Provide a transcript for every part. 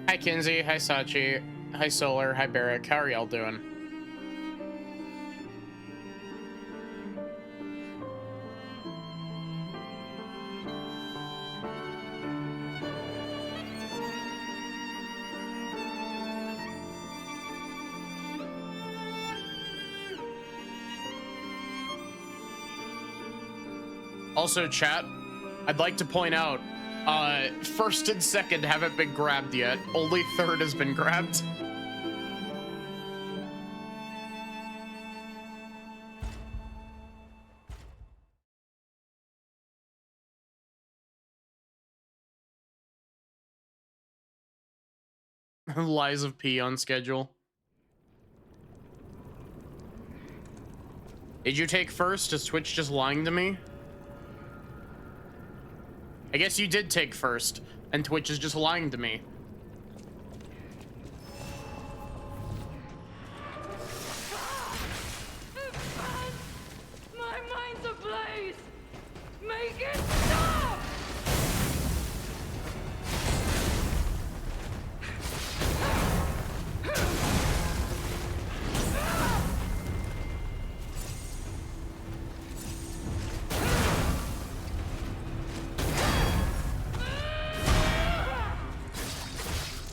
Hi Kinsey, hi Sachi, hi Solar, hi Barrick. How are y'all doing? Also, chat, I'd like to point out, first and second haven't been grabbed yet. Only third has been grabbed. Lies of P on schedule. Did you take first? Is Twitch just lying to me? I guess you did take first, and Twitch is just lying to me. My mind's ablaze! Make it stop!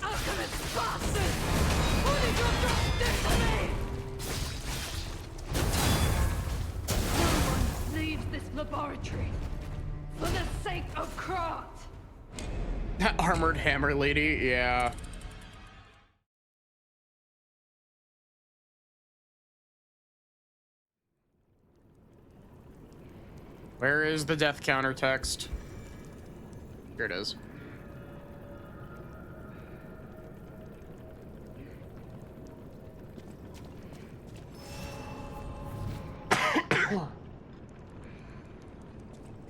Alchemist bastard! Who did you trust this to me? No one leaves this laboratory for the sake of Krat. That armored hammer lady, yeah. Where is the death counter text? Here it is.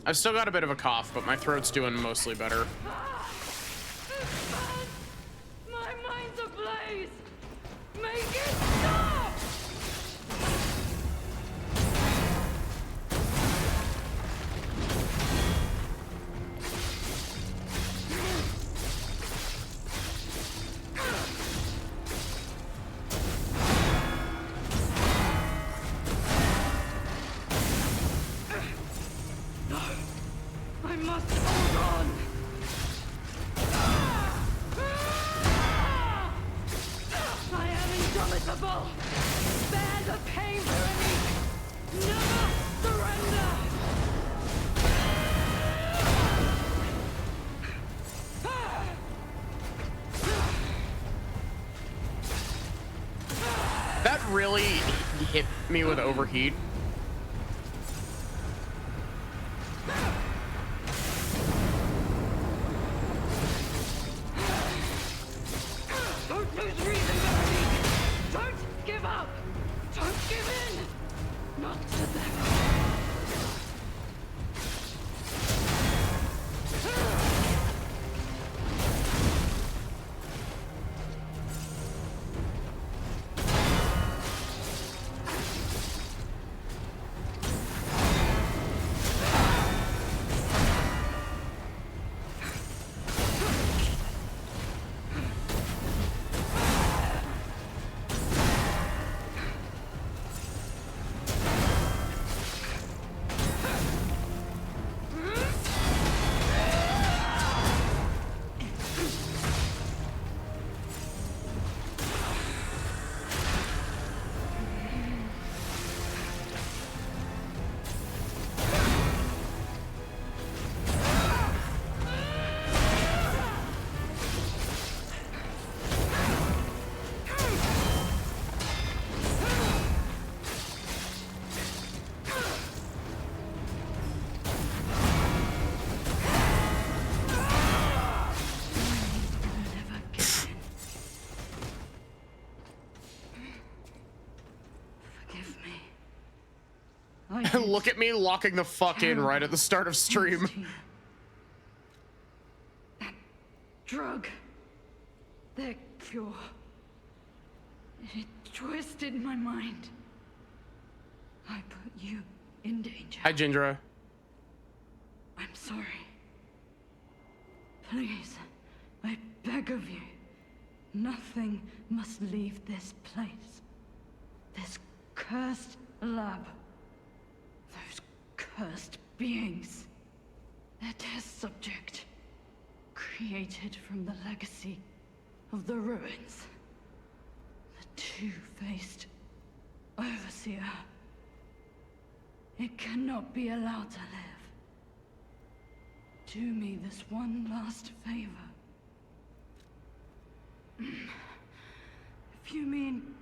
I've still got a bit of a cough, but my throat's doing mostly better. My mind's ablaze! Make it stop! I must hold on! I am indomitable! Bear the pain, Veronique! Never surrender! That really hit me with overheat. Don't lose reason, Veronique! Don't give up! Don't give in! Not to them! Look at me locking the fuck in right at the start of stream. That drug, their cure, it twisted my mind. I put you in danger. Hi, Jindra. I'm sorry. Please, I beg of you, nothing must leave this place. This cursed lab. Those cursed beings. Their test subject. Created from the legacy of the ruins. The two-faced overseer. It cannot be allowed to live. Do me this one last favor. If you mean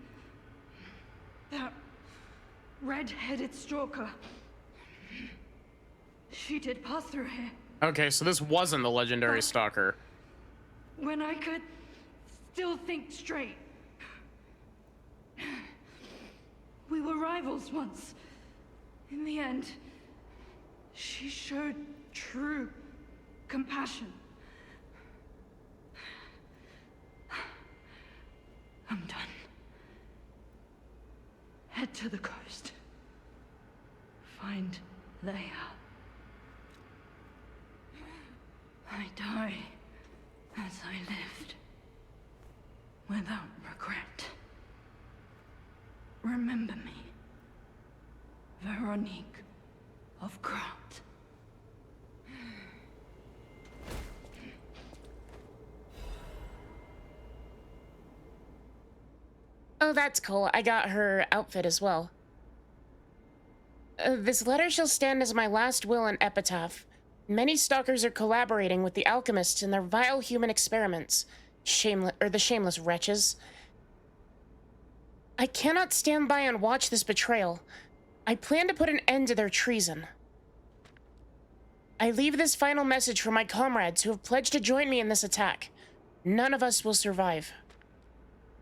that red-headed stalker, she did pass through here. Okay, so this wasn't the legendary stalker. When I could still think straight. We were rivals once. In the end, she showed true compassion. I'm done. Head to the coast. Find Leia. I die as I lived, without regret. Remember me, Veronique of Krat. Oh, that's cool. I got her outfit as well. This letter shall stand as my last will and epitaph. Many stalkers are collaborating with the alchemists in their vile human experiments. The shameless wretches. I cannot stand by and watch this betrayal. I plan to put an end to their treason. I leave this final message for my comrades who have pledged to join me in this attack. None of us will survive.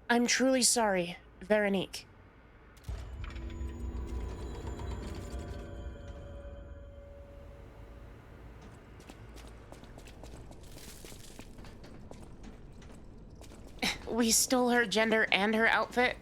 I'm truly sorry, Veronique. We stole her gender and her outfit.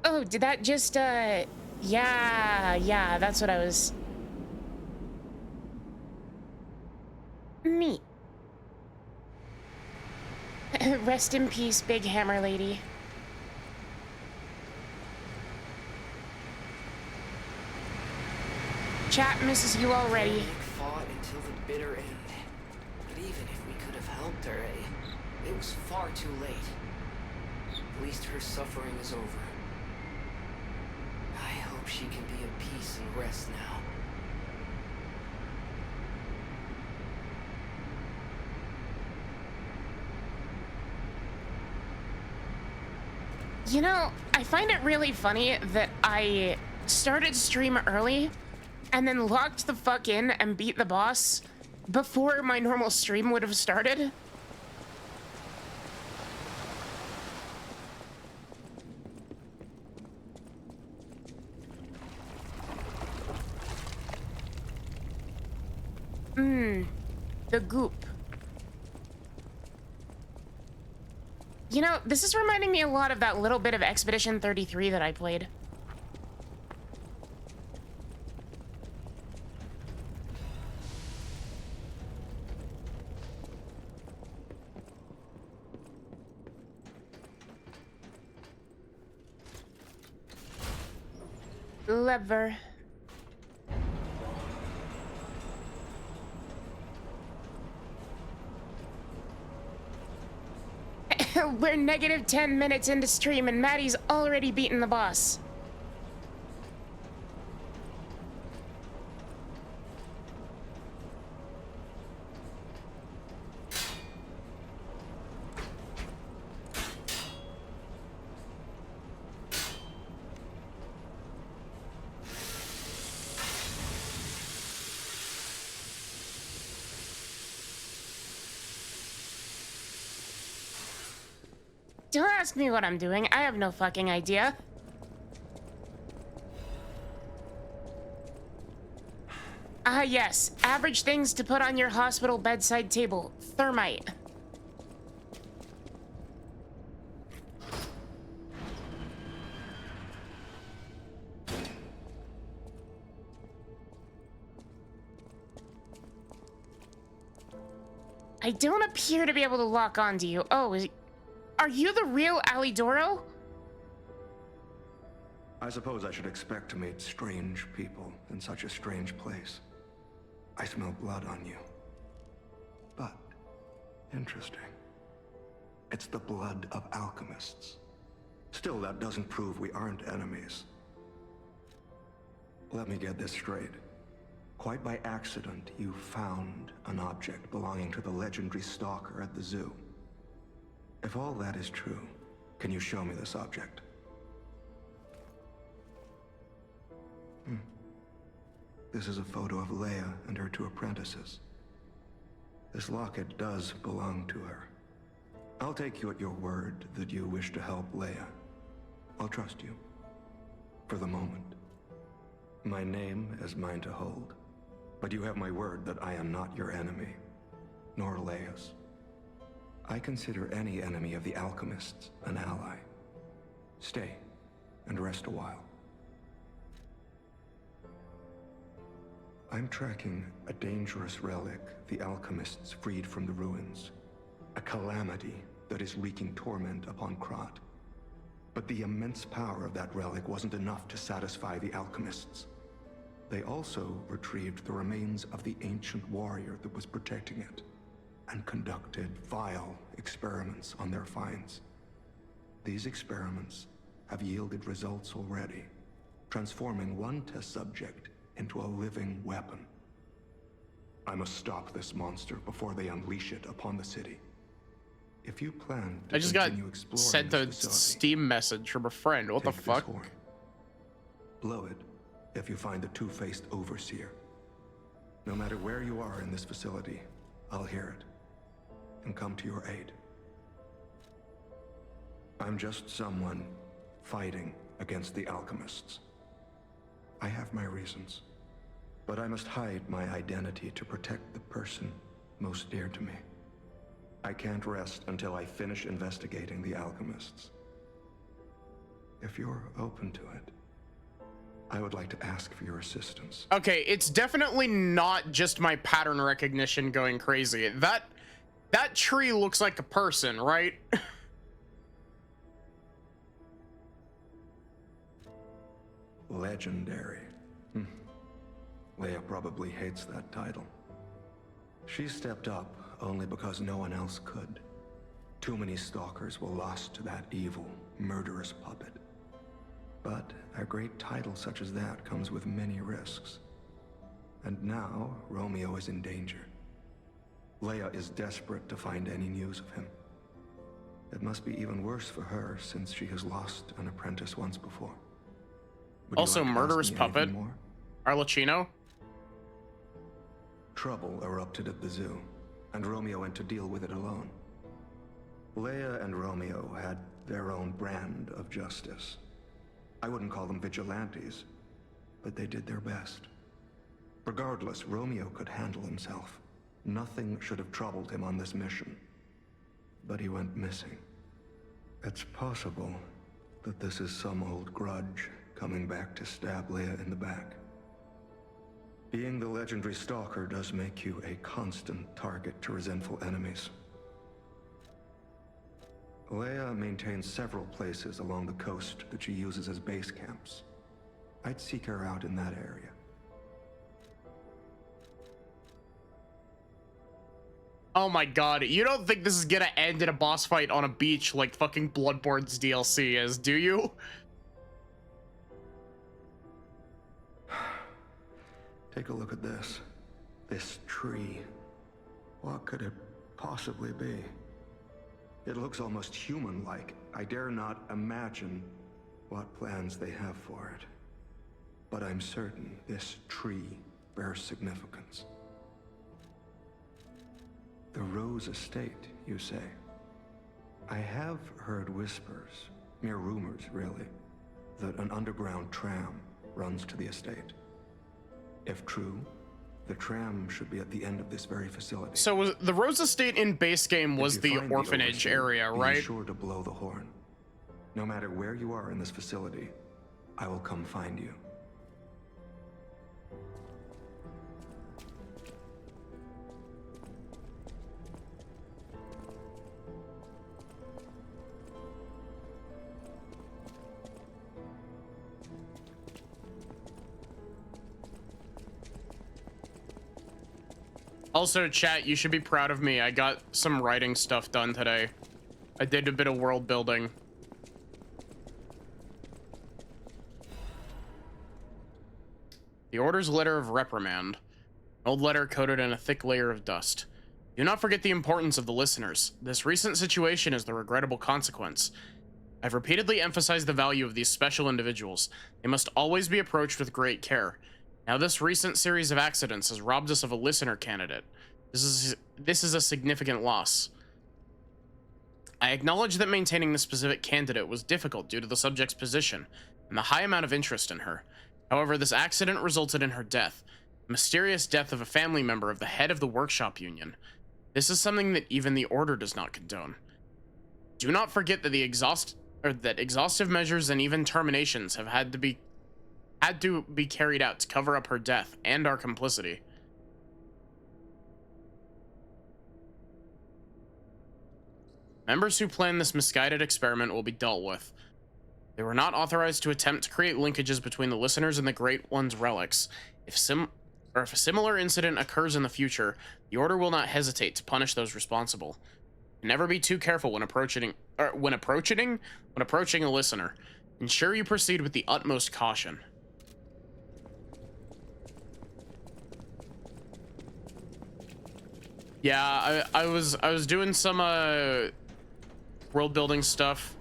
Oh, did that just, yeah, that's what I was... Neat. Rest in peace, Big Hammer Lady. Chat misses you already. We fought until the bitter end. But even if we could have helped her, it was far too late. At least her suffering is over. I hope she can be at peace and rest now. You know, I find it really funny that I started stream early and then logged the fuck in and beat the boss before my normal stream would have started. The goop. You know, this is reminding me a lot of that little bit of Expedition 33 that I played. Lever. We're negative 10 minutes into stream and Maddie's already beaten the boss. Don't ask me what I'm doing. I have no fucking idea. Yes. Average things to put on your hospital bedside table. Thermite. I don't appear to be able to lock onto you. Oh, are you the real Alidoro? I suppose I should expect to meet strange people in such a strange place. I smell blood on you. But, interesting. It's the blood of alchemists. Still, that doesn't prove we aren't enemies. Let me get this straight. Quite by accident, you found an object belonging to the legendary stalker at the zoo. If all that is true, can you show me this object? This is a photo of Leia and her 2 apprentices. This locket does belong to her. I'll take you at your word that you wish to help Leia. I'll trust you. For the moment. My name is mine to hold. But you have my word that I am not your enemy, nor Leia's. I consider any enemy of the alchemists an ally. Stay and rest a while. I'm tracking a dangerous relic the alchemists freed from the ruins. A calamity that is wreaking torment upon Krat. But the immense power of that relic wasn't enough to satisfy the alchemists. They also retrieved the remains of the ancient warrior that was protecting it, and conducted vile experiments on their finds. These experiments have yielded results already, transforming one test subject into a living weapon. I must stop this monster before they unleash it upon the city. If you plan to I just got continue exploring sent this a facility, Steam message from a friend. What the take this fuck? horn. Blow it if you find the two-faced overseer. No matter where you are in this facility, I'll hear it and come to your aid. I'm just someone fighting against the alchemists. I have my reasons, but I must hide my identity to protect the person most dear to me. I can't rest until I finish investigating the alchemists. If you're open to it, I would like to ask for your assistance. Okay, it's definitely not just my pattern recognition going crazy. That tree looks like a person, right? Legendary. Leia probably hates that title. She stepped up only because no one else could. Too many stalkers were lost to that evil, murderous puppet. But a great title such as that comes with many risks. And now, Romeo is in danger. Leia is desperate to find any news of him. It must be even worse for her since she has lost an apprentice once before. Would you Also, like to ask murderous me puppet. anything more? Arlecchino? Trouble erupted at the zoo, and Romeo went to deal with it alone. Leia and Romeo had their own brand of justice. I wouldn't call them vigilantes, but they did their best. Regardless, Romeo could handle himself. Nothing should have troubled him on this mission. But he went missing. It's possible that this is some old grudge coming back to stab Leia in the back. Being the legendary stalker does make you a constant target to resentful enemies. Leia maintains several places along the coast that she uses as base camps. I'd seek her out in that area. Oh my god, you don't think this is gonna end in a boss fight on a beach like fucking Bloodborne's DLC is, do you? Take a look at this. This tree. What could it possibly be? It looks almost human-like. I dare not imagine what plans they have for it. But I'm certain this tree bears significance. The Rose Estate, you say? I have heard whispers, mere rumors really, that an underground tram runs to the estate. If true, the tram should be at the end of this very facility. So was the Rose Estate in base game was If you the find orphanage overseer, area, be right? sure to blow the horn. No matter where you are in this facility, I will come find you. Also, chat, you should be proud of me. I got some writing stuff done today. I did a bit of world building. The Order's letter of reprimand. An old letter coated in a thick layer of dust. Do not forget the importance of the listeners. This recent situation is the regrettable consequence. I've repeatedly emphasized the value of these special individuals. They must always be approached with great care. Now, this recent series of accidents has robbed us of a listener candidate. This is a significant loss. I acknowledge that maintaining the specific candidate was difficult due to the subject's position and the high amount of interest in her. However, this accident resulted in her death, the mysterious death of a family member of the head of the workshop union. This is something that even the Order does not condone. Do not forget that exhaustive measures and even terminations have had to be carried out to cover up her death and our complicity. Members who planned this misguided experiment will be dealt with. They were not authorized to attempt to create linkages between the listeners and the Great One's relics. If a similar incident occurs in the future, the Order will not hesitate to punish those responsible. Never be too careful when approaching a listener. Ensure you proceed with the utmost caution. Yeah, I was doing some world building stuff.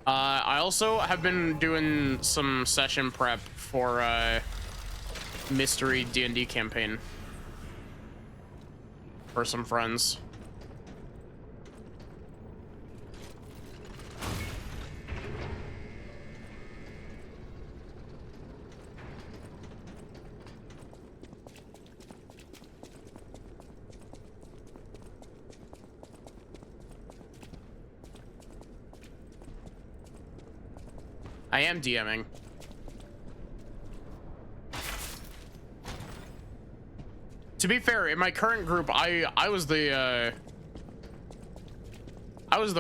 I also have been doing some session prep for mystery D&D campaign for some friends. I am DMing. To be fair, in my current group, I was the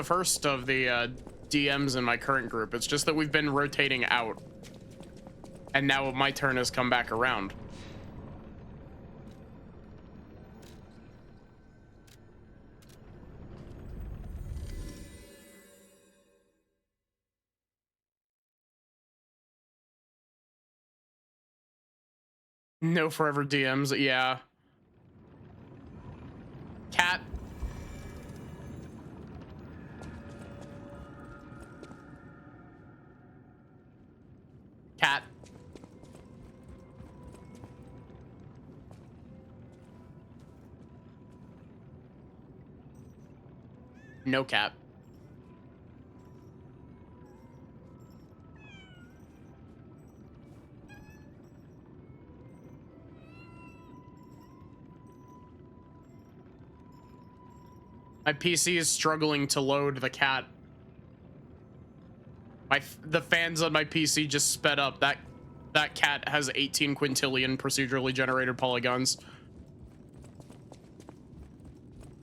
first of the DMs in my current group. It's just that we've been rotating out, and now my turn has come back around. No forever DMs, yeah. Cat. Cat. No cat. My PC is struggling to load the cat. The fans on my PC just sped up. That cat has 18 quintillion procedurally generated polygons.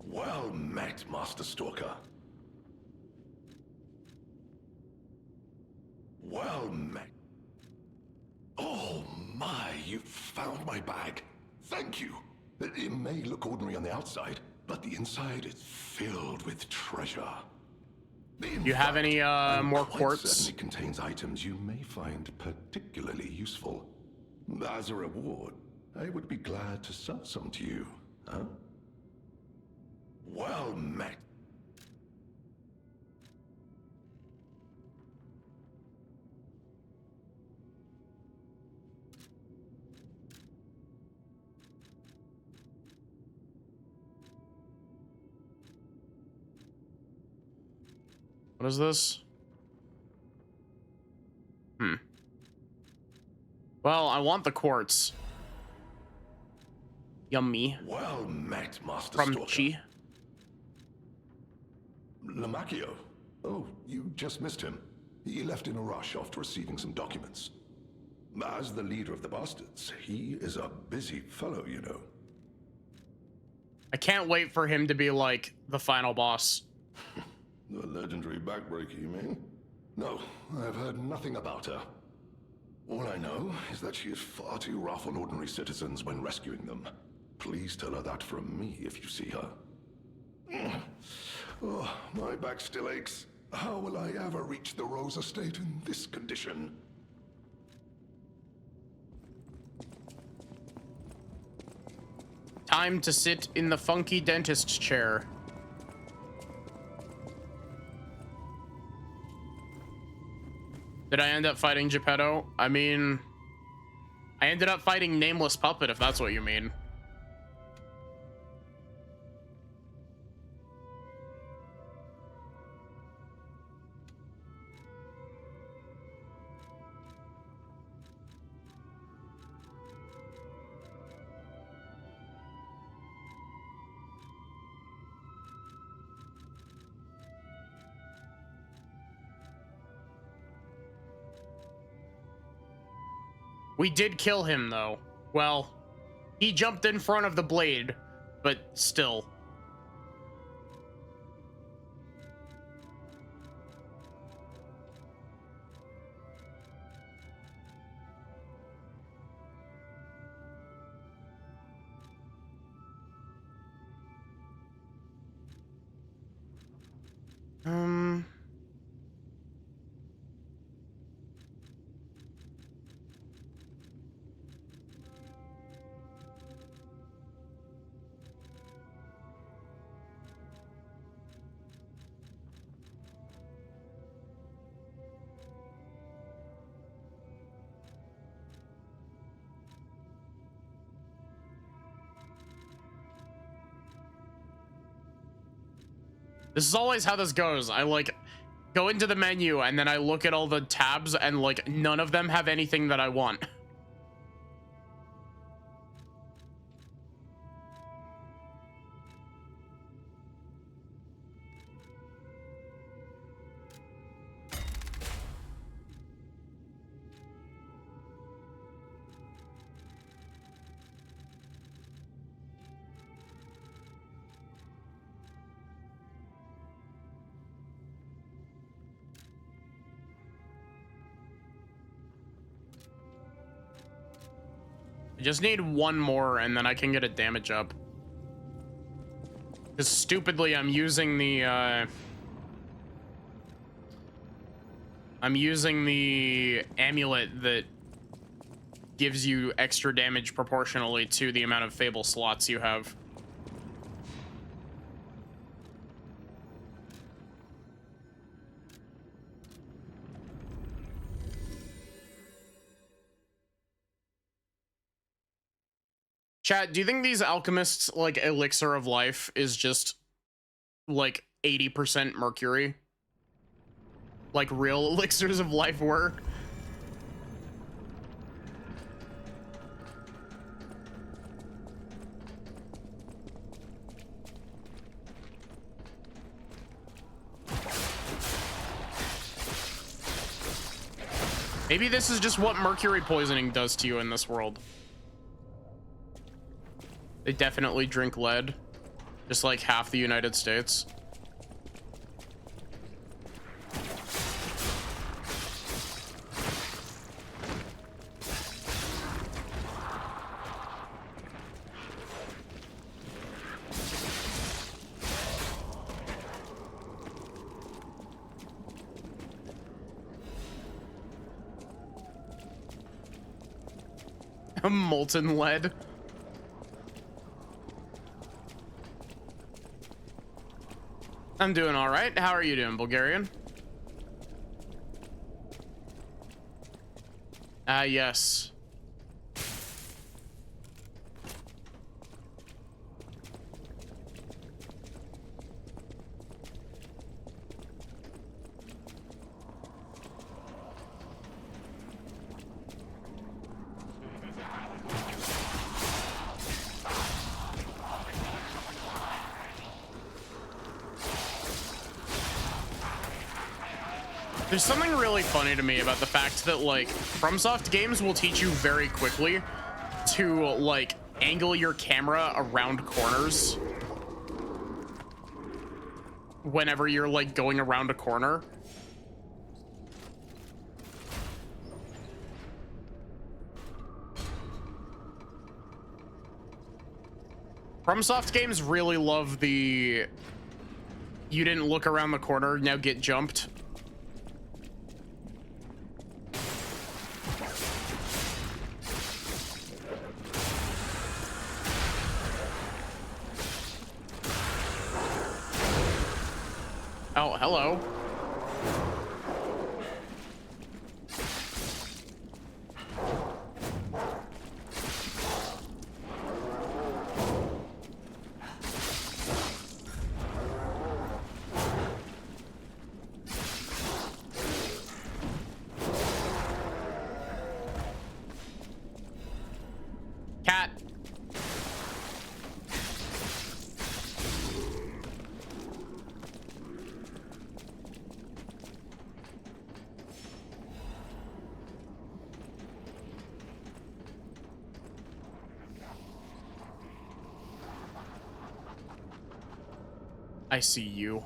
Well met, Master Stalker. Well met. Oh my, you found my bag. Thank you. It may look ordinary on the outside, but the inside is filled with treasure. You have any more quartz? Certainly contains items you may find particularly useful. As a reward, I would be glad to sell some to you. Huh? Well met. What is this? Well, I want the quartz. Yummy. Well met, Master From Stalker. Chi. Lamacchio. Oh, you just missed him. He left in a rush after receiving some documents. As the leader of the Bastards, he is a busy fellow, you know. I can't wait for him to be like the final boss. The legendary backbreaker, you mean? No, I've heard nothing about her. All I know is that she is far too rough on ordinary citizens when rescuing them. Please tell her that from me if you see her. Oh, my back still aches. How will I ever reach the Rose Estate in this condition? Time to sit in the funky dentist's chair. Did I end up fighting Geppetto? I mean, I ended up fighting Nameless Puppet, if that's what you mean. We did kill him, though. Well, he jumped in front of the blade, but still. This is always how this goes. I like go into the menu and then I look at all the tabs and like none of them have anything that I want. I just need one more and then I can get a damage up. Because stupidly, I'm using the amulet that gives you extra damage proportionally to the amount of Fable slots you have. Chat, do you think these alchemists, like, elixir of life is just, like, 80% mercury? Like real elixirs of life were? Maybe this is just what mercury poisoning does to you in this world. They definitely drink lead, just like half the United States. Molten lead. I'm doing all right. How are you doing, Bulgarian? Yes. There's something really funny to me about the fact that, like, FromSoft games will teach you very quickly to, like, angle your camera around corners whenever you're, like, going around a corner. FromSoft games really love the you didn't look around the corner, now get jumped. Oh, hello. Cat. I see you.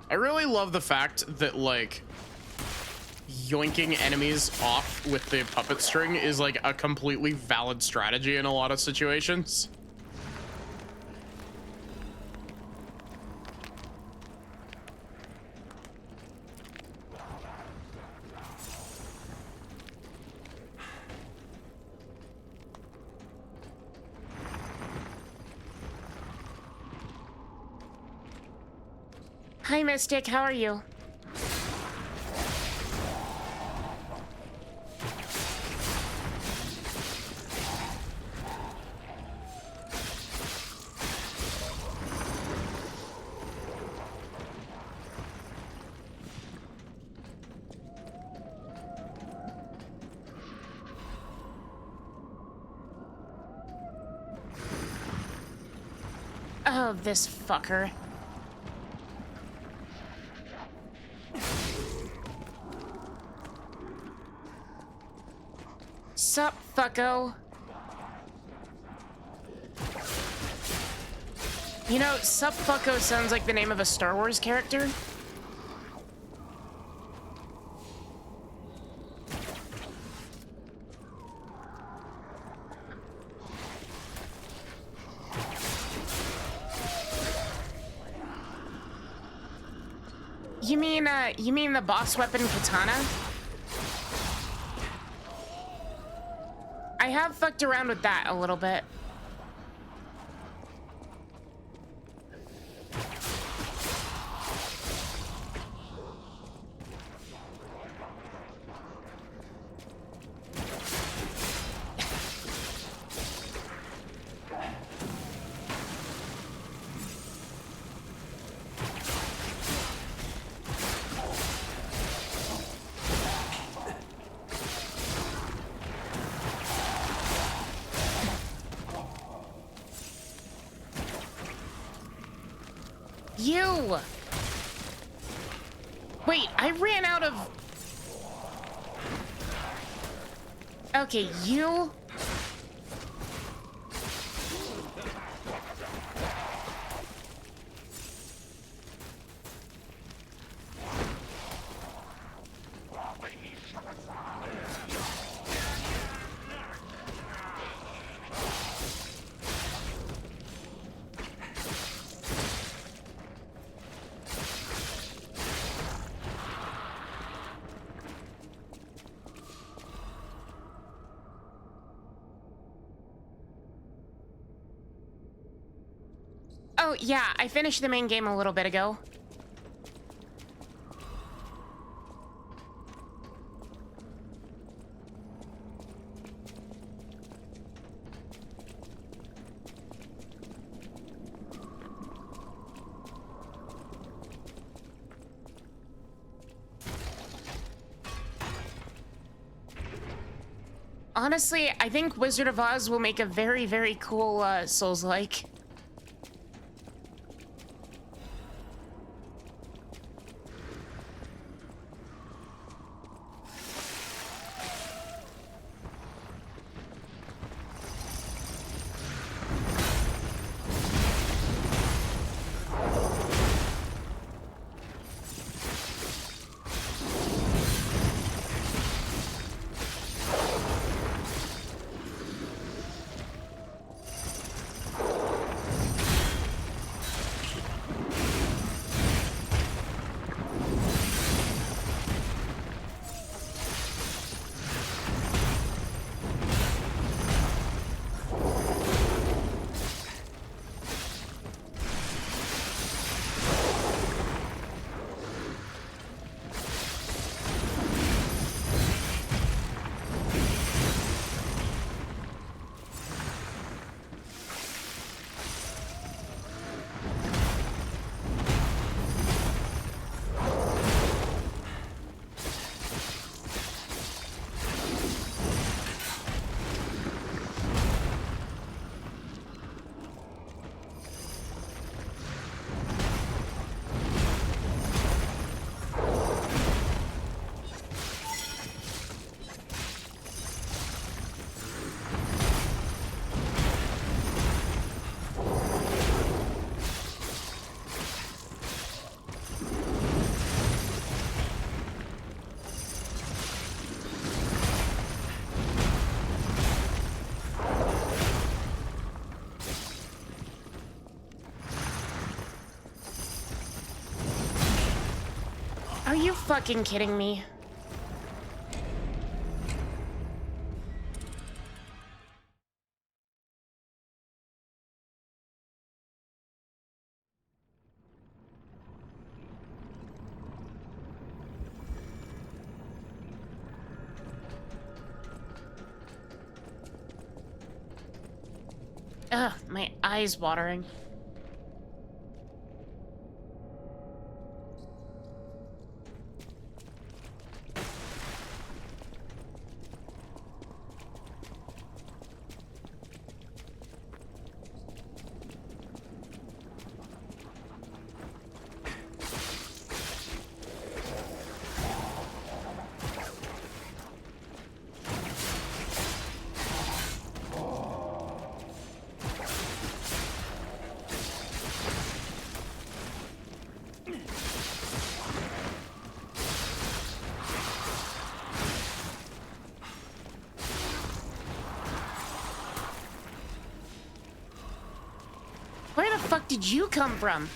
I really love the fact that, like, yoinking enemies off with the puppet string is, like, a completely valid strategy in a lot of situations. Hi, Mystic. How are you? Oh, this fucker. Sup, fucko? You know, Sup Fucko sounds like the name of a Star Wars character. You mean the boss weapon katana? I have fucked around with that a little bit. You! Wait, I ran out of... Okay, you... Oh, yeah, I finished the main game a little bit ago. Honestly, I think Wizard of Oz will make a very, very cool Souls-like. Are you fucking kidding me? Ugh, my eyes watering. Where the fuck did you come from?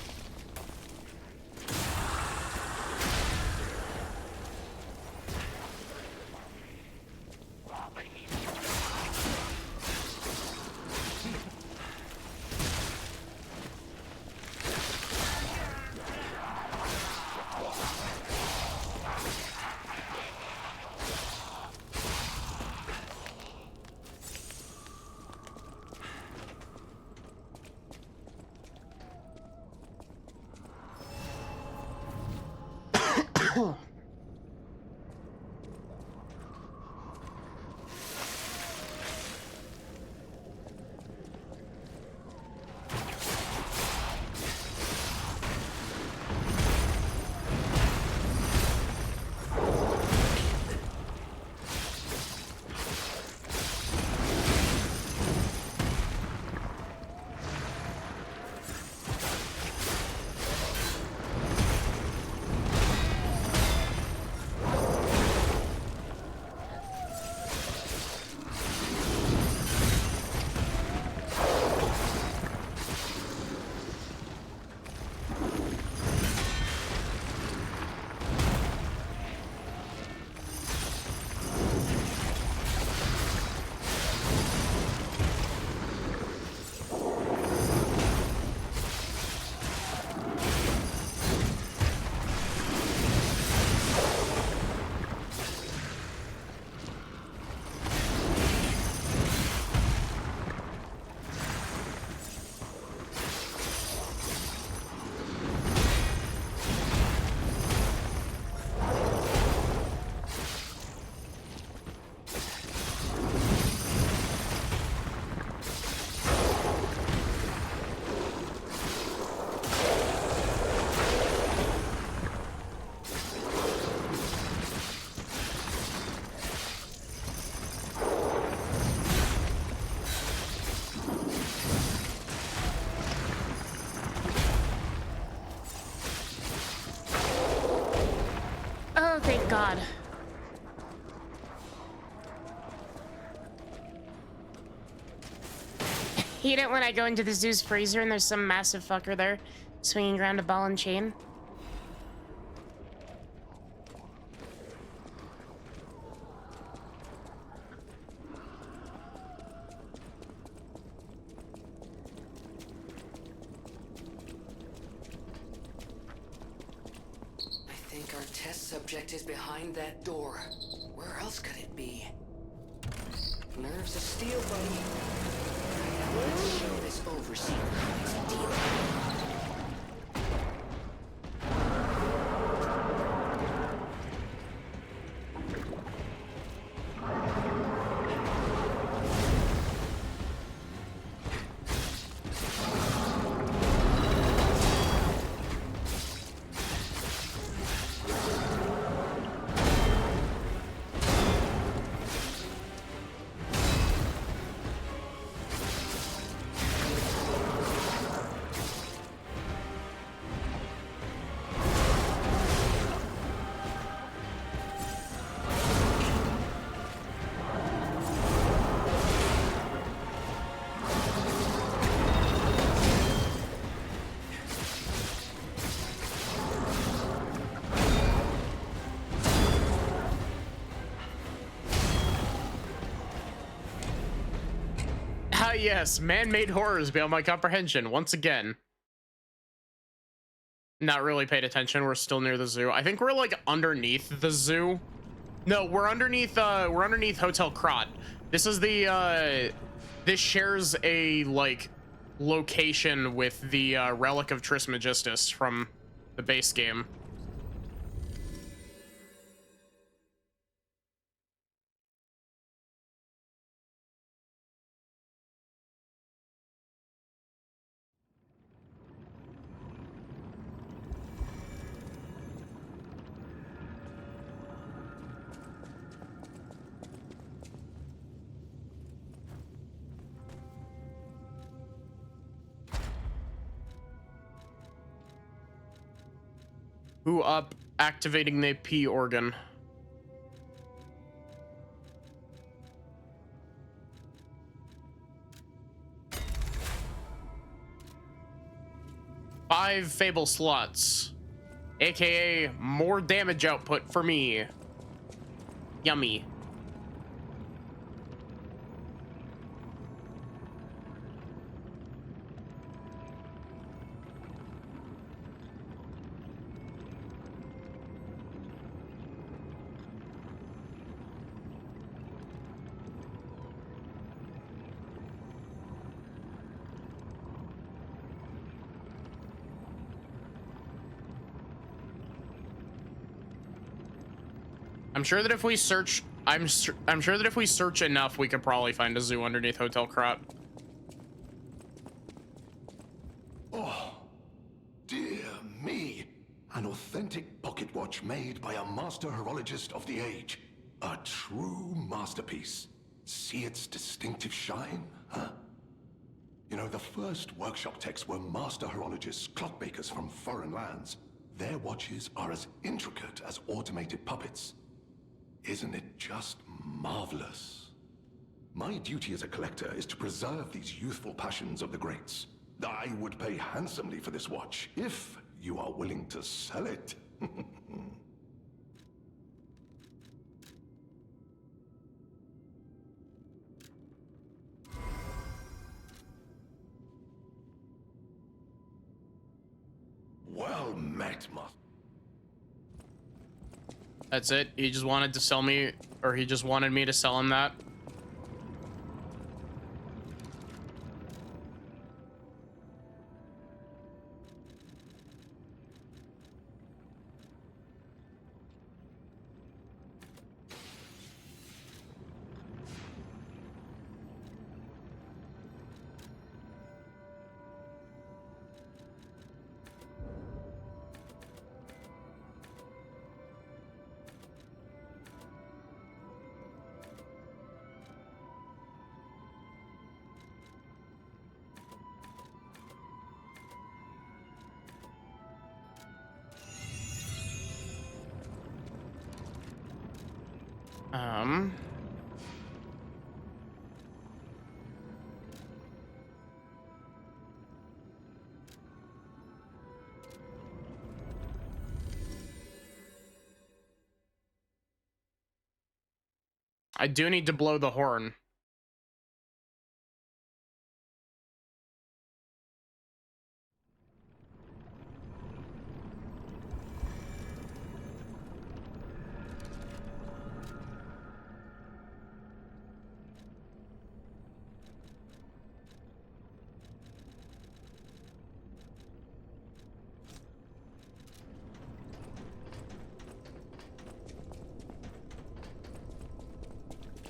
God. Hate it when I go into the zoo's freezer and there's some massive fucker there swinging around a ball and chain. I think our test subject is behind that door. Where else could it be? Nerves of steel, buddy. Now let's show this overseer how it's a deal. Yes, man-made horrors beyond my comprehension once again. Not really paid attention. We're still near the zoo. I think we're like underneath the zoo. No, we're underneath Hotel Krat. This is the this shares a like location with the Relic of Trismegistus from the base game. Who up activating the P organ? Five Fable slots, aka more damage output for me. Yummy. I'm sure that if we search, I'm sure that if we search enough, we could probably find a zoo underneath Hotel Krat. Oh, dear me. An authentic pocket watch made by a master horologist of the age. A true masterpiece. See its distinctive shine, huh? You know, the first workshop techs were master horologists, clockmakers from foreign lands. Their watches are as intricate as automated puppets. Isn't it just marvelous? My duty as a collector is to preserve these youthful passions of the greats. I would pay handsomely for this watch, if you are willing to sell it. Well met, Master. That's it. He just wanted to sell me, or he just wanted me to sell him that. I do need to blow the horn.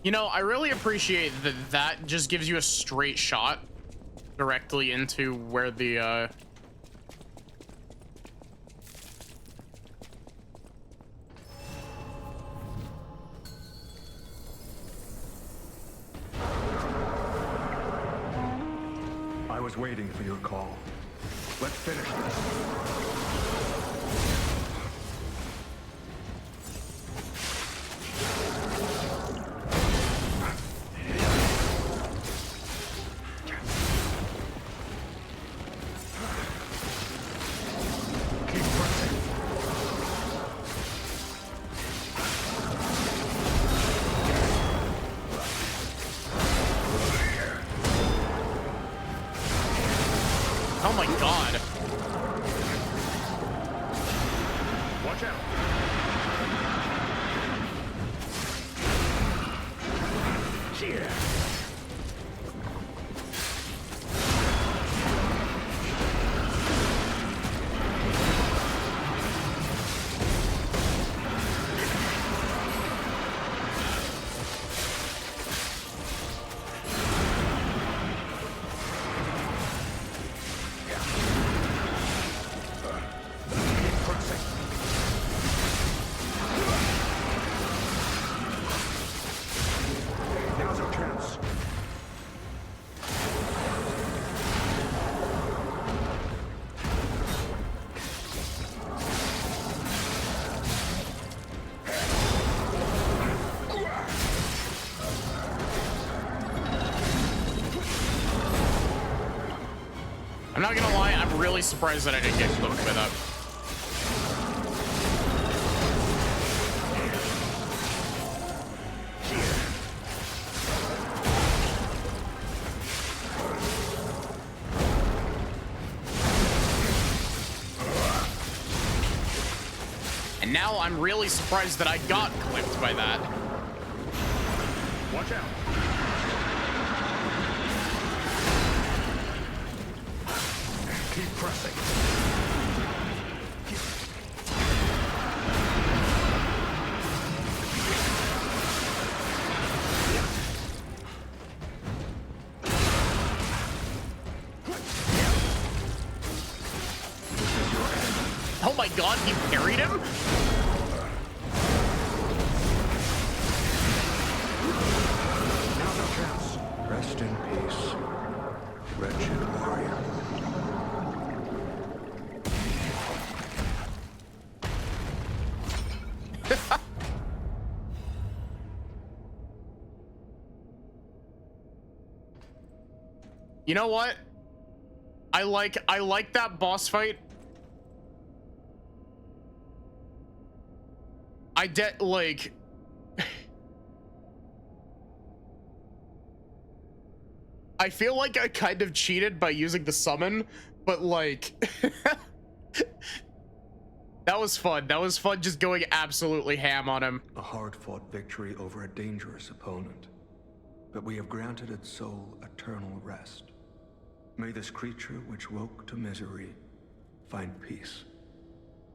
You know, I really appreciate that that just gives you a straight shot directly into where the I was waiting for your call. Let's finish this. oh my god. Watch out. Cheer. Now's our chance. I'm not gonna lie, I'm really surprised that I didn't get clipped by that. And now I'm really surprised that I got clipped by that. Watch out. Keep pressing. Oh my god, he parried him? Now's our chance. Rest in peace, wretched warrior. You know what? I like that boss fight. Like I feel like I kind of cheated by using the summon, but like that was fun. That was fun just going absolutely ham on him. A hard-fought victory over a dangerous opponent, but we have granted its soul eternal rest. May this creature which woke to misery find peace.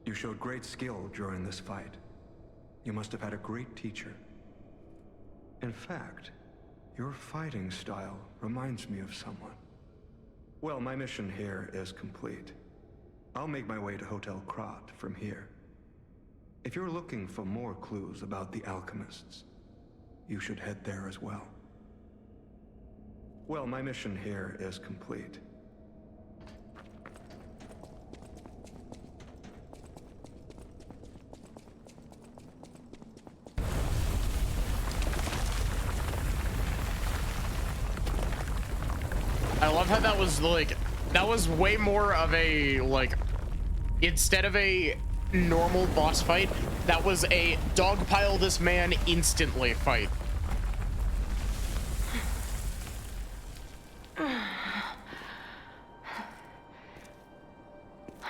You showed great skill during this fight. You must have had a great teacher. In fact, your fighting style reminds me of someone. Well, my mission here is complete. I'll make my way to Hotel Krat from here. If you're looking for more clues about the alchemists, you should head there as well. Well, my mission here is complete. love how that was like, that was way more of a, like, instead of a normal boss fight, that was a dogpile this man instantly fight. I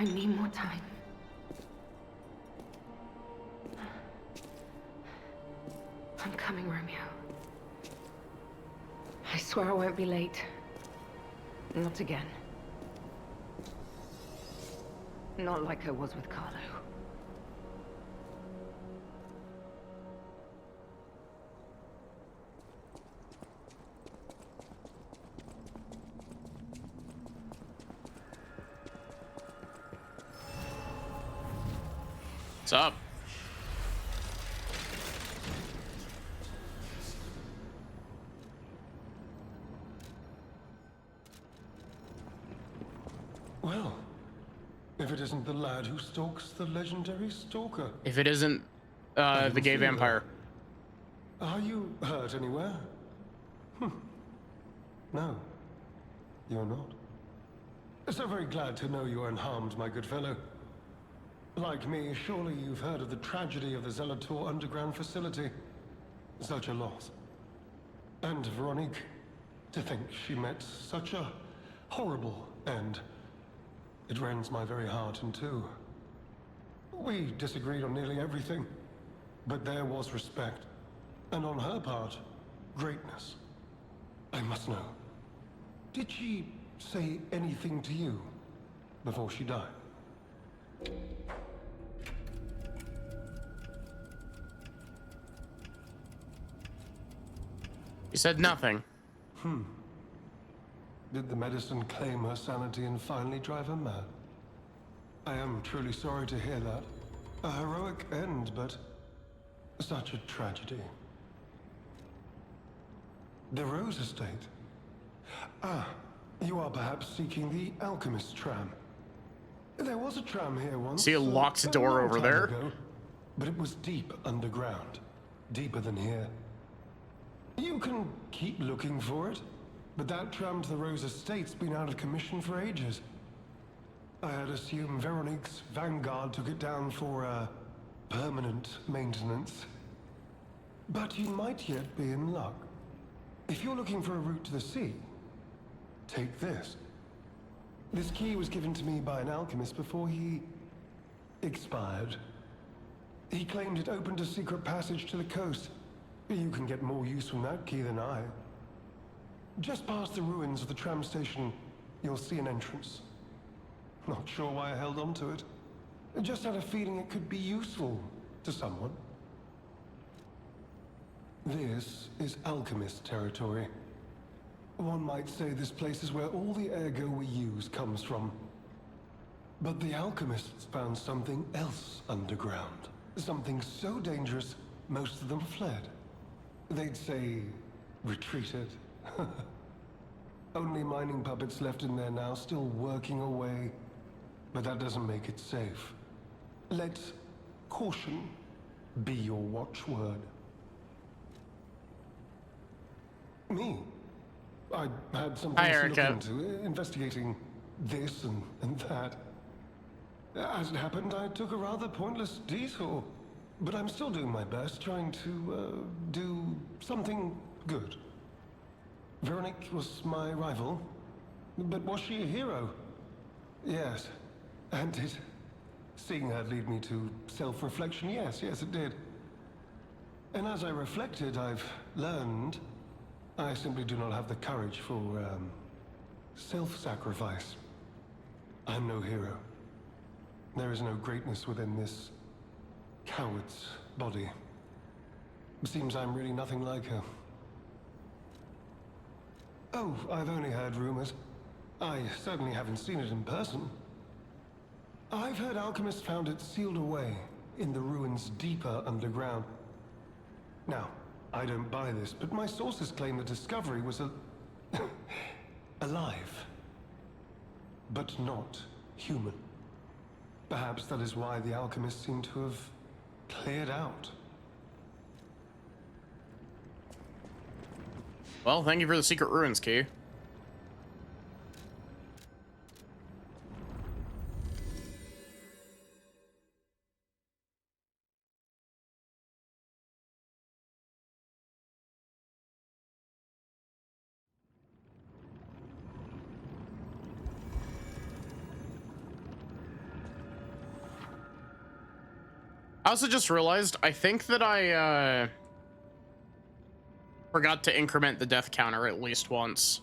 need more time. I'm coming, Romeo. I swear I won't be late. Not again. Not like I was with Carlo. What's up? Well, if it isn't the lad who stalks the legendary stalker. If it isn't the gay vampire. Are you hurt anywhere? No, you're not. So very glad to know you are unharmed, my good fellow. Like me, surely you've heard of the tragedy of the Zelator underground facility. Such a loss. And Veronique, to think she met such a horrible end. It rends my very heart in two. We disagreed on nearly everything, but there was respect. And on her part, greatness. I must know. Did she say anything to you before she died? He said nothing. Did the medicine claim her sanity and finally drive her mad? I am truly sorry to hear that. A heroic end, but such a tragedy. The Rose Estate. Ah, you are perhaps seeking the Alchemist tram. There was a tram here once. See a locked door long over time there? ago, but it was deep underground. Deeper than here. You can keep looking for it, but that tram to the Rose Estate's been out of commission for ages. I had assumed Veronique's Vanguard took it down for, permanent maintenance. But you might yet be in luck. If you're looking for a route to the sea, take this. This key was given to me by an alchemist before he expired. He claimed it opened a secret passage to the coast. You can get more use from that key than I. Just past the ruins of the tram station, you'll see an entrance. Not sure why I held on to it. I just had a feeling it could be useful to someone. This is alchemist territory. One might say this place is where all the ergo we use comes from. But the alchemists found something else underground. Something so dangerous, most of them fled. They'd say, retreated. Only mining puppets left in there now, still working away. But that doesn't make it safe. Let caution be your watchword. Me? I had some Hi, things to look Erica. into, investigating this and that. As it happened, I took a rather pointless detour. But I'm still doing my best, trying to, do something good. Veronique was my rival, but was she a hero? Yes, and did seeing her lead me to self-reflection? Yes, it did. And as I reflected, I've learned I simply do not have the courage for, self-sacrifice. I'm no hero. There is no greatness within this coward's body. It seems I'm really nothing like her. Oh, I've only heard rumors. I certainly haven't seen it in person. I've heard alchemists found it sealed away in the ruins deeper underground. Now, I don't buy this, but my sources claim the discovery was alive. But not human. Perhaps that is why the alchemists seem to have cleared out. Well, thank you for the secret ruins key. I also just realized, I think that I forgot to increment the death counter at least once.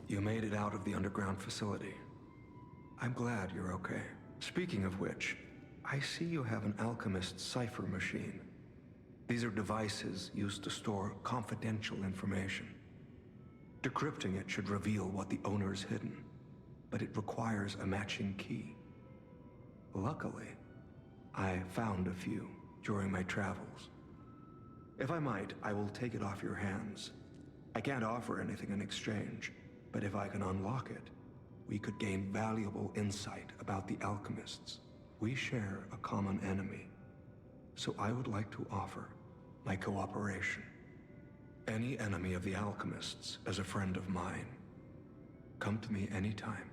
You made it out of the underground facility. I'm glad you're okay. Speaking of which, I see you have an alchemist's cipher machine. These are devices used to store confidential information. Decrypting it should reveal what the owner's hidden, but it requires a matching key. Luckily, I found a few during my travels. If I might, I will take it off your hands. I can't offer anything in exchange, but if I can unlock it, we could gain valuable insight about the alchemists. We share a common enemy, so I would like to offer my cooperation. Any enemy of the alchemists is a friend of mine. Come to me anytime.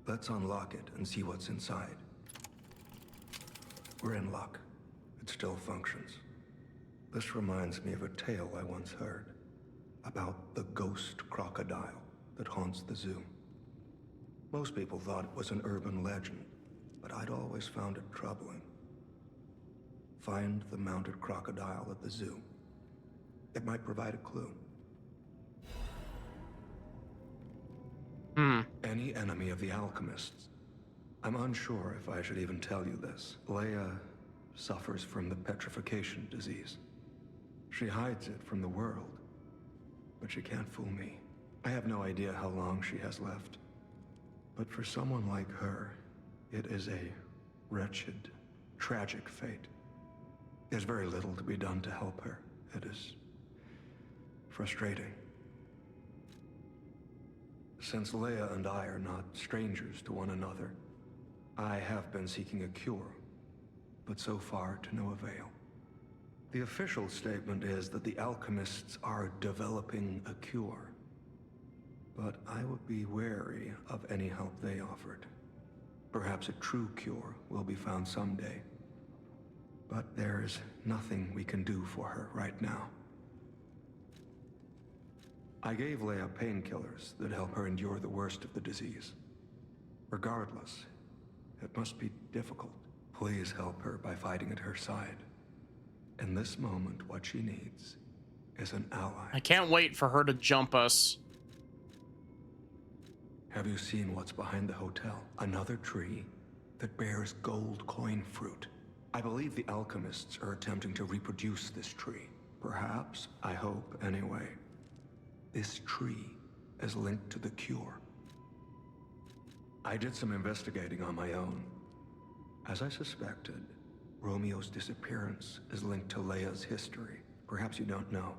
Let's unlock it and see what's inside. We're in luck. It still functions. This reminds me of a tale I once heard about the ghost crocodile that haunts the zoo. Most people thought it was an urban legend, but I'd always found it troubling. Find the mounted crocodile at the zoo. It might provide a clue. Any enemy of the alchemists. I'm unsure if I should even tell you this. Leia suffers from the petrification disease. She hides it from the world, but she can't fool me. I have no idea how long she has left. But for someone like her, it is a wretched, tragic fate. There's very little to be done to help her. It is frustrating. Since Leia and I are not strangers to one another, I have been seeking a cure, but so far to no avail. The official statement is that the alchemists are developing a cure, but I would be wary of any help they offered. Perhaps a true cure will be found someday, but there is nothing we can do for her right now. I gave Leia painkillers that help her endure the worst of the disease. Regardless, it must be difficult. Please help her by fighting at her side. In this moment, what she needs is an ally. I can't wait for her to jump us. Have you seen what's behind the hotel? Another tree that bears gold coin fruit. I believe the alchemists are attempting to reproduce this tree. Perhaps, I hope anyway. This tree is linked to the cure. I did some investigating on my own. As I suspected, Romeo's disappearance is linked to Leia's history. Perhaps you don't know.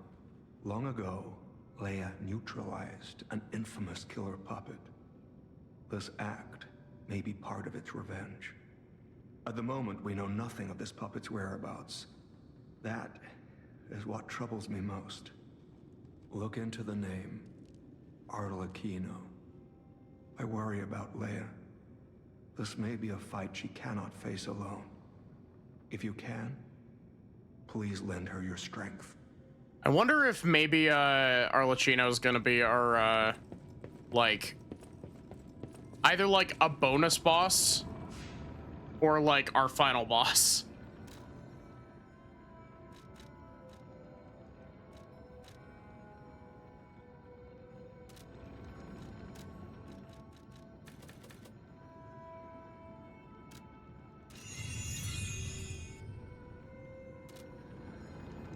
Long ago, Leia neutralized an infamous killer puppet. This act may be part of its revenge. At the moment, we know nothing of this puppet's whereabouts. That is what troubles me most. Look into the name, Arlecchino. I worry about Leia. This may be a fight she cannot face alone. If you can, please lend her your strength. I wonder if maybe Arlecchino is gonna be our like either like a bonus boss or like our final boss.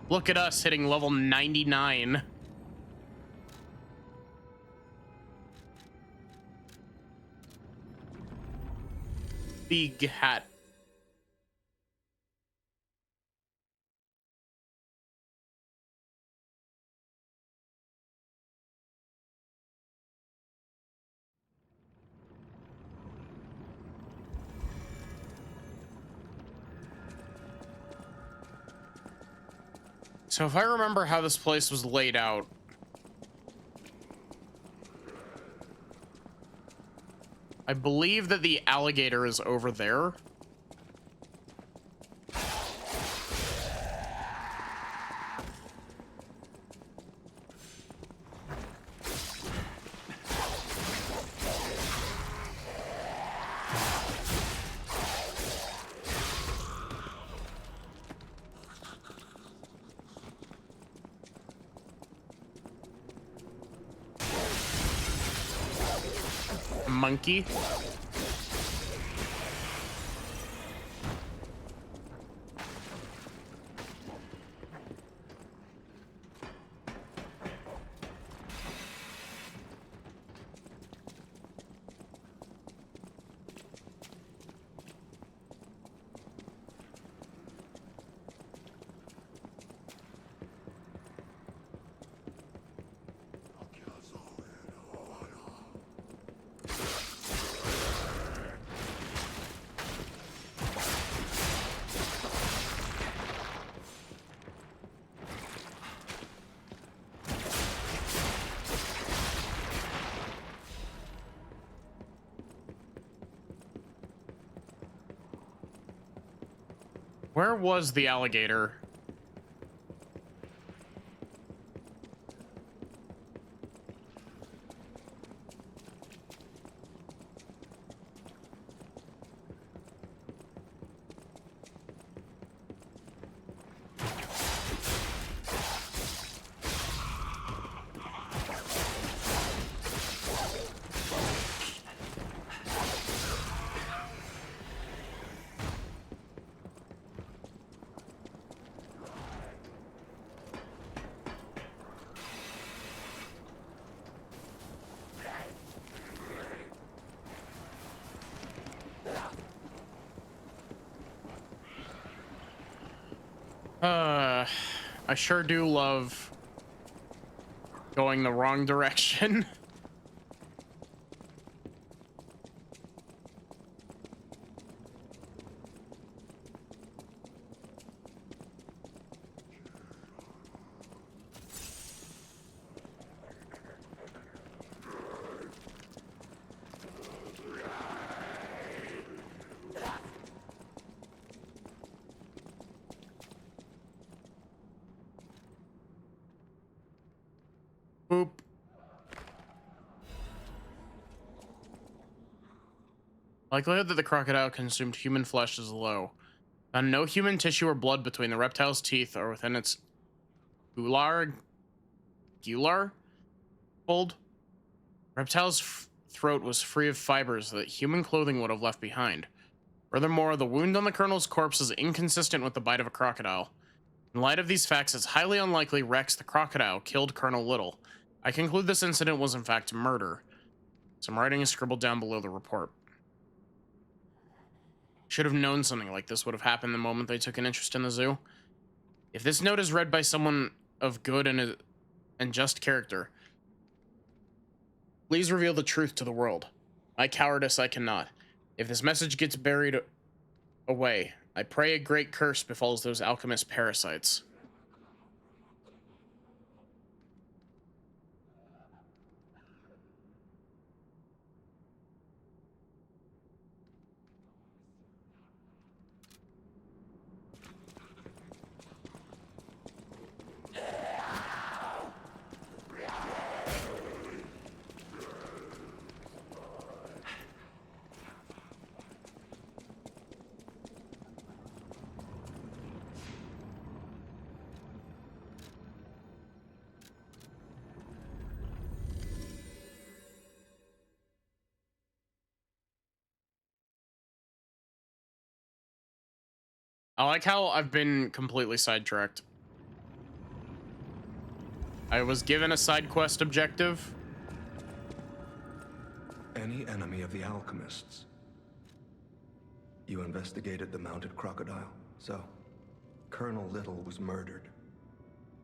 Look at us hitting level 99. Big hat. So if I remember how this place was laid out, I believe that the alligator is over there. monkey. Where was the alligator? I sure do love going the wrong direction. Boop. Likelihood that the crocodile consumed human flesh is low. Found no human tissue or blood between the reptile's teeth or within its gular fold. Reptile's throat was free of fibers that human clothing would have left behind. Furthermore, the wound on the colonel's corpse is inconsistent with the bite of a crocodile. In light of these facts, it's highly unlikely Rex the crocodile killed Colonel Little. I conclude this incident was in fact murder. Some writing is scribbled down below the report. Should have known something like this would have happened the moment they took an interest in the zoo. If this note is read by someone of good and just character, please reveal the truth to the world. My cowardice I cannot. If this message gets buried away, I pray a great curse befalls those alchemist parasites. I like how I've been completely sidetracked. I was given a side quest objective. Any enemy of the alchemists? You investigated the mounted crocodile, so Colonel Little was murdered.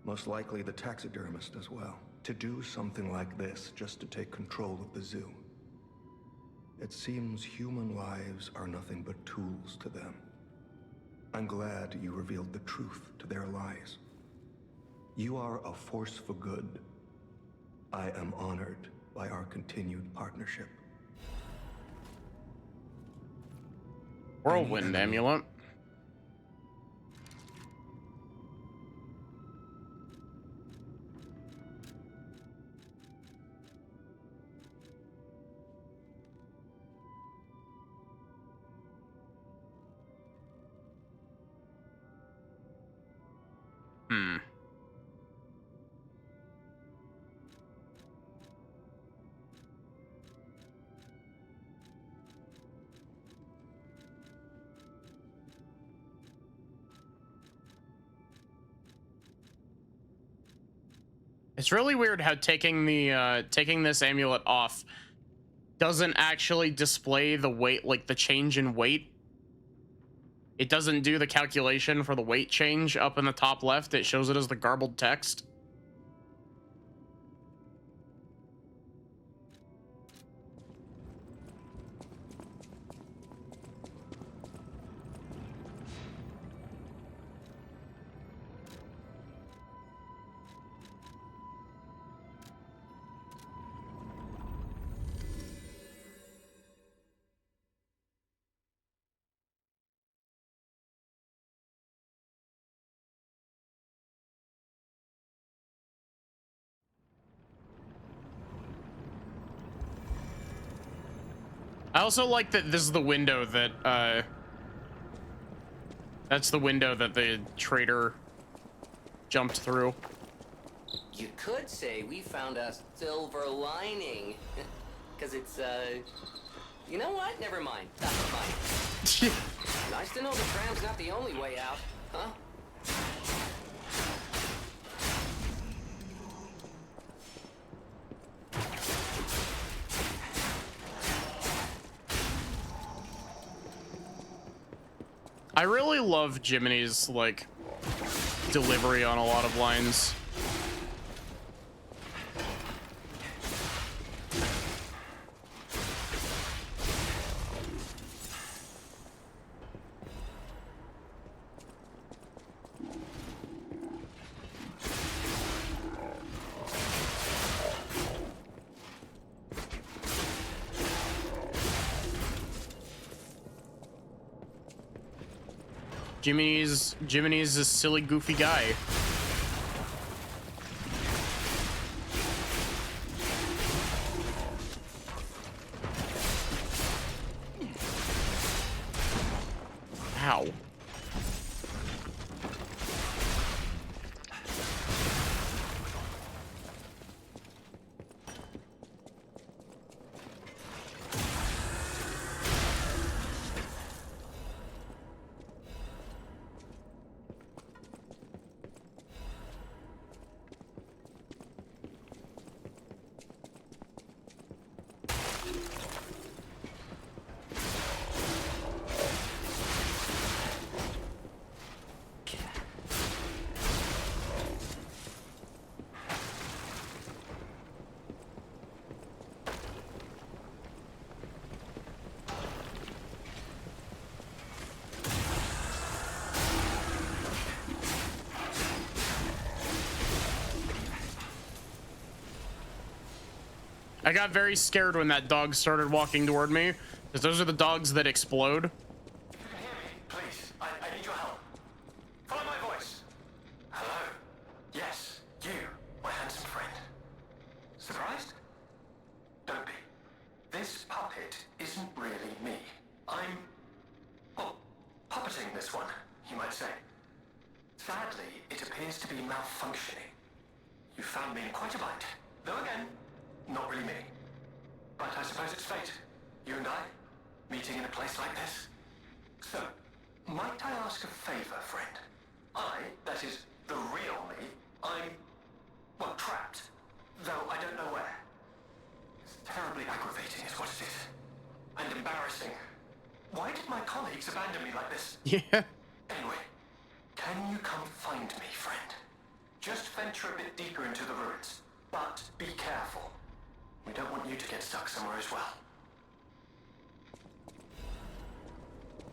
Most likely the taxidermist as well. To do something like this just to take control of the zoo. It seems human lives are nothing but tools to them. I'm glad you revealed the truth to their lies. You are a force for good. I am honored by our continued partnership. Whirlwind amulet. It's really weird how taking this amulet off doesn't actually display the weight, like the change in weight. It doesn't do the calculation for the weight change up in the top left. It shows it as the garbled text. I also like that this is the window that, that's the window that the traitor jumped through. You could say we found a silver lining. Because it's, you know what? Never mind. That's fine. Nice to know the tram's not the only way out, huh? I really love Jiminy's, like, delivery on a lot of lines. Jiminy's a silly, goofy guy. Ow. I got very scared when that dog started walking toward me, because those are the dogs that explode. If you can hear me, please, I need your help. Follow my voice. Hello. Yes, you, my handsome friend. Surprised? Don't be. This puppet isn't really me. I'm, well, puppeting this one, you might say. Sadly, it appears to be malfunctioning. You found me in quite a bind. Though again, not really me. But I suppose it's fate. You and I, meeting in a place like this. So, might I ask a favor, friend? That is, the real me, I'm, well, trapped. Though I don't know where. It's terribly aggravating is what it is. And embarrassing. Why did my colleagues abandon me like this? Yeah. Anyway, can you come find me, friend? Just venture a bit deeper into the ruins. But be careful. We don't want you to get stuck somewhere as well.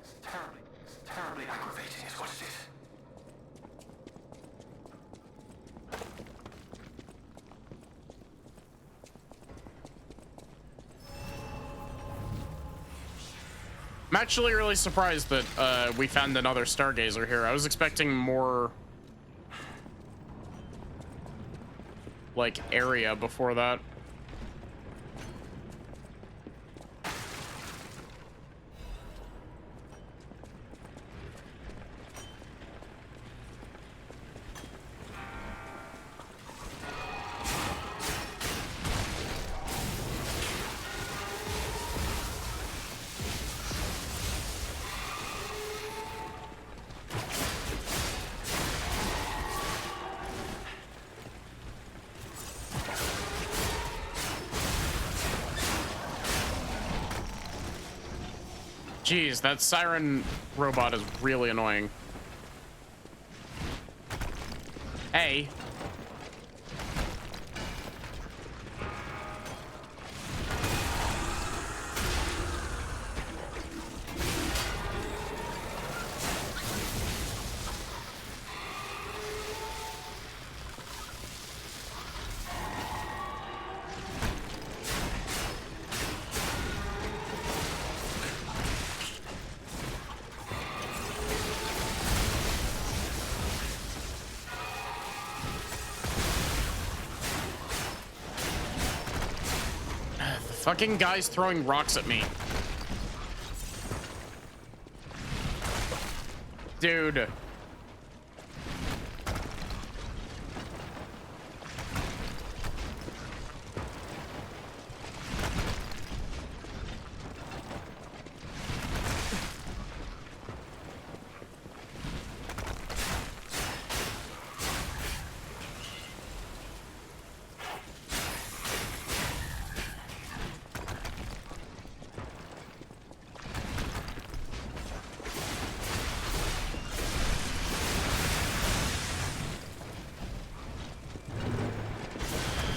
It's terribly aggravating is what it is. I'm actually really surprised that we found another Stargazer here. I was expecting more, like, area before that. Jeez, that siren robot is really annoying. Hey. Fucking guys throwing rocks at me. Dude.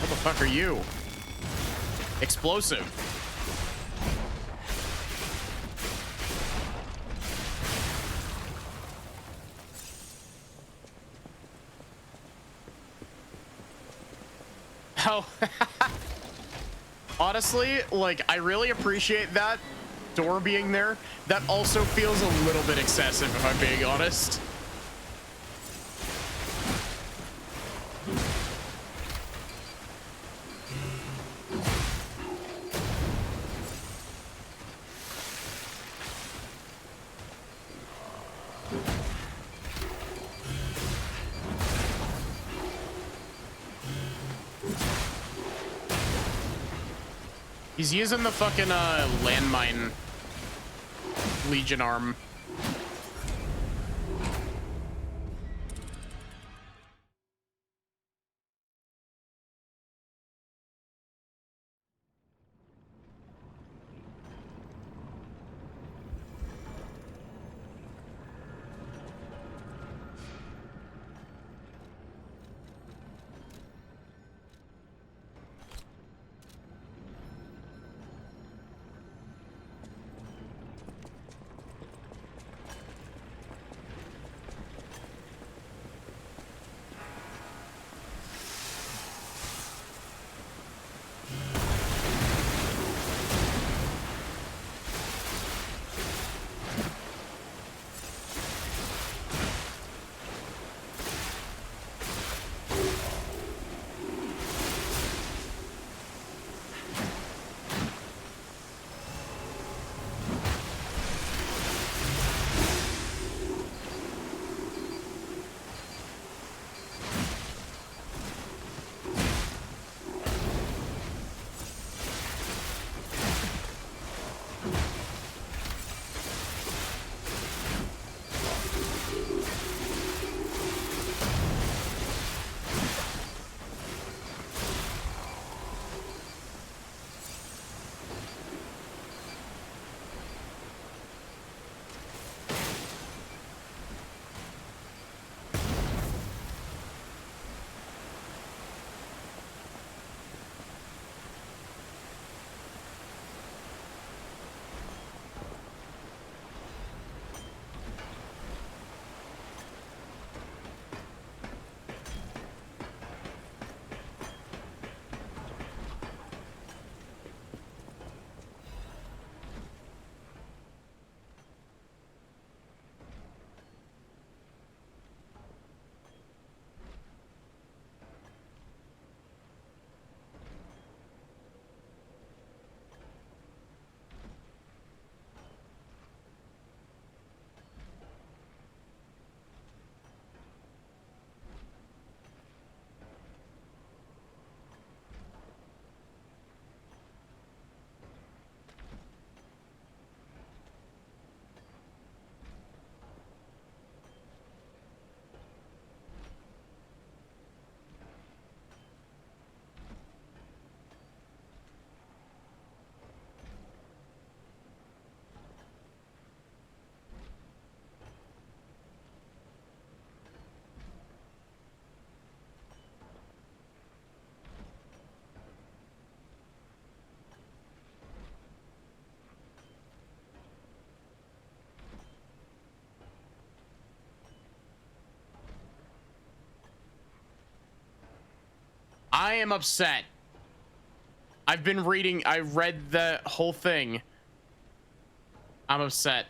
What the fuck are you? Explosive. Oh. Honestly, like, I really appreciate that door being there. That also feels a little bit excessive, if I'm being honest. He's using the fucking landmine Legion arm. I am upset. I've been reading, I read the whole thing. I'm upset.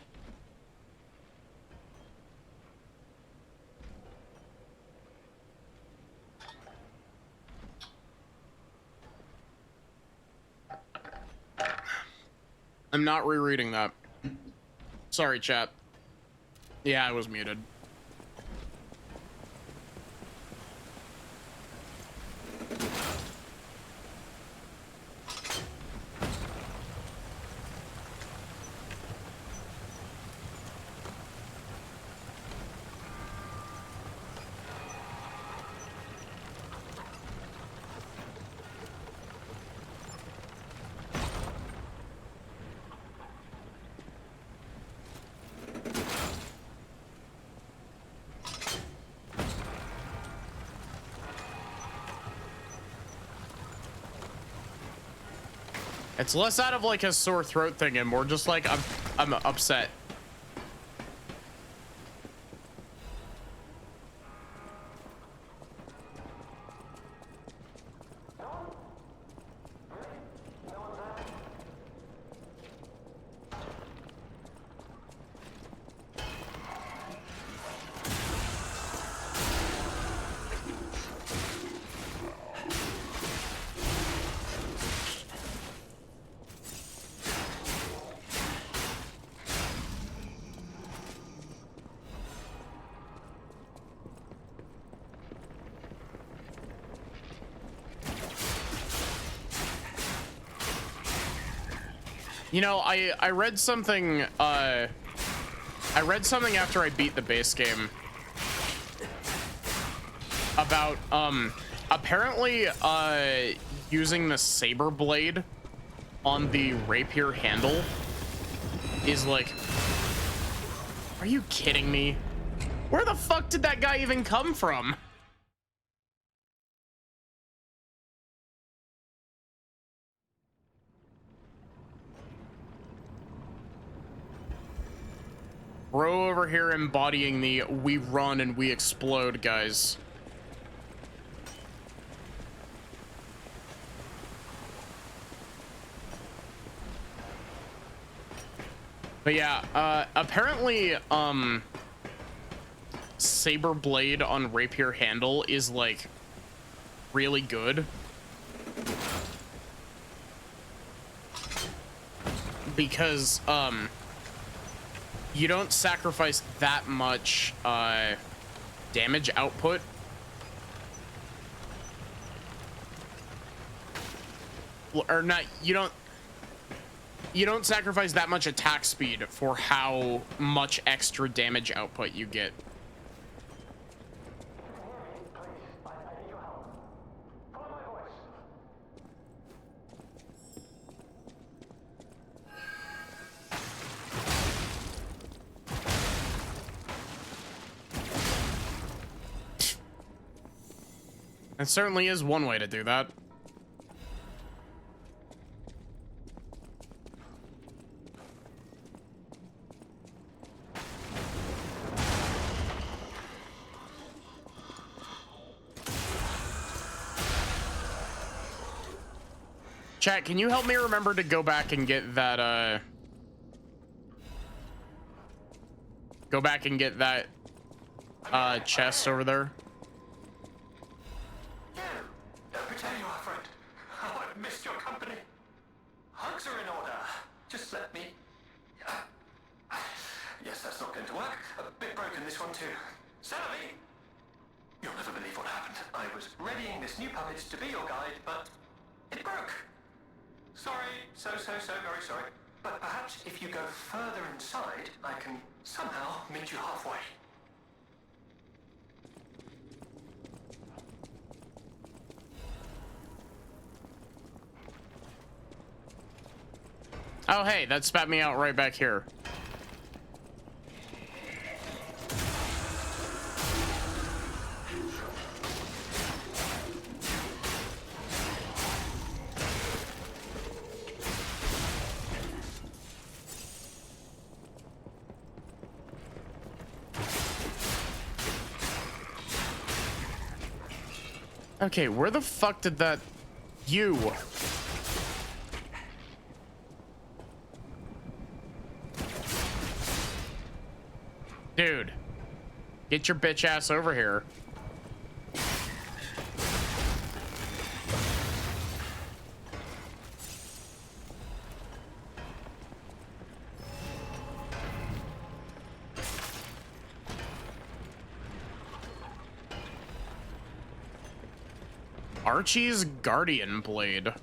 I'm not rereading that. Sorry, chat. Yeah, I was muted. It's less out of like a sore throat thing and more just like I'm upset. You know, I read something after I beat the base game about apparently using the saber blade on the rapier handle is like, are you kidding me? Where the fuck did that guy even come from? Bro over here embodying the we run and we explode, guys. But yeah, apparently, saber blade on rapier handle is like really good. Because, you don't sacrifice that much damage output. Or not, you don't sacrifice that much attack speed for how much extra damage output you get. It certainly is one way to do that. Chat, can you help me remember to go back and get that, chest over there? Let me tell you, our friend, how I've missed your company. Hugs are in order. Just let me... Yes, that's not going to work. A bit broken, this one too. Celebi! You'll never believe what happened. I was readying this new puppet to be your guide, but it broke. Sorry, so very sorry. But perhaps if you go further inside, I can somehow meet you halfway. Oh, hey, that spat me out right back here. Okay, where the fuck did that... You... Dude, get your bitch ass over here. Archie's Guardian Blade.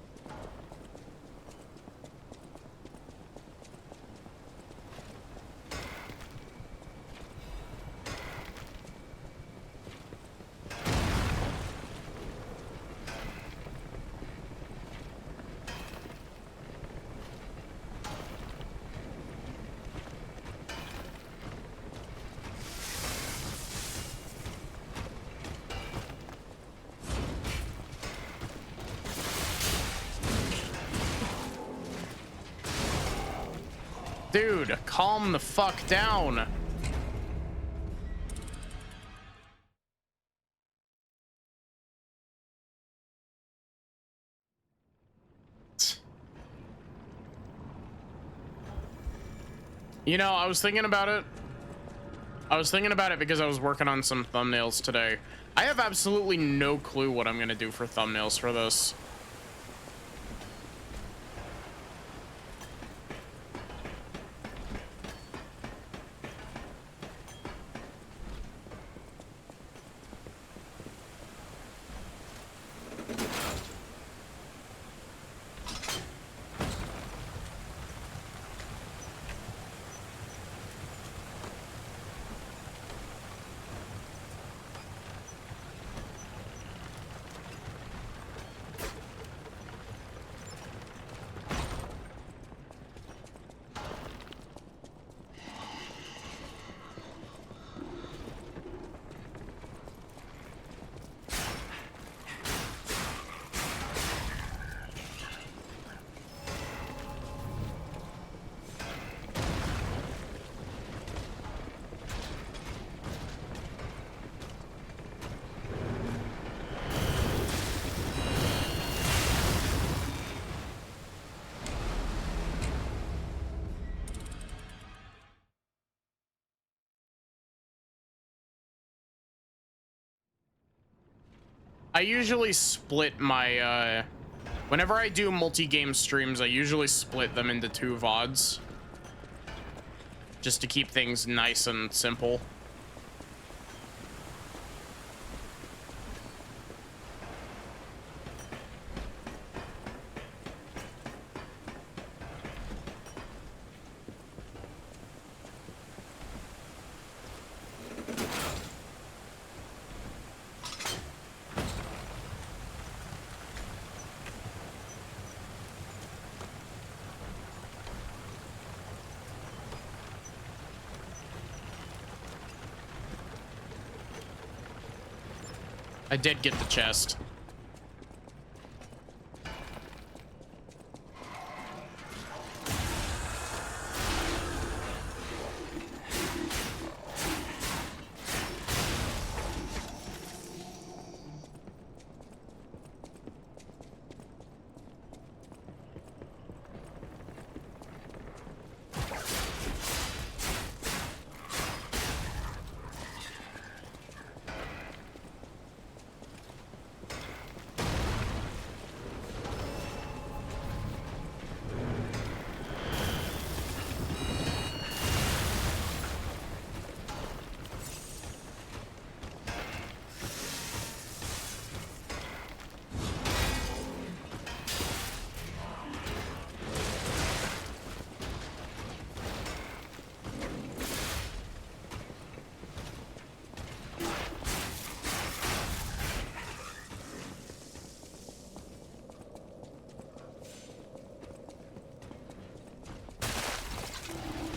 Dude, calm the fuck down. You know, I was thinking about it. Because I was working on some thumbnails today. I have absolutely no clue what I'm gonna do for thumbnails for this. I usually split my, whenever I do multi-game streams, I usually split them into 2 VODs. Just to keep things nice and simple. I did get the chest.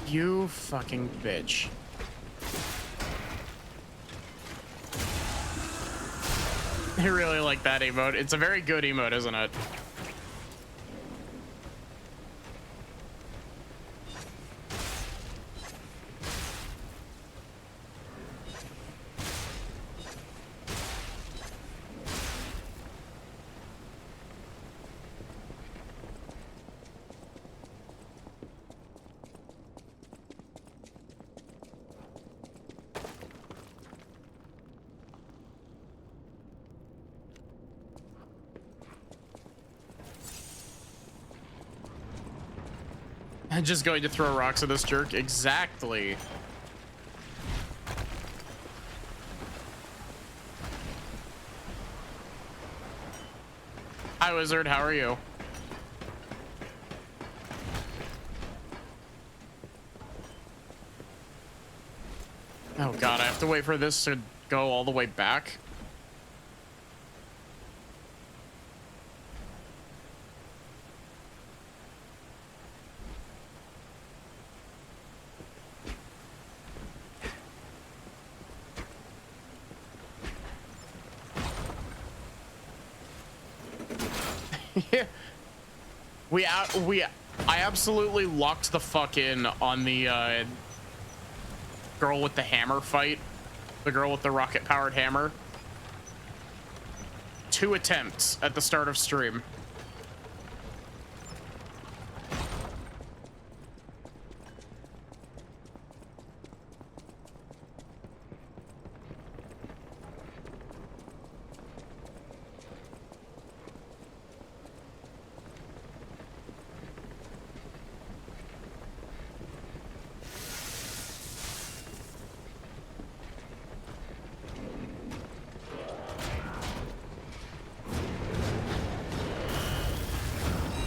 You fucking bitch. I really like that emote. It's a very good emote, isn't it? Just going to throw rocks at this jerk. Exactly. Hi, Wizard. How are you? Oh god, I have to wait for this to go all the way back. I absolutely locked the fuck in on the girl with the hammer fight. The girl with the rocket powered hammer. 2 attempts at the start of stream.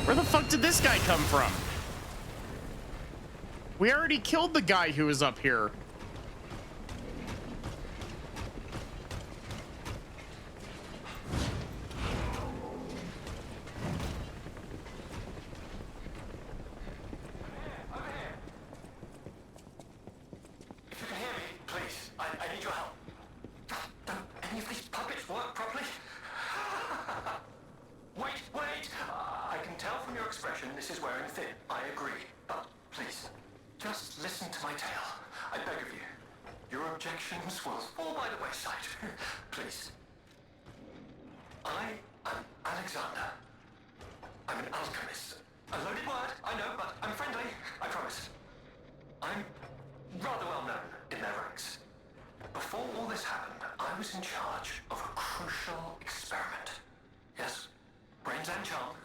Where the fuck did this guy come from? We already killed the guy who was up here. If you can hear me, please, I need your help. Don't any of these puppets work properly? Wait! I can tell from your expression this is wearing thin. I agree. But please, just listen to my tale. I beg of you. Your objections will fall by the wayside. Please. I am Alexander. I'm an alchemist. A loaded word, I know, but I'm friendly. I promise. I'm rather well known in their ranks. Before all this happened, I was in charge of a crucial experiment. Yes, brains and charm.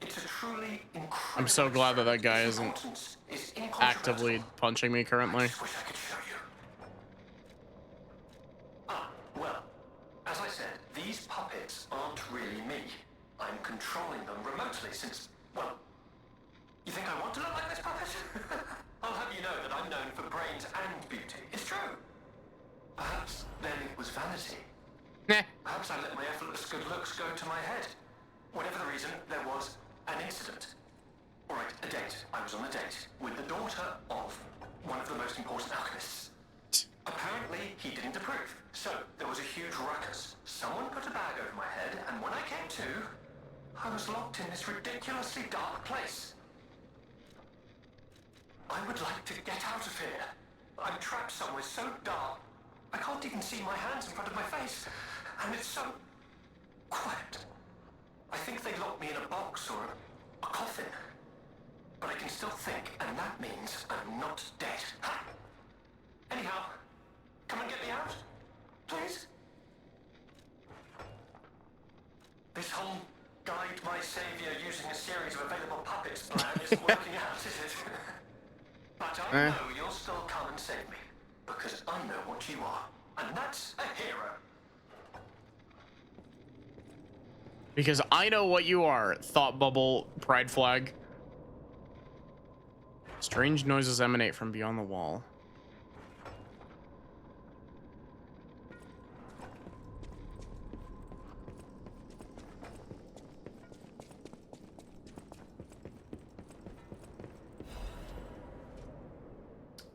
It's a truly incredible. I'm so glad that that guy isn't importance is actively incontrovertible. punching me currently. I just wish I could show you. Well, as I said, these puppets aren't really me. I'm controlling them remotely since, well, you think I want to look like this puppet? I'll have you know that I'm known for brains and beauty. It's true. Perhaps then it was vanity. Nah. Perhaps I let my effortless good looks go to my head. Whatever the reason, there was an incident. All right, a date. I was on a date with the daughter of one of the most important alchemists. Apparently, he didn't approve. So, there was a huge ruckus. Someone put a bag over my head, and when I came to, I was locked in this ridiculously dark place. I would like to get out of here. I'm trapped somewhere so dark, I can't even see my hands in front of my face. And it's so quiet. I think they locked me in a box or a coffin. But I can still think, and that means I'm not dead. Ha! Anyhow, come and get me out, please. This whole guide my savior using a series of available puppets plan isn't working out, is it? But I know you'll still come and save me, because I know what you are, and that's a hero. Because I know what you are, thought bubble, pride flag. Strange noises emanate from beyond the wall.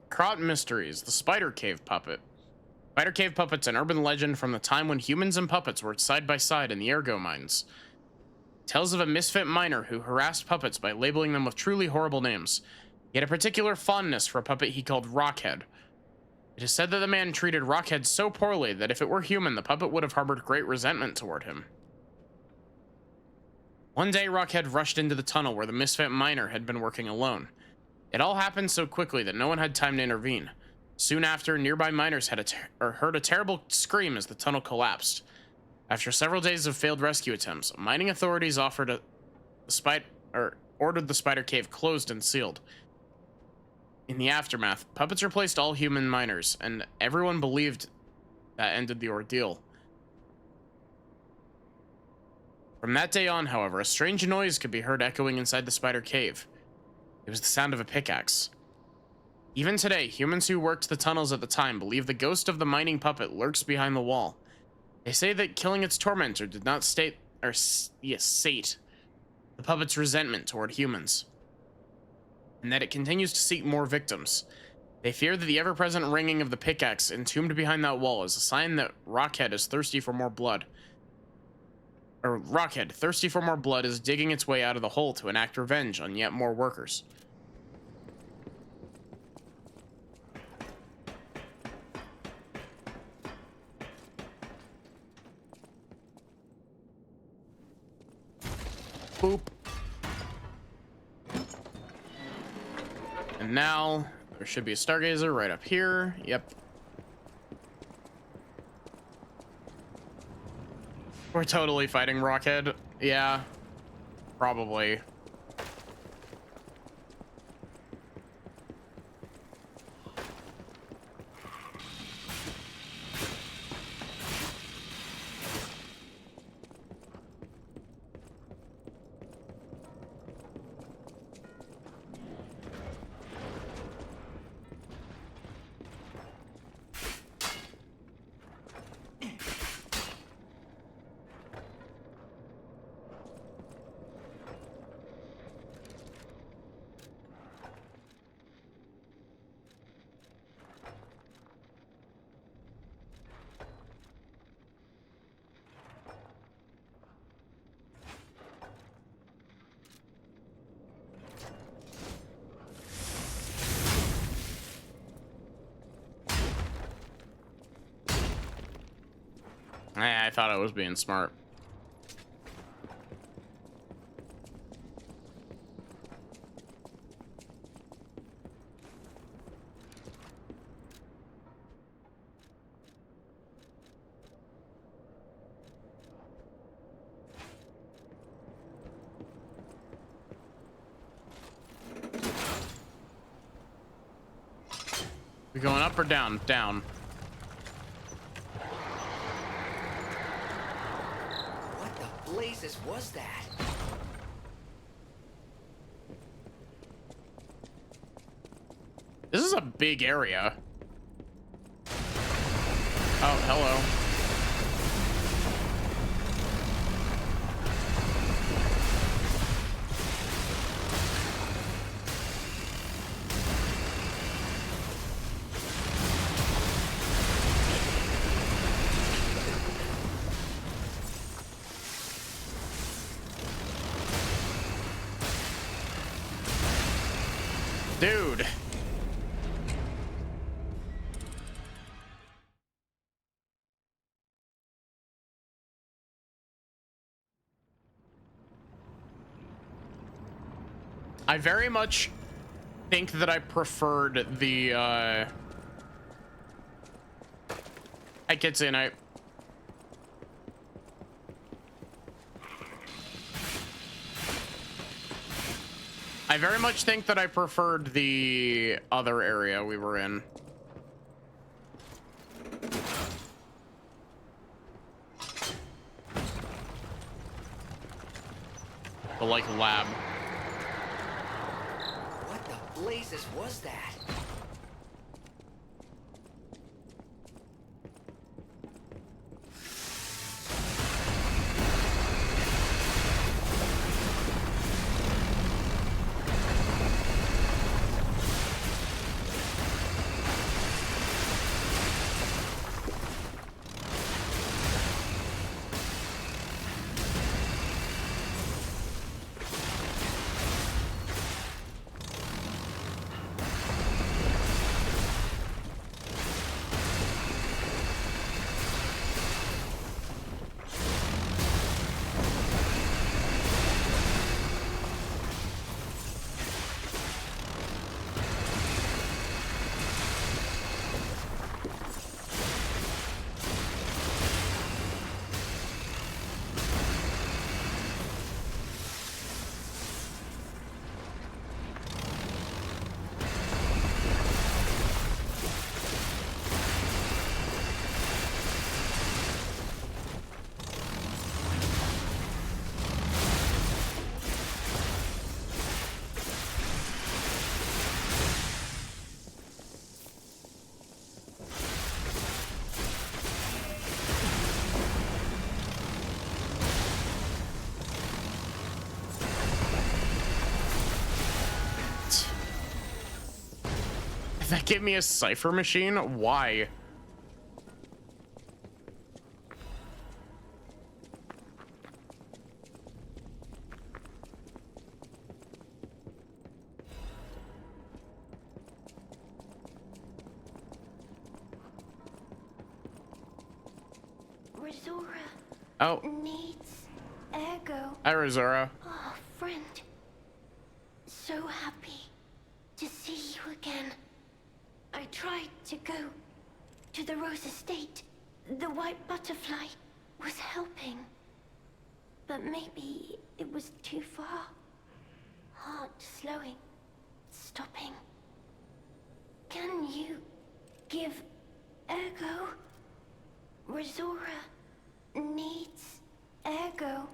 Krot Mysteries, the Spider Cave Puppet. Spider Cave Puppet's an urban legend from the time when humans and puppets worked side by side in the Ergo mines. Tells of a misfit miner who harassed puppets by labeling them with truly horrible names. He had a particular fondness for a puppet he called Rockhead. It is said that the man treated Rockhead so poorly that if it were human, the puppet would have harbored great resentment toward him. One day, Rockhead rushed into the tunnel where the misfit miner had been working alone. It all happened so quickly that no one had time to intervene. Soon after, nearby miners had heard a terrible scream as the tunnel collapsed. After several days of failed rescue attempts, mining authorities ordered ordered the spider cave closed and sealed. In the aftermath, puppets replaced all human miners, and everyone believed that ended the ordeal. From that day on, however, a strange noise could be heard echoing inside the spider cave. It was the sound of a pickaxe. Even today, humans who worked the tunnels at the time believe the ghost of the mining puppet lurks behind the wall. They say that killing its tormentor did not sate the puppet's resentment toward humans, and that it continues to seek more victims. They fear that the ever-present ringing of the pickaxe entombed behind that wall is a sign that Rockhead is thirsty for more blood. Or Rockhead, thirsty for more blood, is digging its way out of the hole to enact revenge on yet more workers. Boop. And now there should be a Stargazer right up here. Yep. We're totally fighting Rockhead. Yeah, probably. I thought I was being smart. We going up or down? Down. Blazes was that? This is a big area. Oh, hello. Dude. I very much think that I preferred the Hi Kitsune. I very much think that I preferred the other area we were in. The like lab. What the blazes was that? That gave me a cipher machine? Why? Rizora Oh, needs Ergo. hi, Rizora. Oh, friend. So happy to see you again. I tried to go to the Rose Estate. The white butterfly was helping. But maybe it was too far. Heart slowing, stopping. Can you give Ergo? Rizora needs Ergo.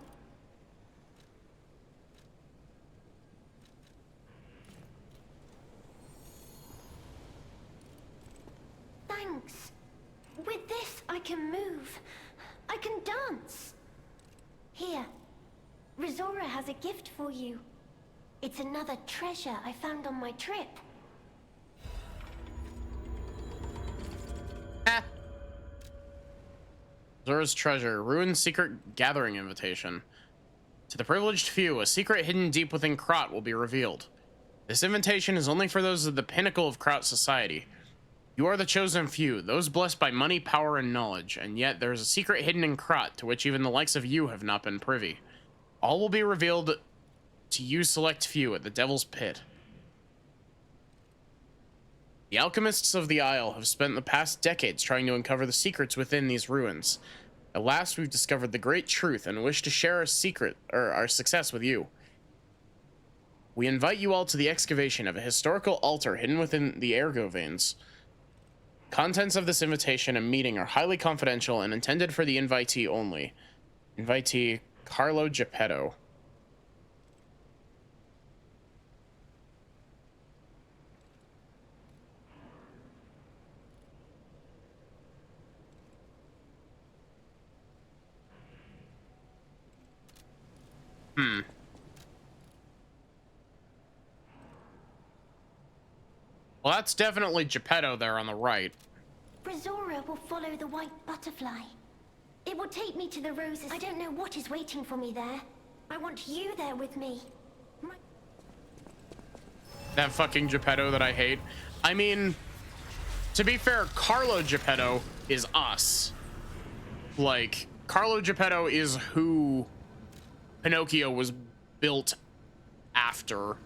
Thanks. With this, I can move. I can dance. Here, Rizora has a gift for you. It's another treasure I found on my trip. Zora's treasure, ruined secret gathering invitation. To the privileged few, a secret hidden deep within Krat will be revealed. This invitation is only for those at the pinnacle of Krat society. You are the chosen few, those blessed by money, power, and knowledge, and yet there is a secret hidden in Krat to which even the likes of you have not been privy. All will be revealed to you select few at the Devil's Pit. The alchemists of the Isle have spent the past decades trying to uncover the secrets within these ruins. At last, we've discovered the great truth and wish to share our secret, or our success with you. We invite you all to the excavation of a historical altar hidden within the Ergo veins. Contents of this invitation and meeting are highly confidential and intended for the invitee only. Invitee Carlo Geppetto. Well, that's definitely Geppetto there on the right. Rizora will follow the white butterfly. It will take me to the roses. I don't know what is waiting for me there. I want you there with me. That fucking Geppetto that I hate. I mean, to be fair, Carlo Geppetto is us. Like, Carlo Geppetto is who Pinocchio was built after.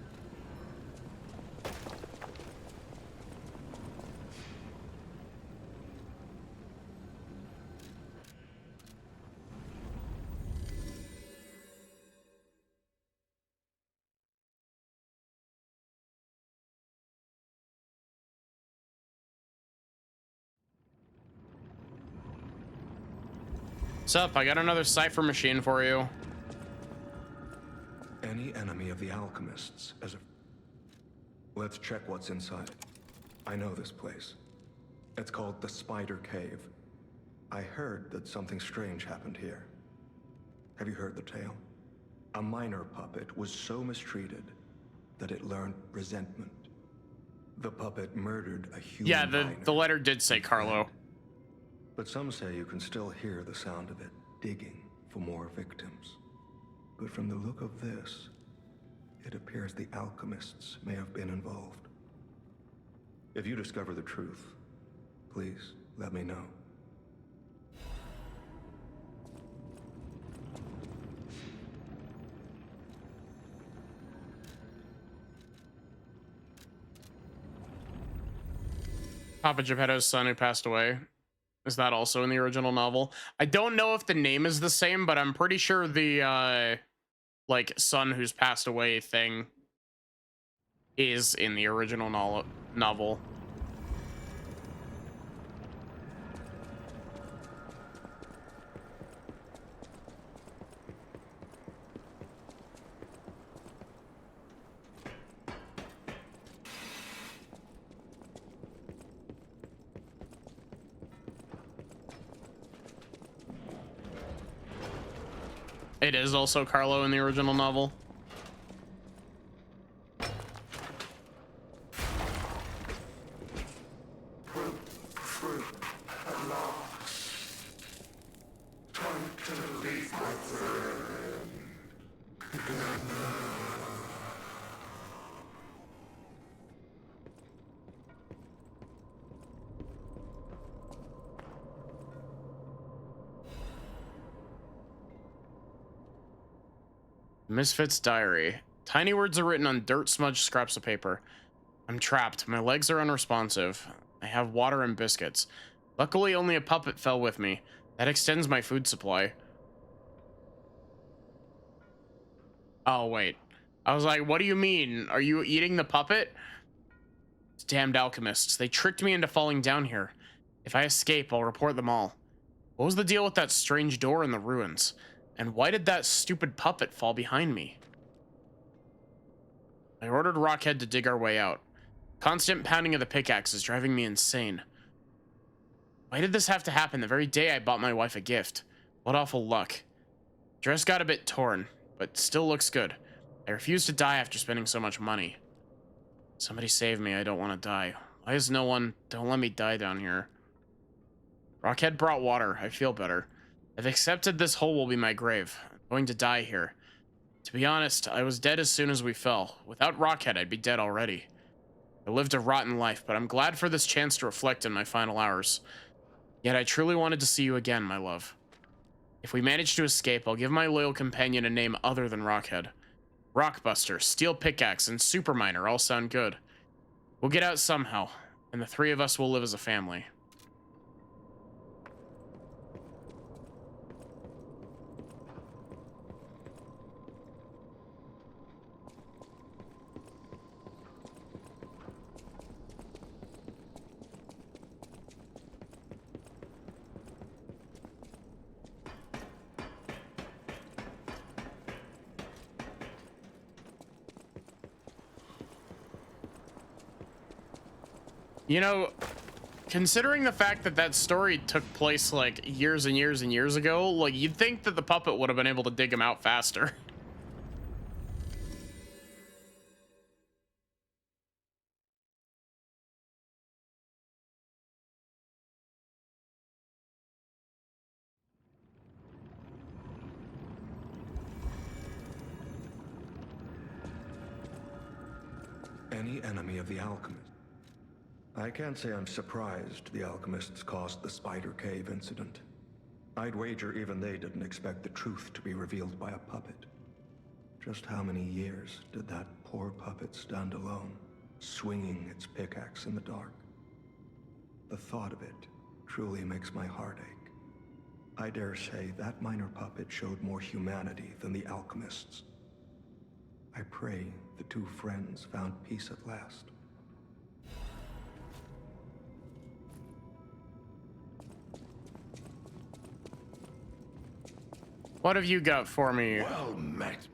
What's up? I got another cipher machine for you. Any enemy of the alchemists as a... Let's check what's inside. I know this place. It's called the Spider Cave. I heard that something strange happened here. Have you heard the tale? A minor puppet was so mistreated that it learned resentment. The puppet murdered a human Yeah, miner. the letter did say Carlo. But some say you can still hear the sound of it digging for more victims. But from the look of this, it appears the alchemists may have been involved. If you discover the truth, please let me know. Papa Geppetto's son who passed away. Is that also in the original novel? I don't know if the name is the same, but I'm pretty sure the like son who's passed away thing is in the original novel. It is also Carlo in the original novel. Misfits diary. Tiny words are written on dirt smudged scraps of paper. I'm trapped. My legs are unresponsive. I have water and biscuits. Luckily, only a puppet fell with me. That extends my food supply. Oh, wait. I was like, what do you mean? Are you eating the puppet? These damned alchemists. They tricked me into falling down here. If I escape, I'll report them all. What was the deal with that strange door in the ruins? And why did that stupid puppet fall behind me? I ordered Rockhead to dig our way out. Constant pounding of the pickaxe is driving me insane. Why did this have to happen the very day I bought my wife a gift? What awful luck. Dress got a bit torn, but still looks good. I refuse to die after spending so much money. Somebody save me, I don't want to die. Why is no one... Don't let me die down here. Rockhead brought water, I feel better. I've accepted this hole will be my grave. I'm going to die here. To be honest, I was dead as soon as we fell. Without Rockhead, I'd be dead already. I lived a rotten life, but I'm glad for this chance to reflect in my final hours. Yet I truly wanted to see you again, my love. If we manage to escape, I'll give my loyal companion a name other than Rockhead. Rockbuster, Steel Pickaxe, and Superminer all sound good. We'll get out somehow, and the three of us will live as a family. You know, considering the fact that that story took place like years and years and years ago, like you'd think that the puppet would have been able to dig him out faster. Any enemy of the alchemist? I can't say I'm surprised the alchemists caused the Spider Cave incident. I'd wager even they didn't expect the truth to be revealed by a puppet. Just how many years did that poor puppet stand alone, swinging its pickaxe in the dark? The thought of it truly makes my heart ache. I dare say that minor puppet showed more humanity than the alchemists. I pray the two friends found peace at last. What have you got for me? Well met.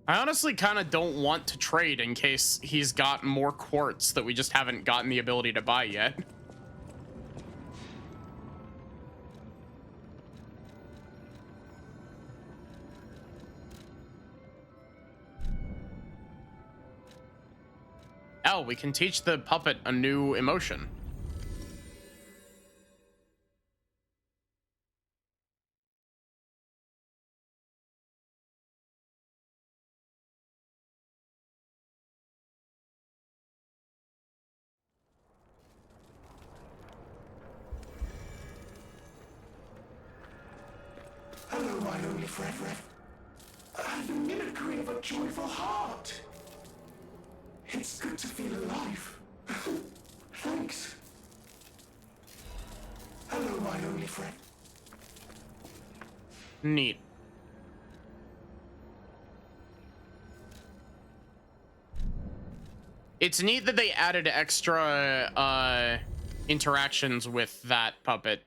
I honestly kind of don't want to trade in case he's got more quartz that we just haven't gotten the ability to buy yet. Oh, we can teach the puppet a new emotion. Hello, my only friend. The mimicry of a joyful heart. It's good to feel alive. Thanks. Hello, my only friend. Neat. It's neat that they added extra interactions with that puppet.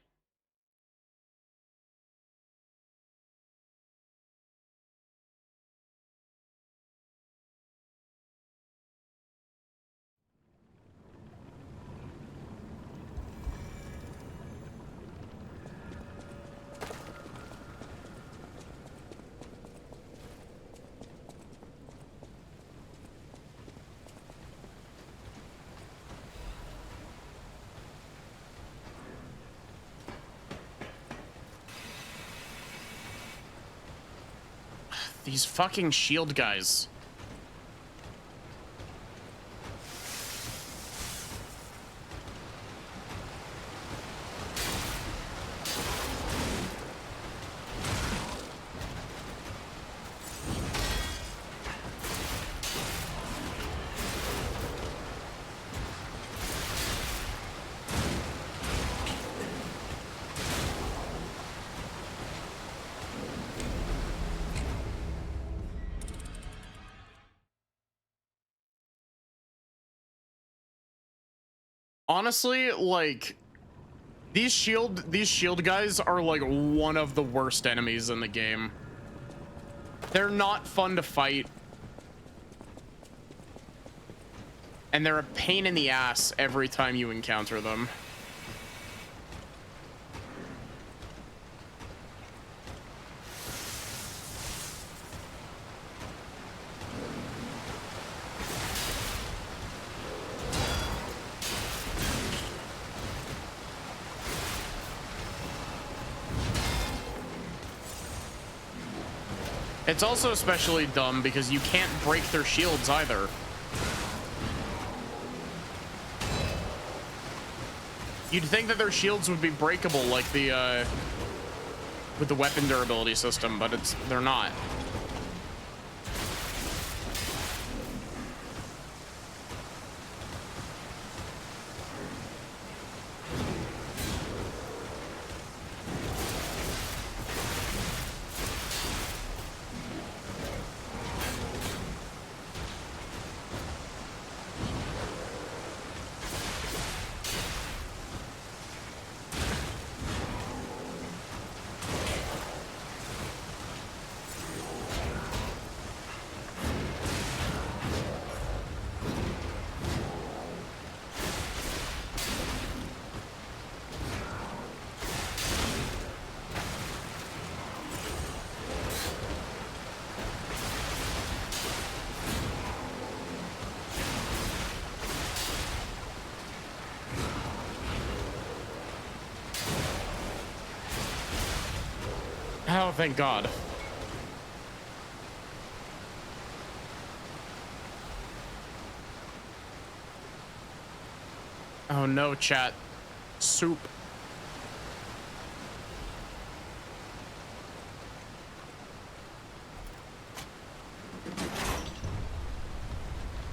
These fucking shield guys. Honestly, like these shield guys are like one of the worst enemies in the game. They're not fun to fight. And they're a pain in the ass every time you encounter them. It's also especially dumb because you can't break their shields either. You'd think that their shields would be breakable like the with the weapon durability system, but they're not. Oh, thank God. Oh no, chat. Soup.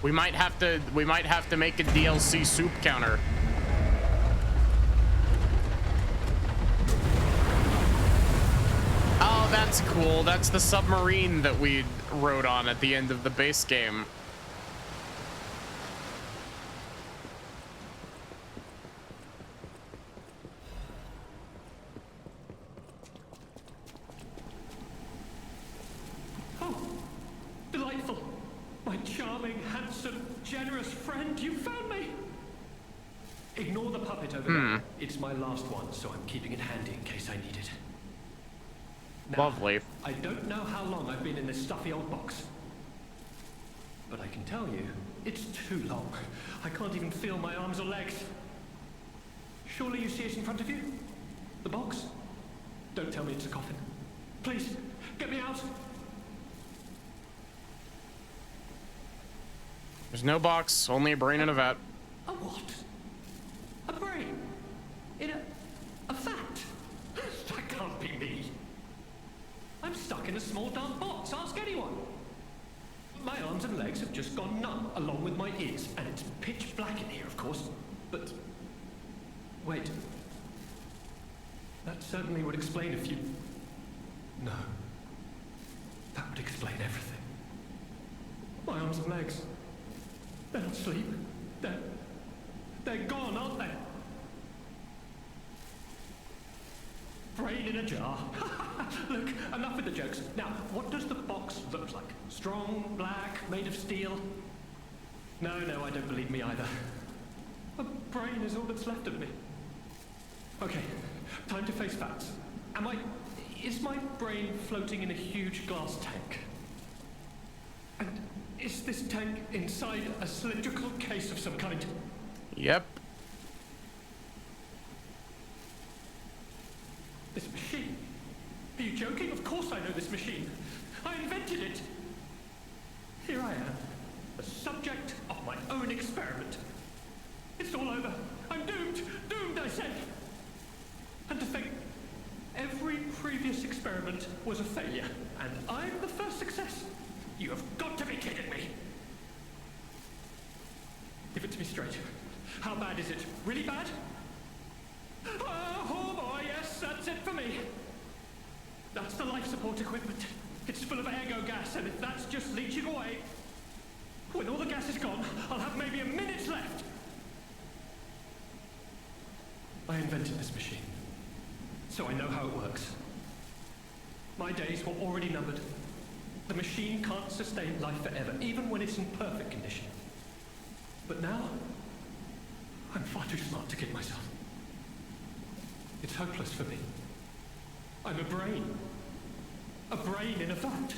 We might have to make a DLC soup counter. Oh, that's cool. That's the submarine that we rode on at the end of the base game. Oh, delightful. My charming, handsome, generous friend, you found me. Ignore the puppet over there. It's my last one, so I'm keeping it handy in case I need it. Now, Lovely. I don't know how long I've been in this stuffy old box. But I can tell you, it's too long. I can't even feel my arms or legs. Surely you see it in front of you? The box? Don't tell me it's a coffin. Please, get me out. There's no box, only a brain in a vat. A what? A brain? In a vat? That can't be me. I'm stuck in a small dark box. Ask anyone. My arms and legs have just gone numb, along with my ears, and it's pitch black in here, of course. But wait, that certainly would explain a few. No, that would explain everything. My arms and legs, they're not asleep. They're gone, aren't they? Brain in a jar. Look, enough with the jokes. Now, what does the box look like? Strong, black, made of steel? No, I don't believe me either. A brain is all that's left of me. Okay, time to face facts. Is my brain floating in a huge glass tank? And is this tank inside a cylindrical case of some kind? Yep. This machine? Are you joking? Of course I know this machine. I invented it. Here I am, the subject of my own experiment. It's all over. I'm doomed. Doomed, I say. And to think, every previous experiment was a failure, and I'm the first success. You have got to be kidding me. Give it to me straight. How bad is it? Really bad? Oh boy, yes, that's it for me. That's the life support equipment. It's full of ergo gas, and if that's just leaching away, when all the gas is gone, I'll have maybe a minute left. I invented this machine, so I know how it works. My days were already numbered. The machine can't sustain life forever, even when it's in perfect condition. But now, I'm far too smart to kid myself. It's hopeless for me. I'm a brain. A brain in a vat.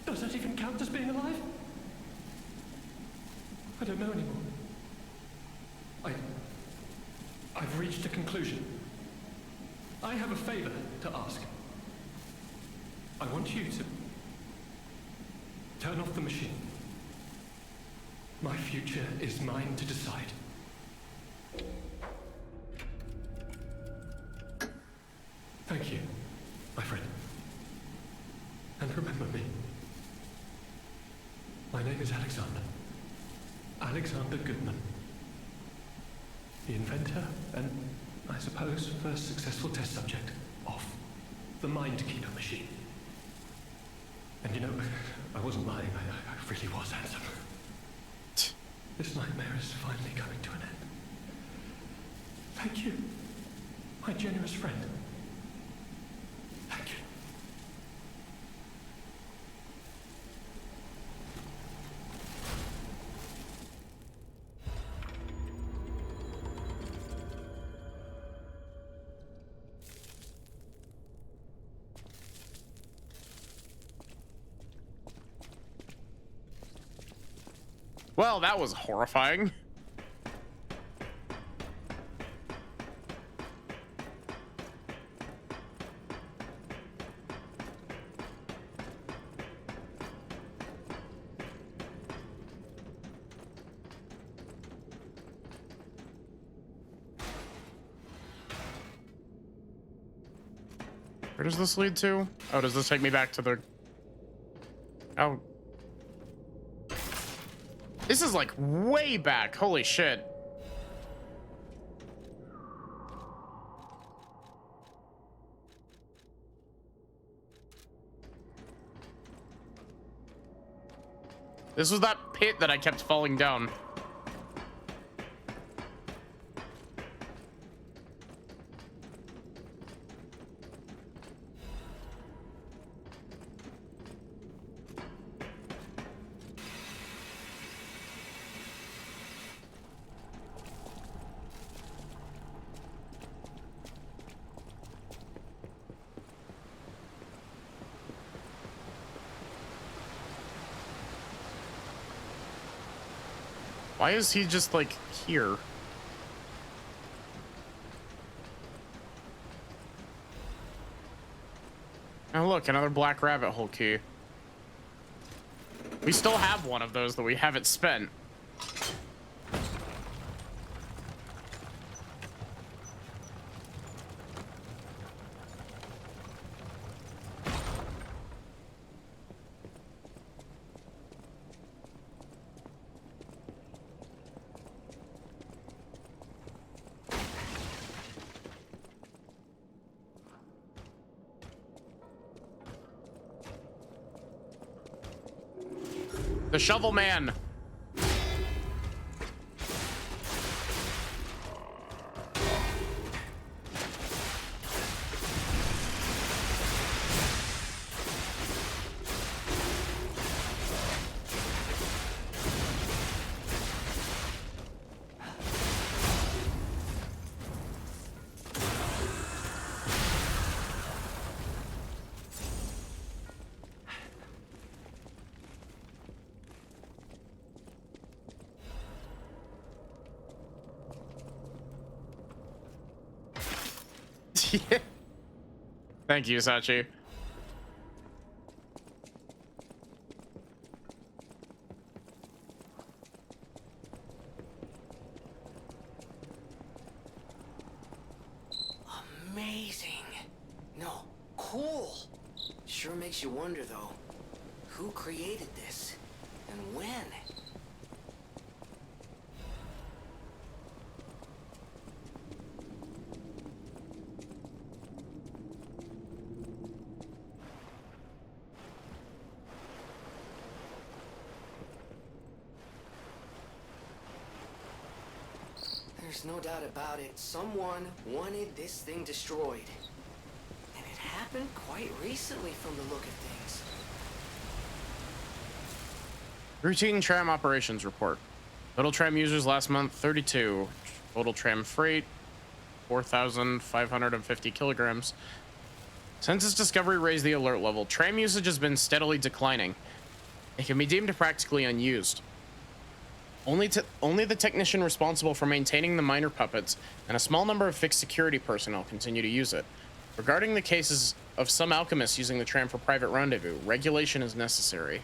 Does that even count as being alive? I don't know anymore. I've reached a conclusion. I have a favor to ask. I want you to turn off the machine. My future is mine to decide. Thank you, my friend. And remember me. My name is Alexander. Alexander Goodman. The inventor and, I suppose, first successful test subject of the Mindkeeper machine. And you know, I wasn't lying. I really was handsome. This nightmare is finally coming to an end. Thank you, my generous friend. Thank you. Well, that was horrifying. Where does this lead to? Oh, does this take me back to the... Oh. This is like way back. Holy shit. This was that pit that I kept falling down. Why is he just like here? Oh look, another black rabbit hole key. We still have one of those that we haven't spent. The Shovel Man. Thank you, Sachi. Sure makes you wonder, though. Who created this? And when? There's no doubt about it. Someone wanted this thing destroyed. And it happened quite recently from the look of things. Routine tram operations report. Total tram users last month, 32. Total tram freight, 4,550 kilograms. Since its discovery raised the alert level, tram usage has been steadily declining. It can be deemed practically unused. Only the technician responsible for maintaining the minor puppets and a small number of fixed security personnel continue to use it. Regarding the cases of some alchemists using the tram for private rendezvous, regulation is necessary.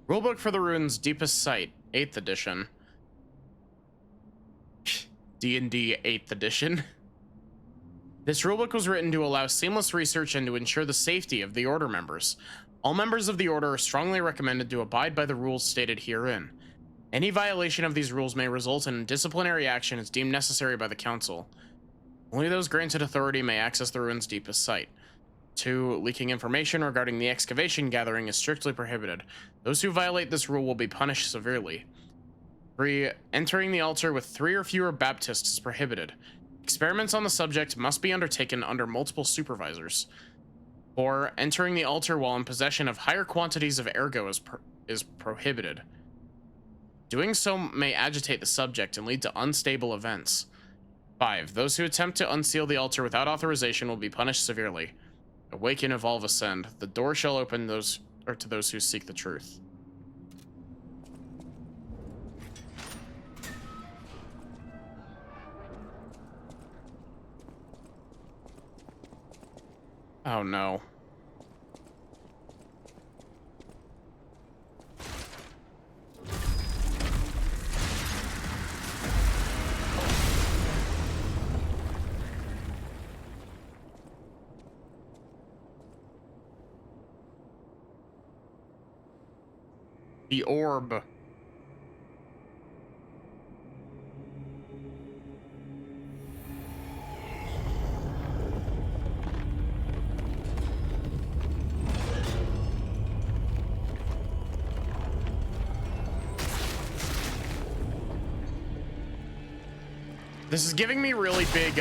Rulebook for the Ruins Deepest Sight, 8th edition. D&D 8th edition. This rulebook was written to allow seamless research and to ensure the safety of the Order members. All members of the Order are strongly recommended to abide by the rules stated herein. Any violation of these rules may result in disciplinary action as deemed necessary by the Council. Only those granted authority may access the Ruins Deepest Sight. 2. Leaking information regarding the excavation gathering is strictly prohibited. Those who violate this rule will be punished severely. 3. Entering the altar with 3 or fewer Baptists is prohibited. Experiments on the subject must be undertaken under multiple supervisors. 4. Entering the altar while in possession of higher quantities of ergo is prohibited. Doing so may agitate the subject and lead to unstable events. 5. Those who attempt to unseal the altar without authorization will be punished severely. Awaken, evolve, ascend. The door shall open to those who seek the truth. Oh no. The orb. This is giving me really big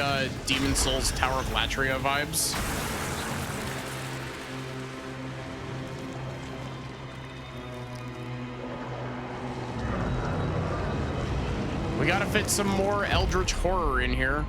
Demon Souls Tower of Latria vibes. We gotta fit some more Eldritch Horror in here.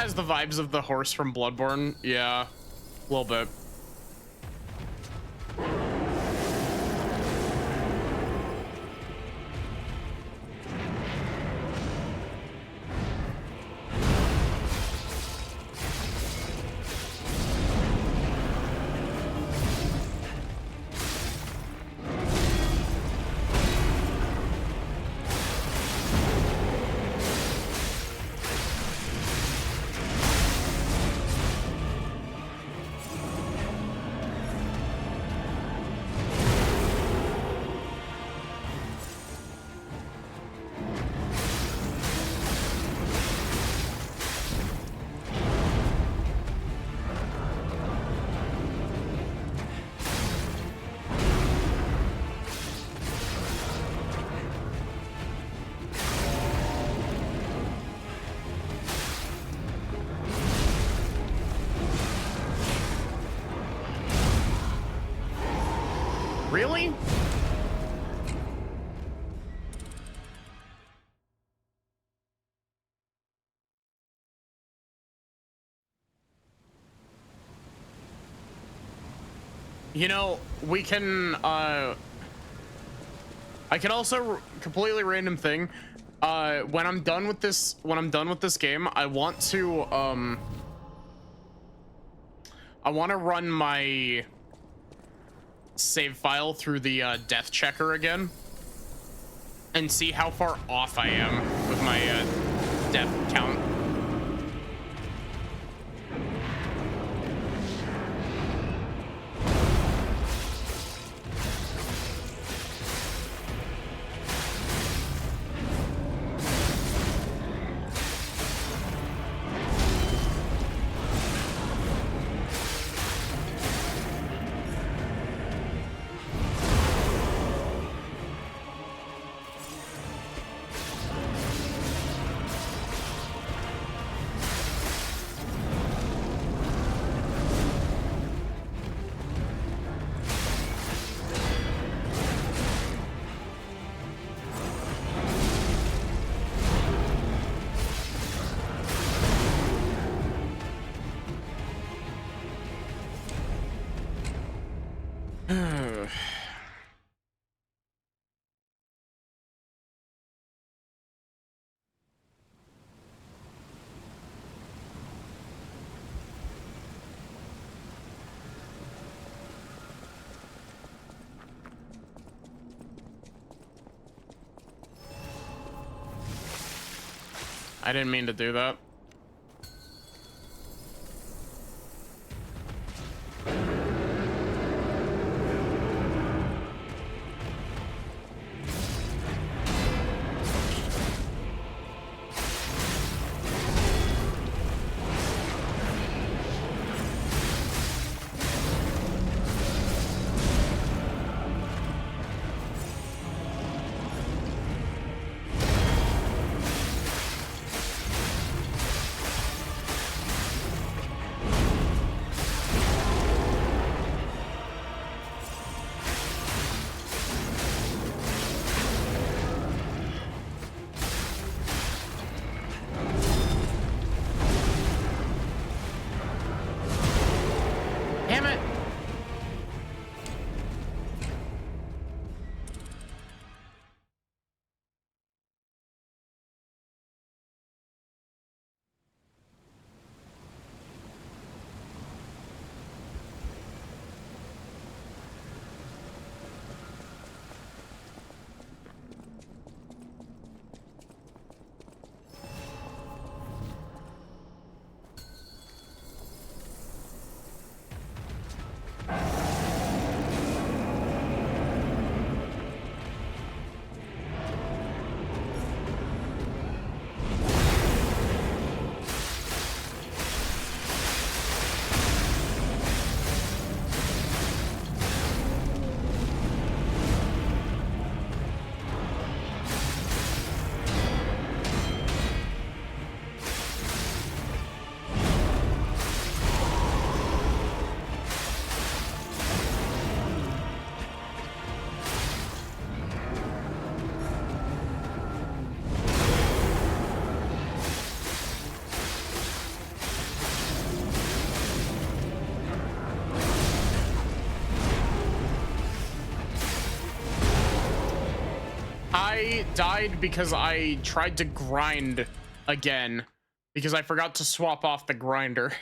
has the vibes of the horse from Bloodborne. Yeah, a little bit. Really? You know, we can, I can also completely random thing. When I'm done with this game, I want to run my save file through the death checker again and see how far off I am with my death count. I didn't mean to do that. I died because I tried to grind again because I forgot to swap off the grinder.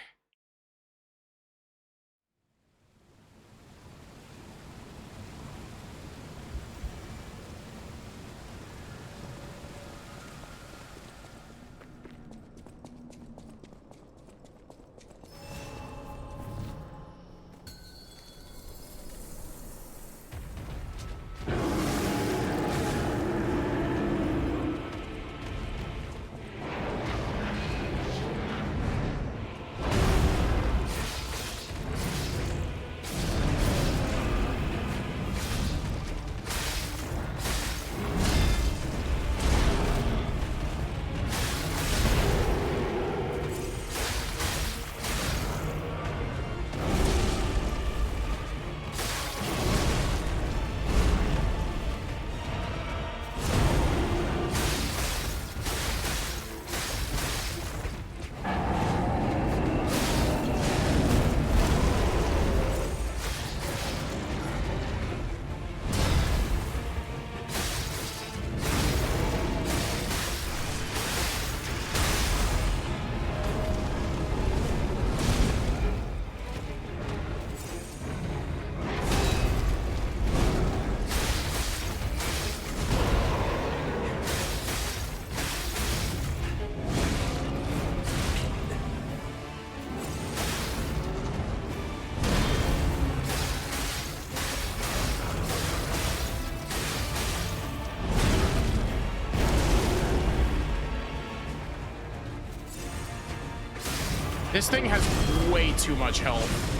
This thing has way too much health.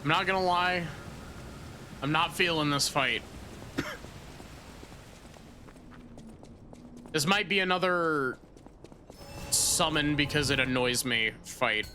I'm not gonna lie, I'm not feeling this fight. This might be another summon because it annoys me fight.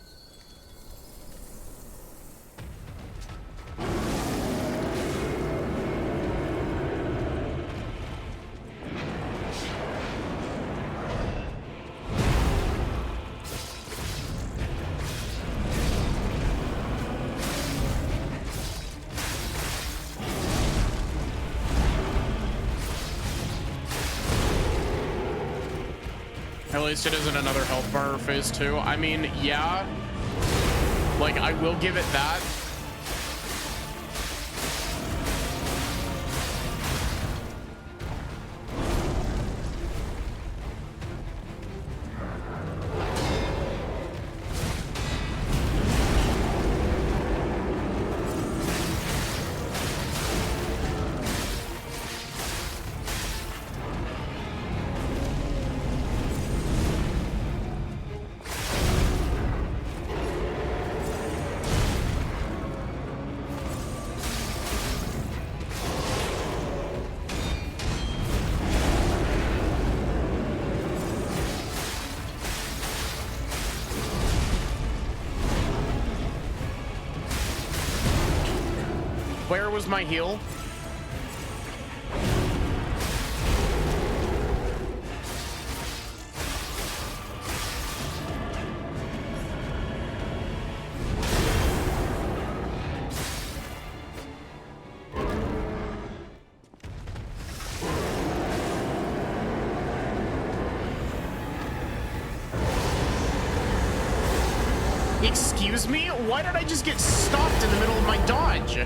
At least it isn't another health bar phase 2. I mean, yeah, like I will give it that. Where was my heal? Excuse me? Why did I just get stopped in the middle of my dodge?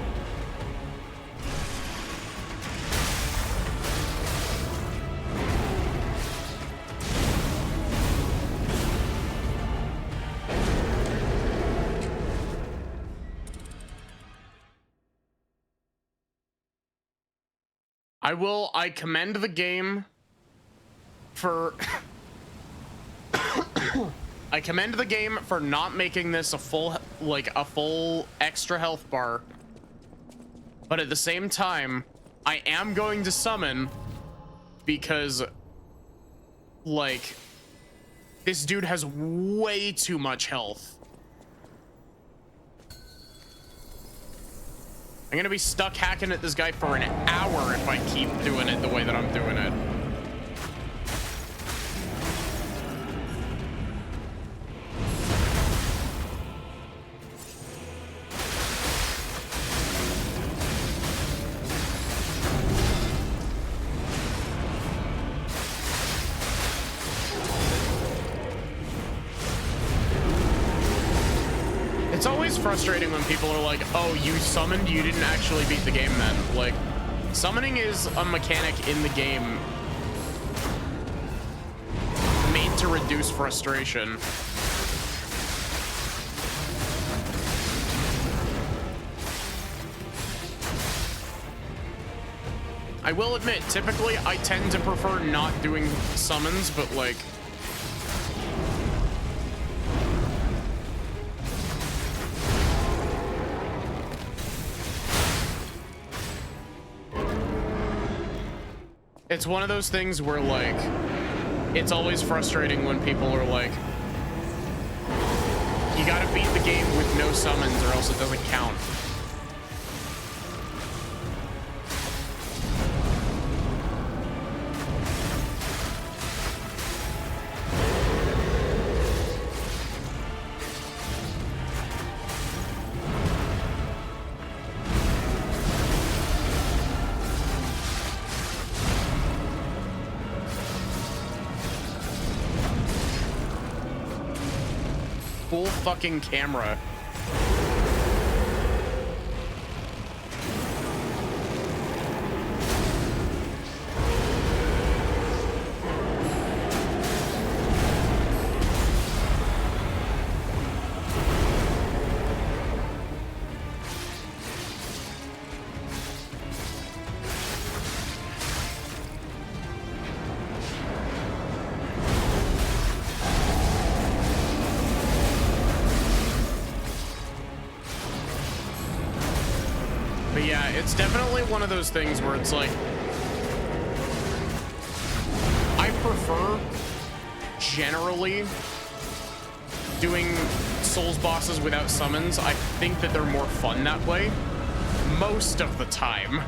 I commend the game for I commend the game for not making this a full extra health bar. But at the same time, I am going to summon because like this dude has way too much health. I'm gonna be stuck hacking at this guy for an hour if I keep doing it the way that I'm doing it. It's always frustrating when people are like, oh, you summoned, you didn't actually beat the game then. Like, summoning is a mechanic in the game made to reduce frustration. I will admit, typically I tend to prefer not doing summons, but like, it's one of those things where like it's always frustrating when people are like, you gotta beat the game with no summons or else it doesn't count. Full fucking camera. But yeah, it's definitely one of those things where it's like, I prefer generally doing Souls bosses without summons. I think that they're more fun that way most of the time.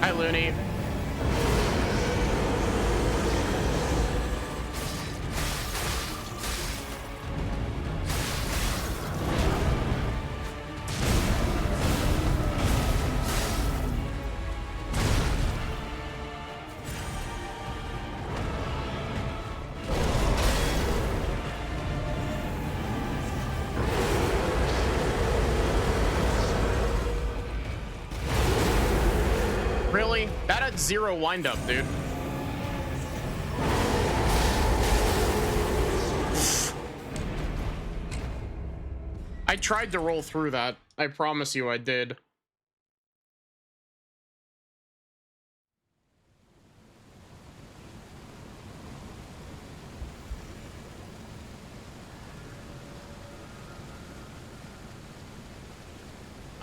Hi, Looney. Really? That had zero windup, dude. I tried to roll through that. I promise you I did.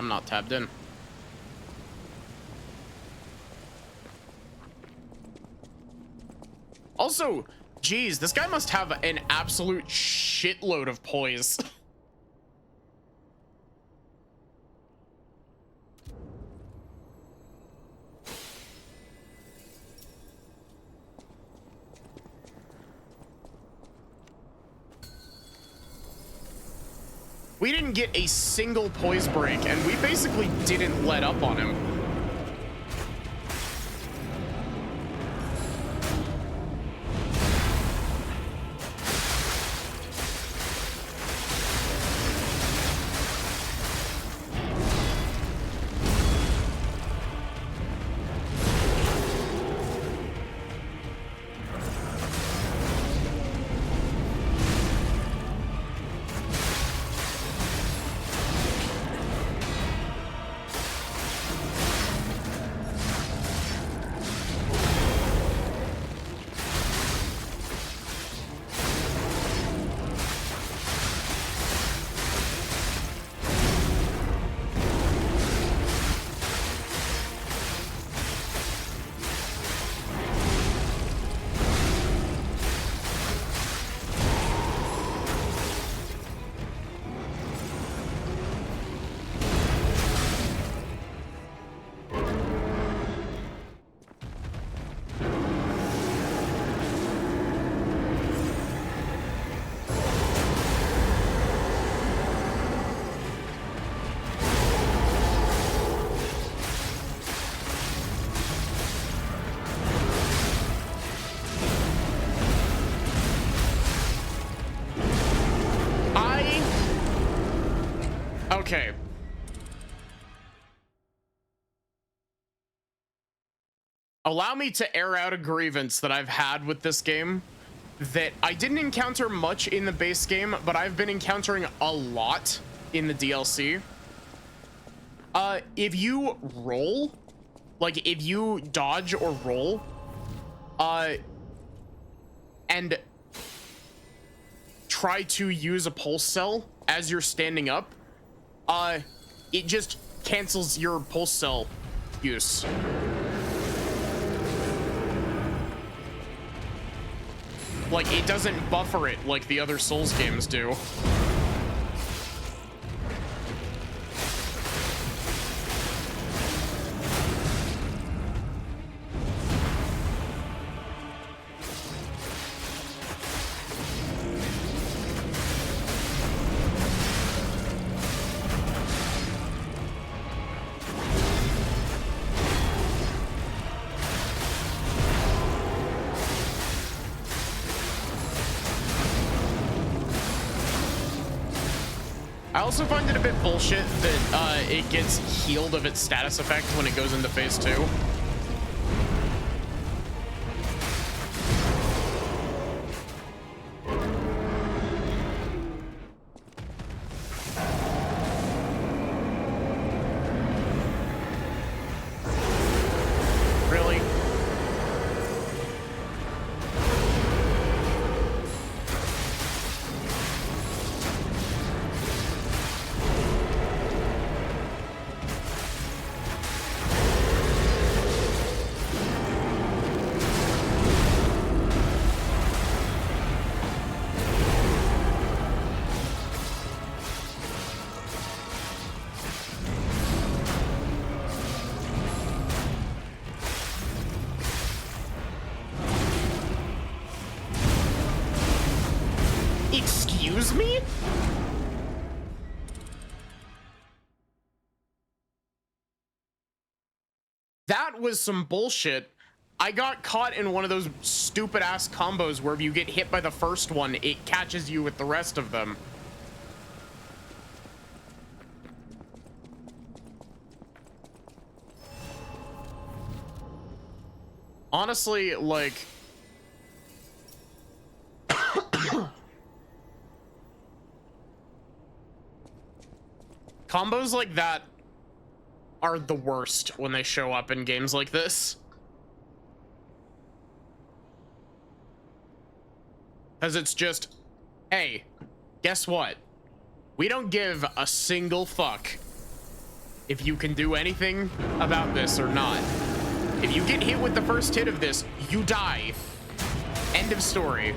I'm not tabbed in. Also, geez, this guy must have an absolute shitload of poise. We didn't get a single poise break, and we basically didn't let up on him. Okay. Allow me to air out a grievance that I've had with this game that I didn't encounter much in the base game, but I've been encountering a lot in the DLC. If you roll, like if you dodge or roll, and try to use a pulse cell as you're standing up, it just cancels your pulse cell use. Like, it doesn't buffer it like the other Souls games do. I also find it a bit bullshit that it gets healed of its status effect when it goes into phase 2. Really? Excuse me? That was some bullshit. I got caught in one of those stupid ass combos where if you get hit by the first one, it catches you with the rest of them. Honestly, like... combos like that are the worst when they show up in games like this. Because it's just, hey, guess what? We don't give a single fuck if you can do anything about this or not. If you get hit with the first hit of this, you die. End of story.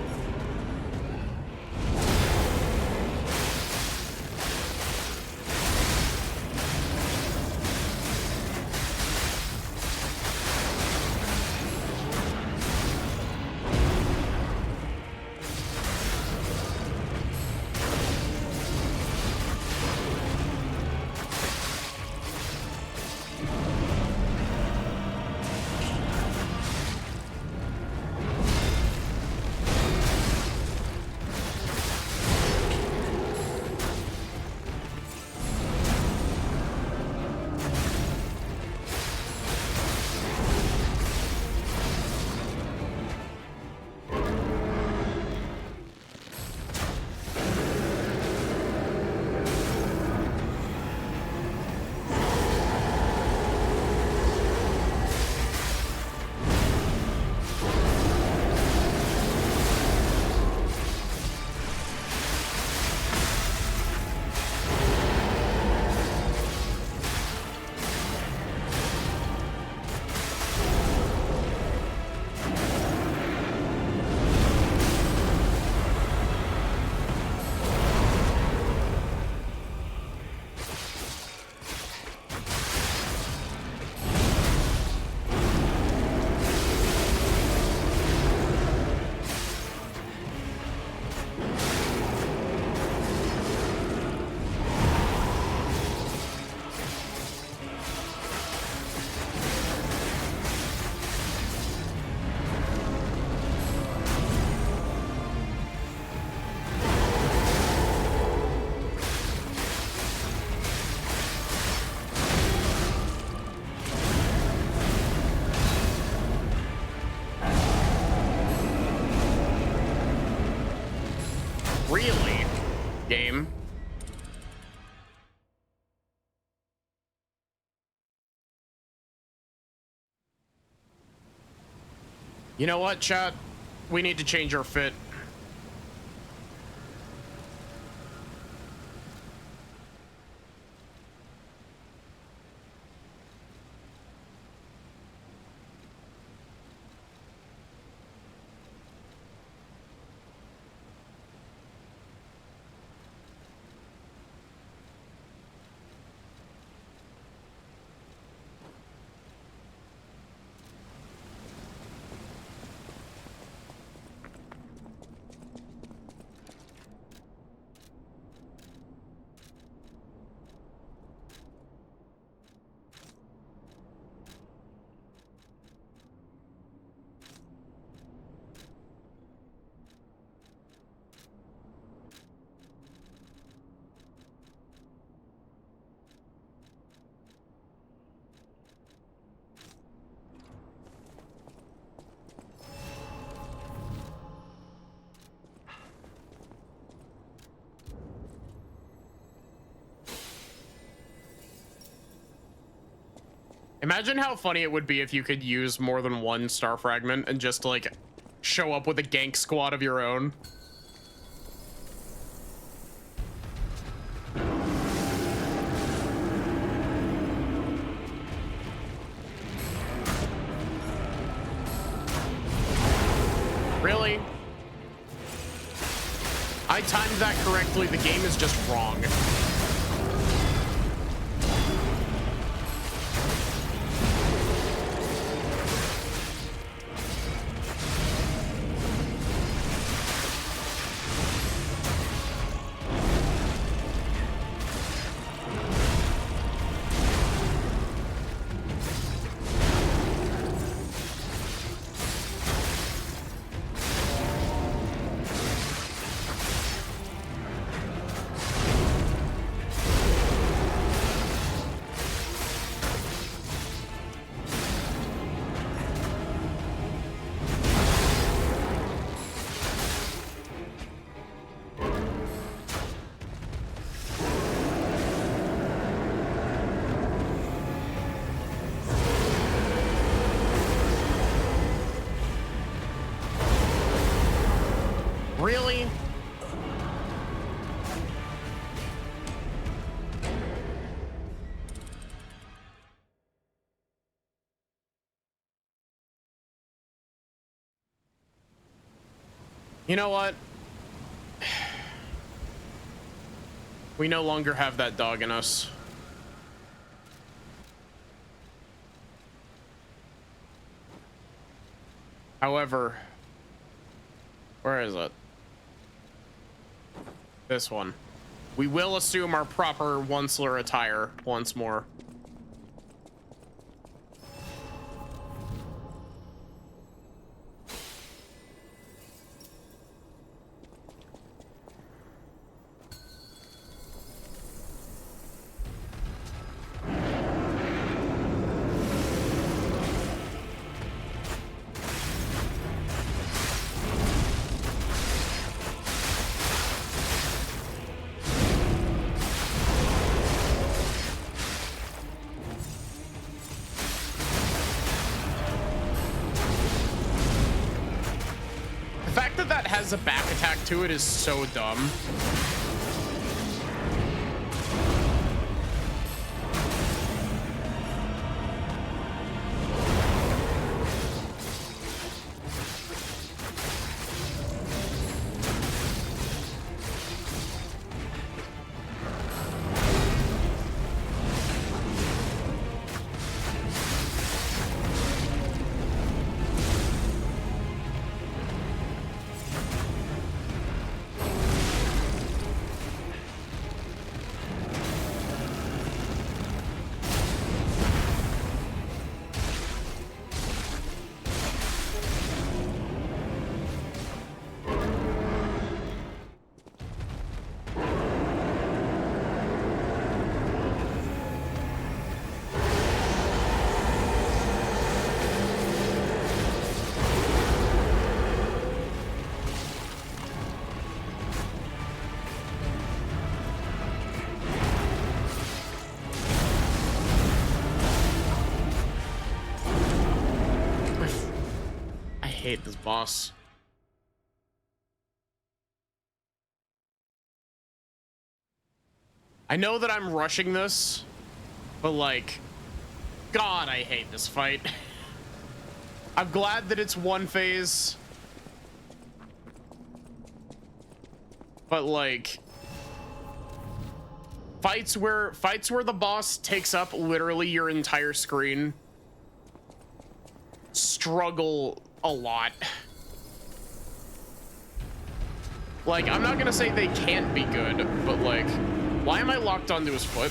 Really? Game? You know what, chat? We need to change our fit. Imagine how funny it would be if you could use more than one star fragment and just like show up with a gank squad of your own. Really? I timed that correctly. The game is just wrong. You know what? We no longer have that dog in us. However, where is it? This one. We will assume our proper Onceler attire once more. A back attack to it is so dumb. I hate this boss. I know that I'm rushing this, but like, God, I hate this fight. I'm glad that it's one phase, but like, fights where the boss takes up literally your entire screen struggle a lot. Like, I'm not gonna say they can't be good, but like, why am I locked onto his foot?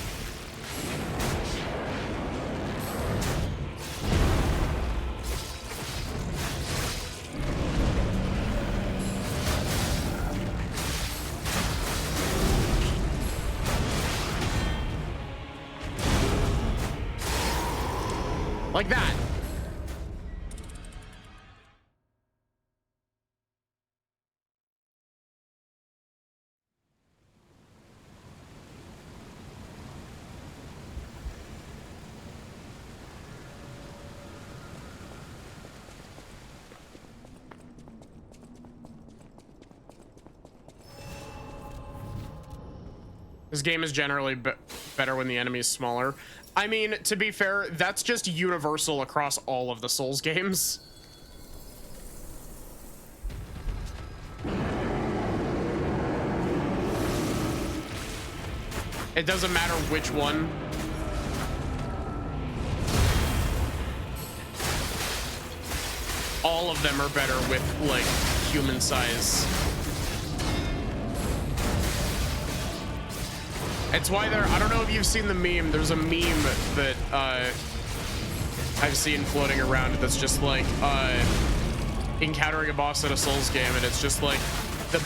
Like that. This game is generally better when the enemy is smaller. I mean, to be fair, that's just universal across all of the Souls games. It doesn't matter which one. All of them are better with, like, human size. It's why I don't know if you've seen the meme. There's a meme that I've seen floating around that's just like encountering a boss in a Souls game, and it's just like the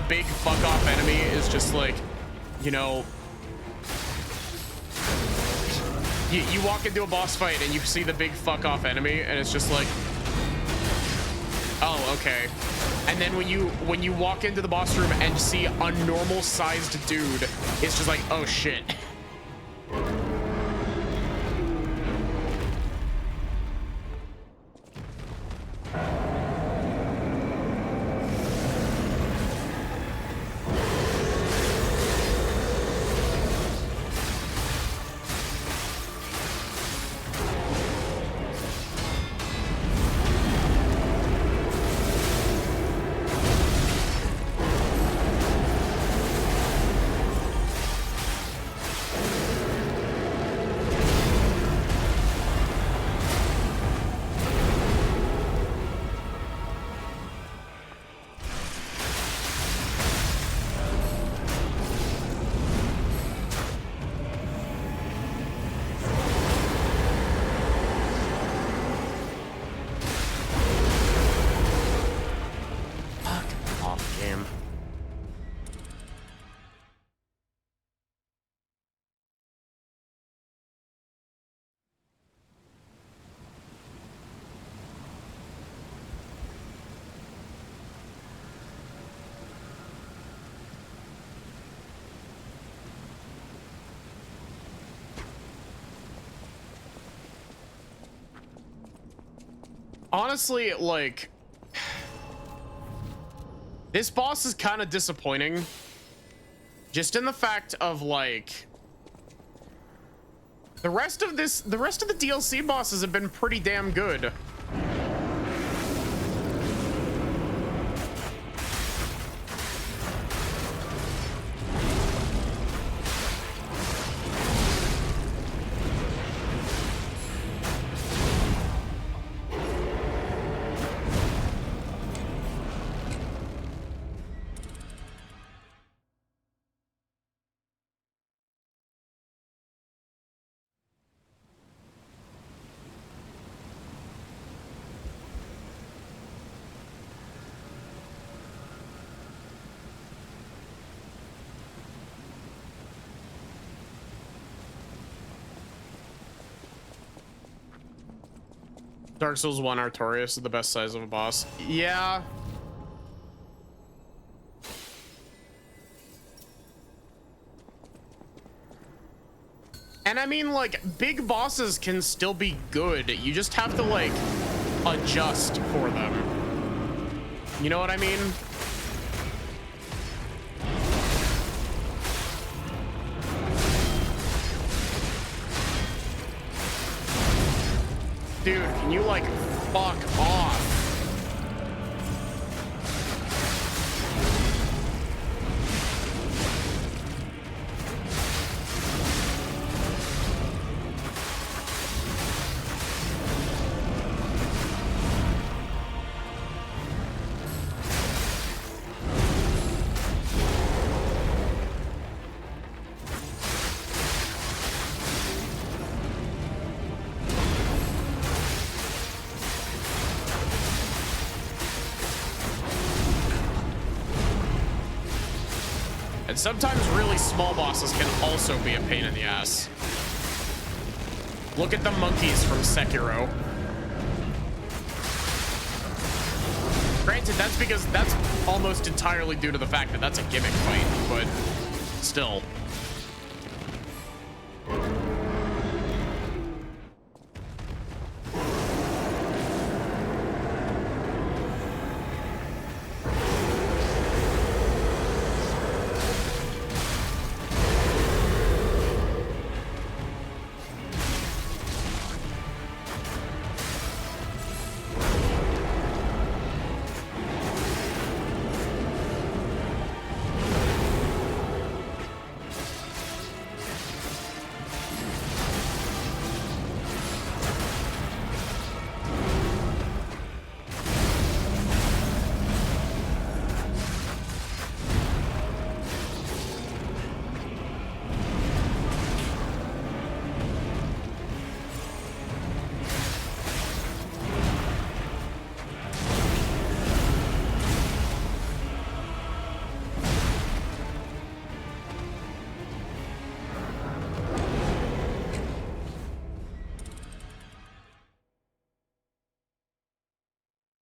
big fuck off enemy is just like, you know, you walk into a boss fight and you see the big fuck off enemy, and it's just like, oh, okay. And then when you walk into the boss room and see a normal sized dude, it's just like, oh shit. honestly, like, this boss is kind of disappointing. Just in the fact of, like, the rest of the DLC bosses have been pretty damn good. Dark Souls 1 Artorias is the best size of a boss. Yeah. And I mean, like, big bosses can still be good. You just have to, like, adjust for them. You know what I mean? Dude, can you, like, fuck off? And sometimes really small bosses can also be a pain in the ass. Look at the monkeys from Sekiro. Granted, that's because that's almost entirely due to the fact that that's a gimmick fight, but still.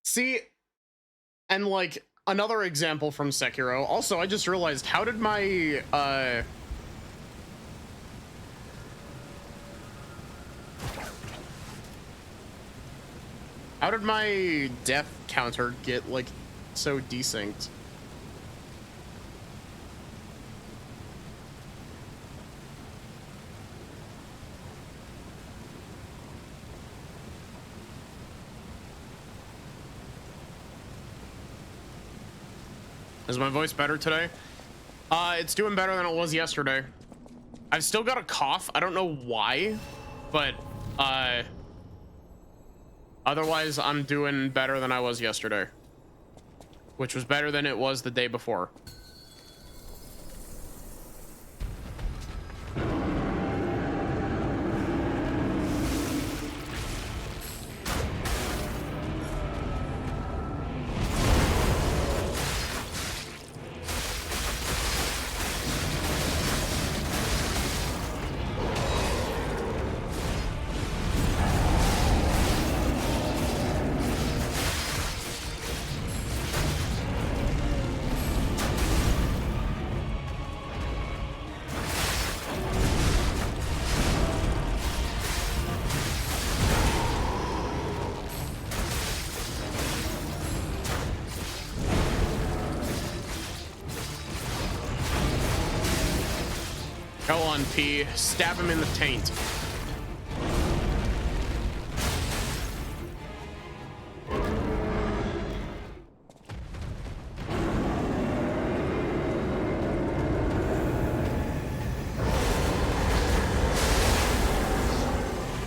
See, and like another example from Sekiro. Also, I just realized, how did my death counter get like so desynced? Is my voice better today? It's doing better than it was yesterday. I've still got a cough. I don't know why, but otherwise I'm doing better than I was yesterday, which was better than it was the day before. Go on, P. Stab him in the taint.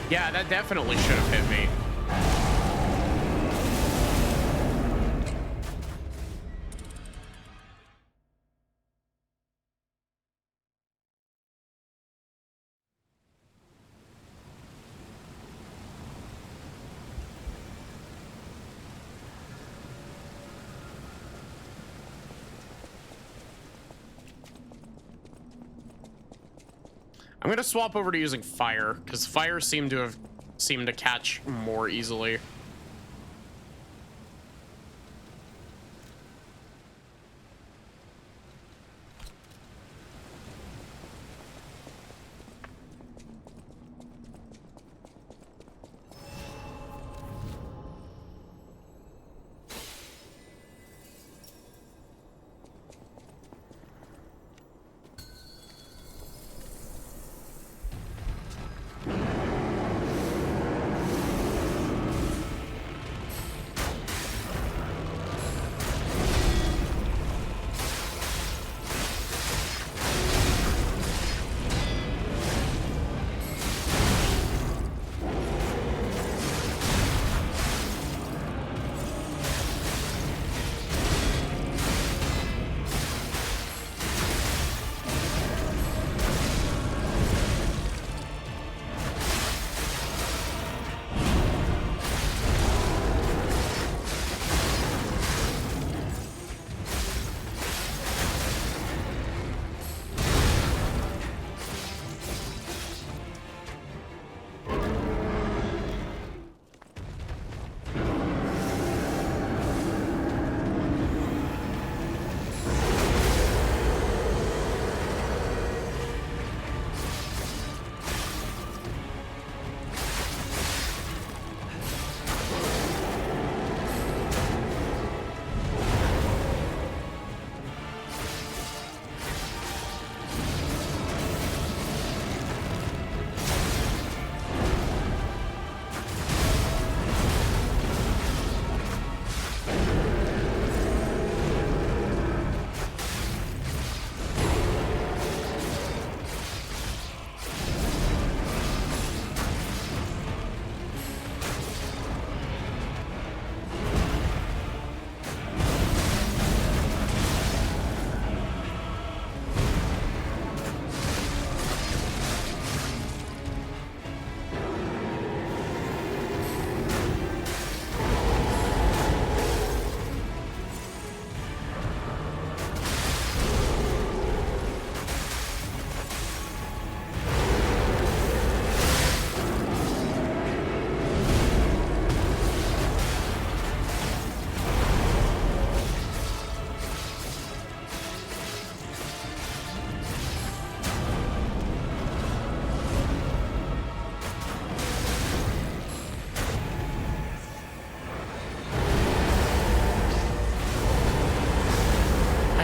Yeah, that definitely should have hit me. I'm gonna swap over to using fire because fire seemed to catch more easily.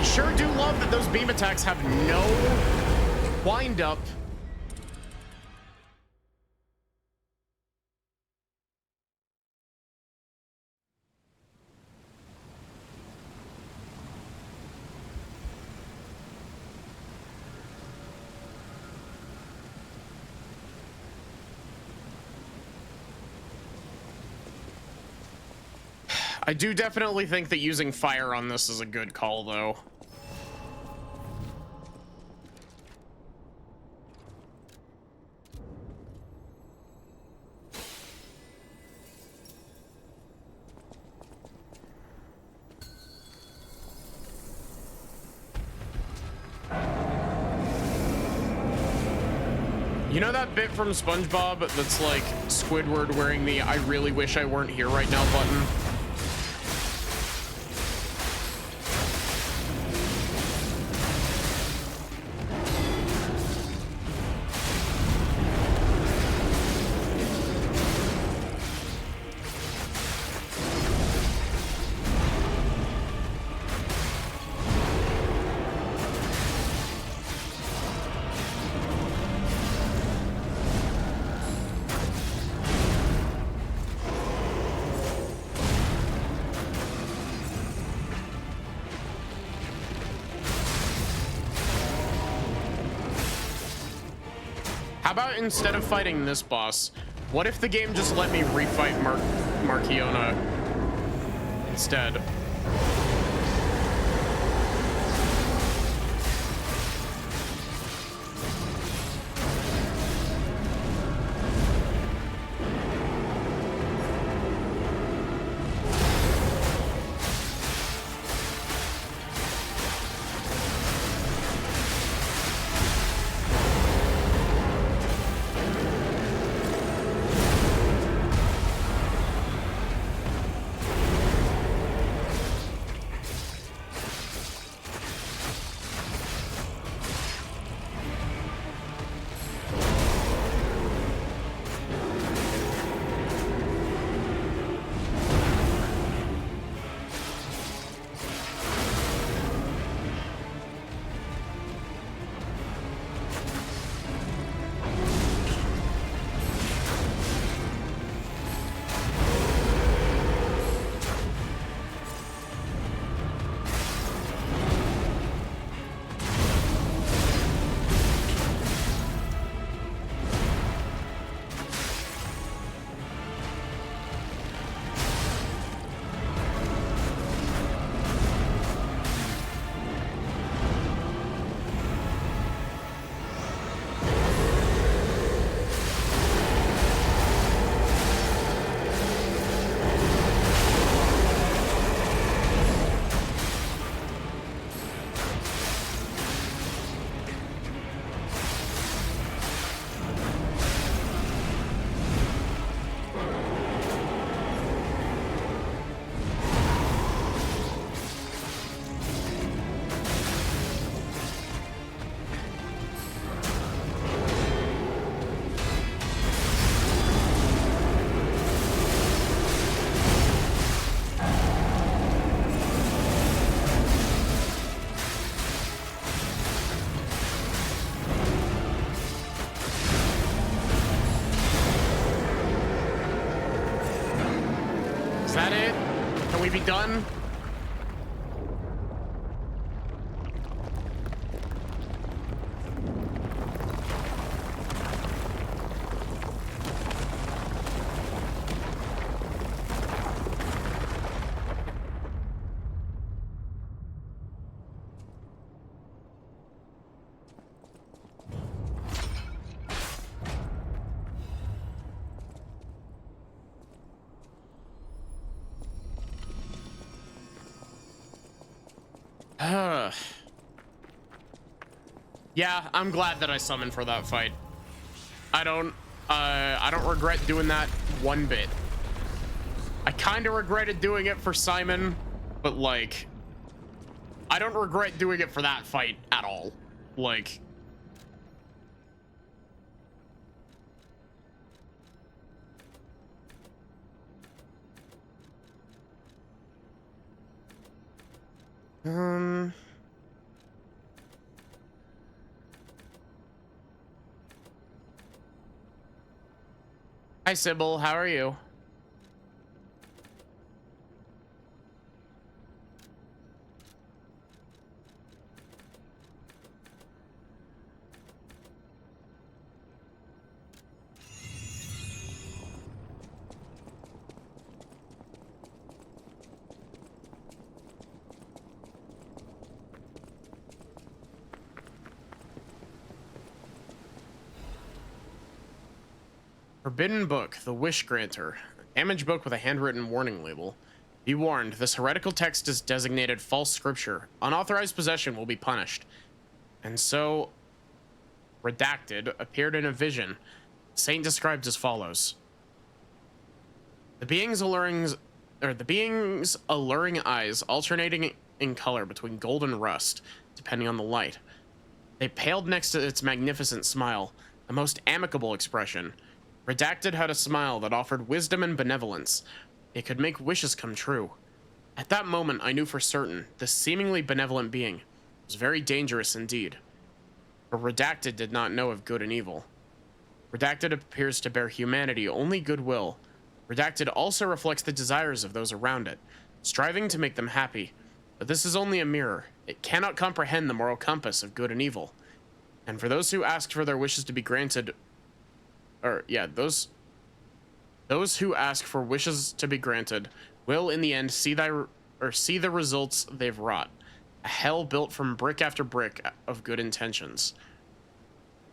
Sure do love that those beam attacks have no wind up. I do definitely think that using fire on this is a good call, though. You know that bit from SpongeBob that's like Squidward wearing the "I really wish I weren't here right now" button? How about instead of fighting this boss, what if the game just let me refight Marchiona instead? Is that it? Can we be done? Yeah, I'm glad that I summoned for that fight. I don't regret doing that one bit. I kind of regretted doing it for Simon, but like, I don't regret doing it for that fight at all. Like, Hi, Sybil. How are you? Forbidden Book, The Wish Granter. A damaged book with a handwritten warning label. Be warned, this heretical text is designated false scripture. Unauthorized possession will be punished. And so, redacted, appeared in a vision. The saint described as follows. The being's alluring eyes alternating in color between gold and rust, depending on the light. They paled next to its magnificent smile, the most amicable expression. Redacted had a smile that offered wisdom and benevolence. It could make wishes come true. At that moment, I knew for certain this seemingly benevolent being was very dangerous indeed. But Redacted did not know of good and evil. Redacted appears to bear humanity only goodwill. Redacted also reflects the desires of those around it, striving to make them happy. But this is only a mirror. It cannot comprehend the moral compass of good and evil. And for those who asked for their wishes to be granted, those who ask for wishes to be granted will in the end see the results they've wrought. A hell built from brick after brick of good intentions.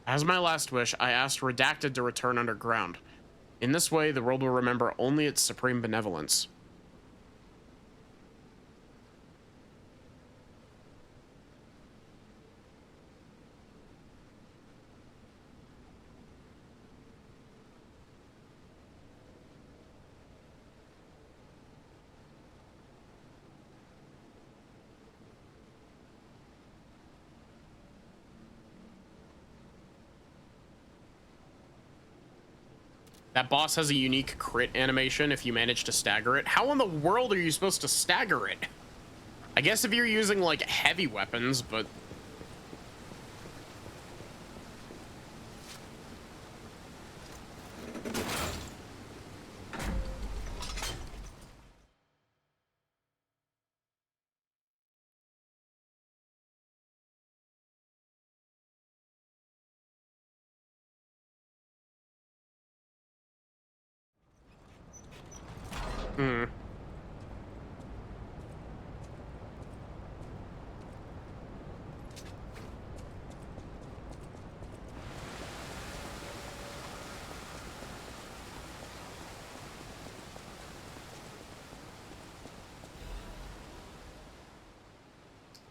As my last wish, I asked Redacted to return underground. In this way, the world will remember only its supreme benevolence. That boss has a unique crit animation if you manage to stagger it. How in the world are you supposed to stagger it? I guess if you're using, like, heavy weapons, but...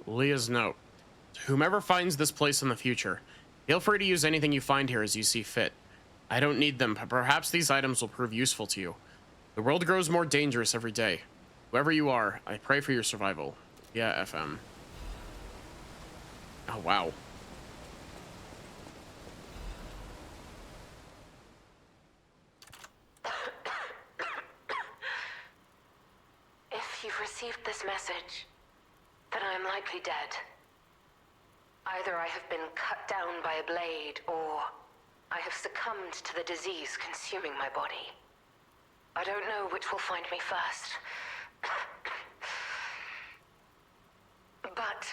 Leah's note. Whomever finds this place in the future, feel free to use anything you find here as you see fit. I don't need them, but perhaps these items will prove useful to you. The world grows more dangerous every day. Whoever you are, I pray for your survival. Yeah, FM. Oh, wow. If you've received this message, then I am likely dead. Either I have been cut down by a blade, or I have succumbed to the disease consuming my body. I don't know which will find me first. But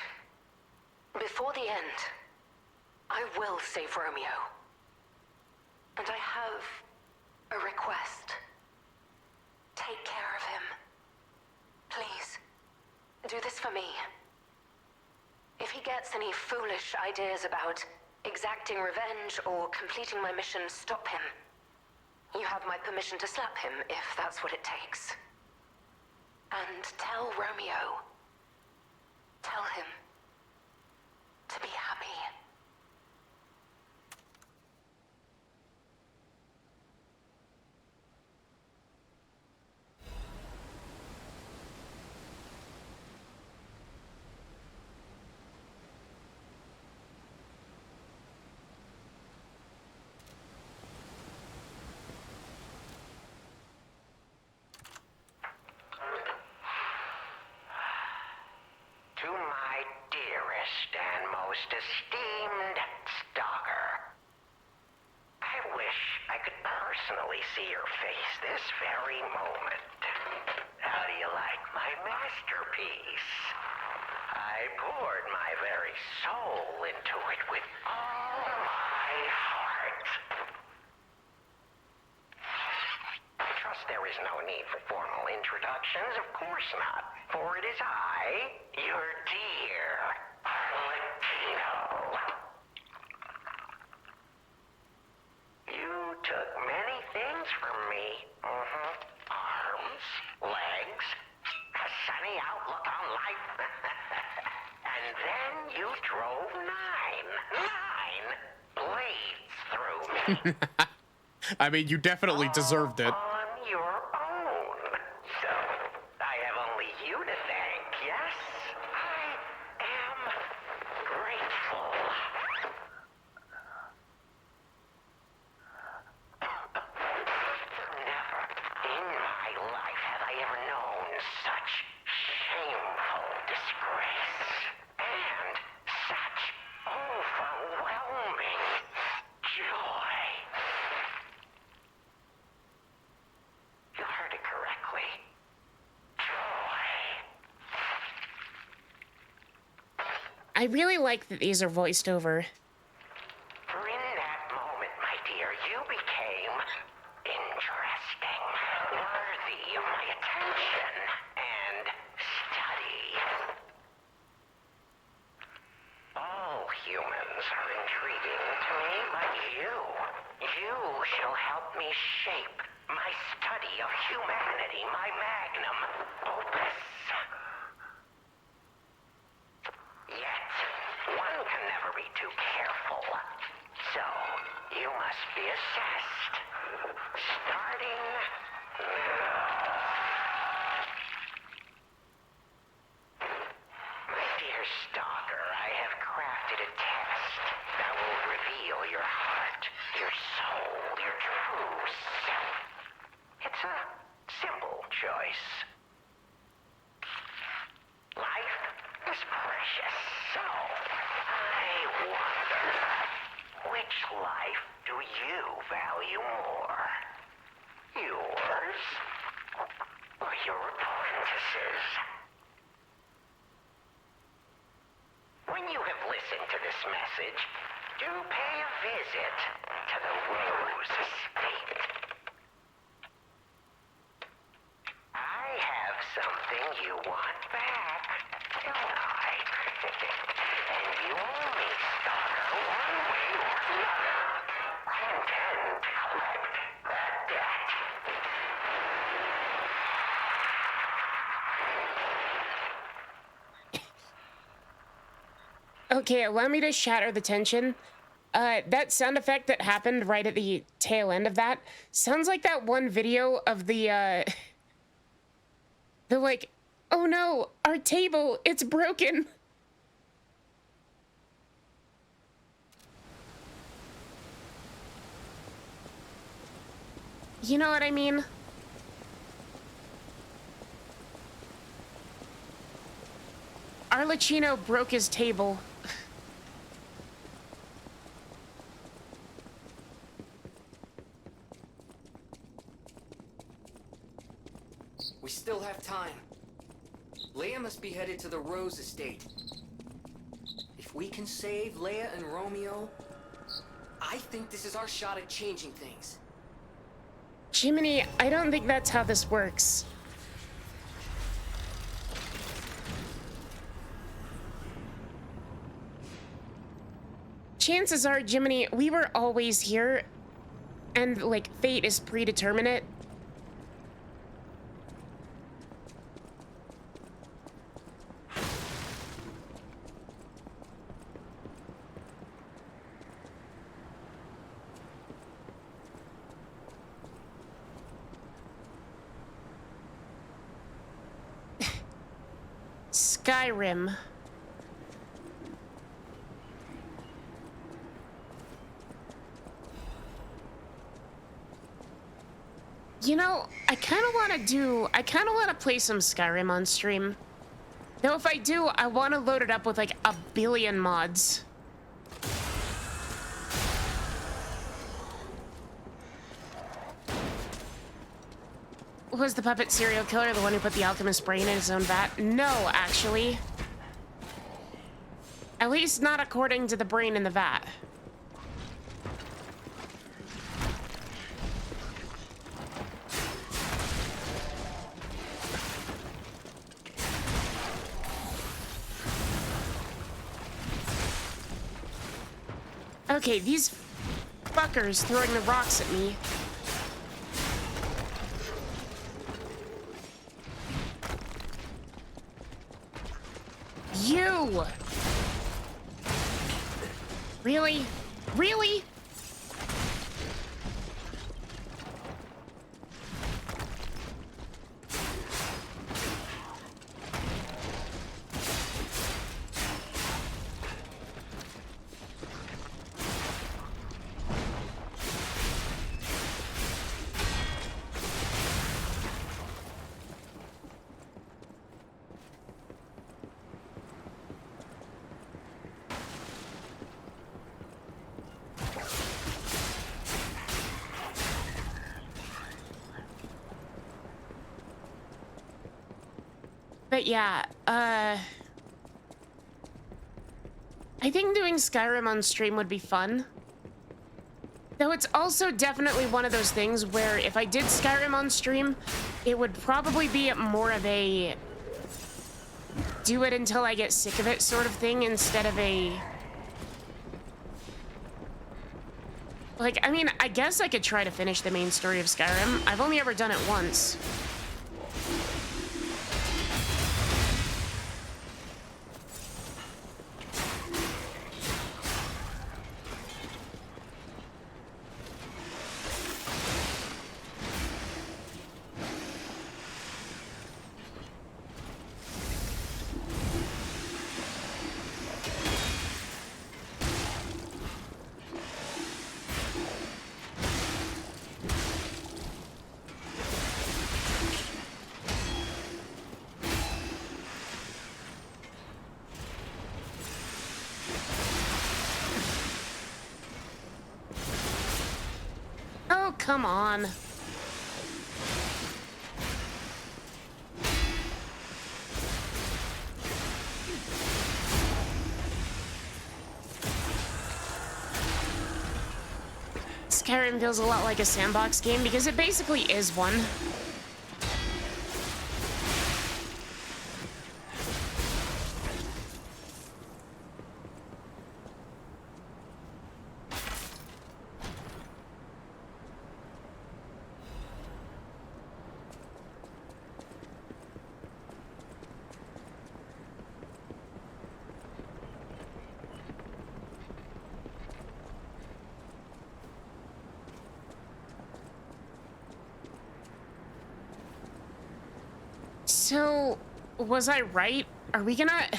before the end, I will save Romeo. And I have a request. Take care of him. Please, do this for me. If he gets any foolish ideas about exacting revenge or completing my mission, stop him. You have my permission to slap him if that's what it takes. And tell Romeo. Tell him to be happy. To my dearest and most esteemed stalker, I wish I could personally see your face this very moment. How do you like my masterpiece? I poured my very soul into it with all my heart. I trust there is no need for formal introductions, of course not, for it is I, your dear Latino. You took many things from me. Arms, legs, a sunny outlook on life. And then you drove nine blades through me. I mean, you definitely deserved it. On your own. So, I have only you to thank, yes? I am grateful. Never in my life have I ever known such shameful disgrace. And such overwhelming joy. You heard it correctly. Joy. I really like that these are voiced over. For in that moment, my dear, dear, you became interesting, worthy of my attention and study. All humans are intriguing to me, but you shall help me shape my study of humanity, my magnum opus. Yet, one can never be too careful. So, you must be assessed. Starting now. My dear Stalker, I have crafted a test that will reveal your heart, your soul, your true self. It's a simple choice. Life is precious, so I wonder, which life do you value more? Yours or your apprentice's? When you have listened to this message, do pay a visit to the Rose Estate. I have something you want back, don't I? And you owe me, Stalker, one way or another. I intend to collect that debt. Okay, allow me to shatter the tension. That sound effect that happened right at the tail end of that sounds like that one video of the like, oh no, our table, it's broken. You know what I mean? Arlecchino broke his table. We still have time. Leia must be headed to the Rose Estate. If we can save Leia and Romeo, I think this is our shot at changing things. Jiminy, I don't think that's how this works. Chances are, Jiminy, we were always here, and, like, fate is predeterminate. Skyrim. You know, I kind of want to play some Skyrim on stream. Though if I do, I want to load it up with like a billion mods. Was the puppet serial killer the one who put the alchemist's brain in his own vat? No, actually. At least not according to the brain in the vat. Okay, these fuckers throwing the rocks at me. You! Really? Really? But yeah, I think doing Skyrim on stream would be fun. Though it's also definitely one of those things where if I did Skyrim on stream, it would probably be more of a do it until I get sick of it sort of thing instead of a... Like, I mean, I guess I could try to finish the main story of Skyrim. I've only ever done it once. Oh, come on. Skyrim feels a lot like a sandbox game because it basically is one. So, was I right? Are we gonna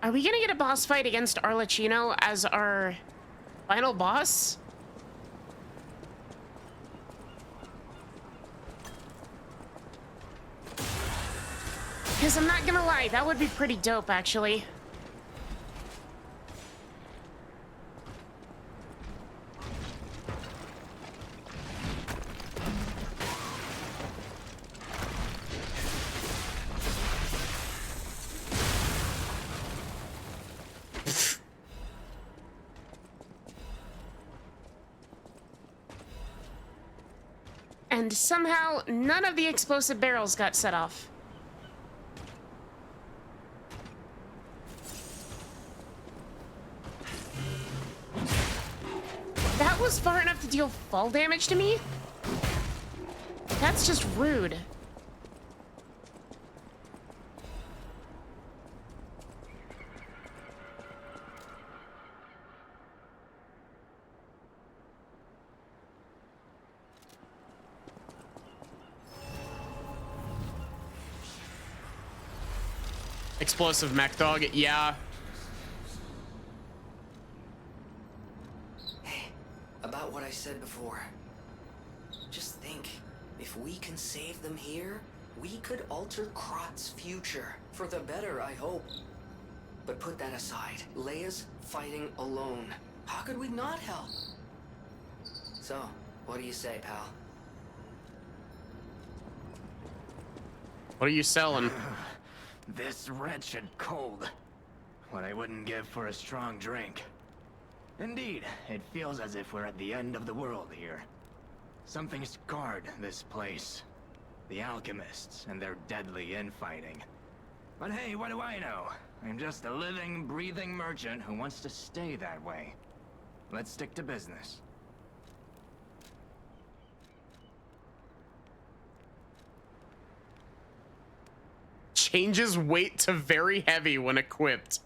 get a boss fight against Arlecchino as our final boss? Because I'm not gonna lie, that would be pretty dope, actually. And somehow, none of the explosive barrels got set off. That was far enough to deal fall damage to me? That's just rude. Explosive mech dog, yeah. Hey, about what I said before. Just think, if we can save them here, we could alter Krot's future. For the better, I hope. But put that aside, Leia's fighting alone. How could we not help? So, what do you say, pal? What are you selling? This wretched cold. What I wouldn't give for a strong drink. Indeed, it feels as if we're at the end of the world here. Something scarred this place. The alchemists and their deadly infighting. But hey, what do I know? I'm just a living, breathing merchant who wants to stay that way. Let's stick to business. Changes weight to very heavy when equipped.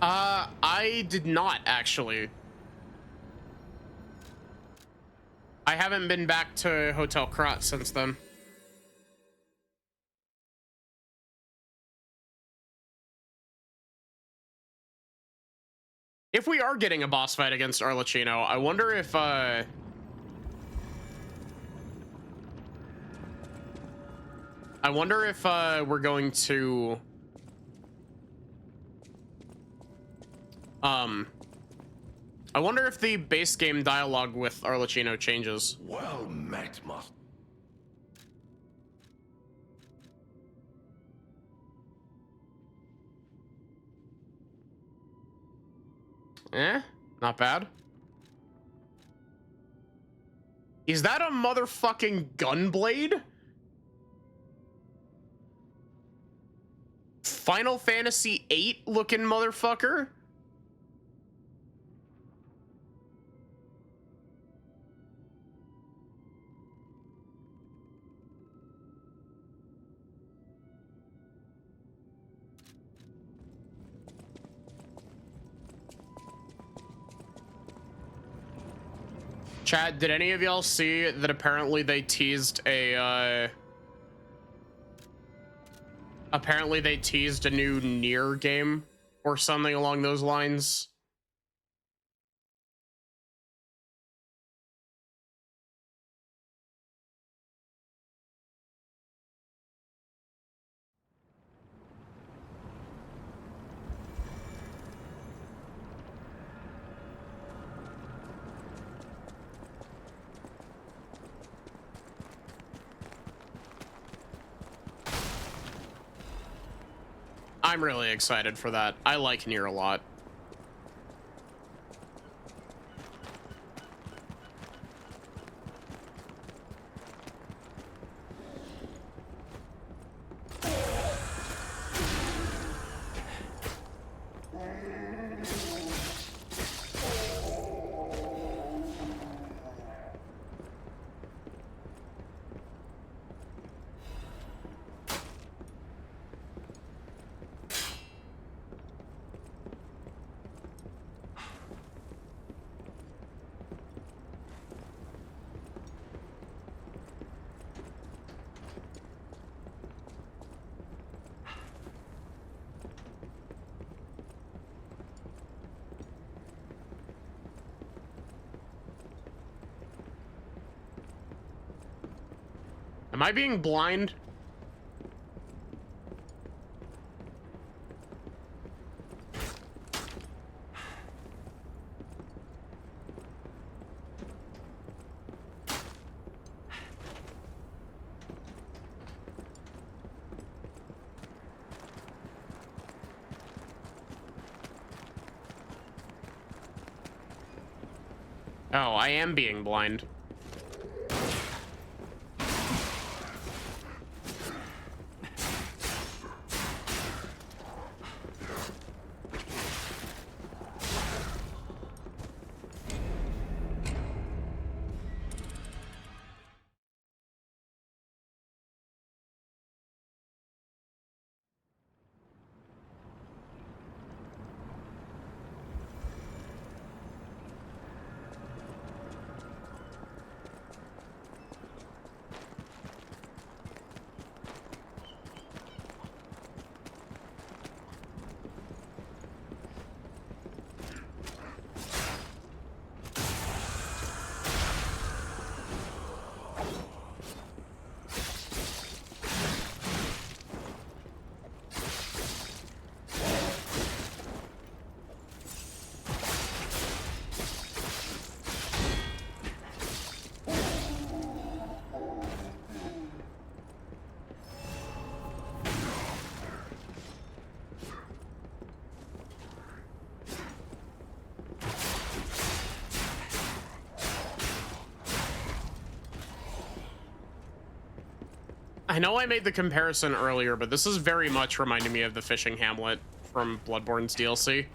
I did not actually. I haven't been back to Hotel Krat since then. If we are getting a boss fight against Arlecchino, I wonder if we're going to I wonder if the base game dialogue with Arlecchino changes. Well met, Master. Not bad. Is that a motherfucking gunblade? Final Fantasy VIII looking motherfucker? Chat, did any of y'all see that apparently they teased a, apparently they teased a new Nier game or something along those lines? I'm really excited for that. I like Nier a lot. Am I being blind? Oh, I am being blind. I know I made the comparison earlier, but this is very much reminding me of the fishing hamlet from Bloodborne's DLC.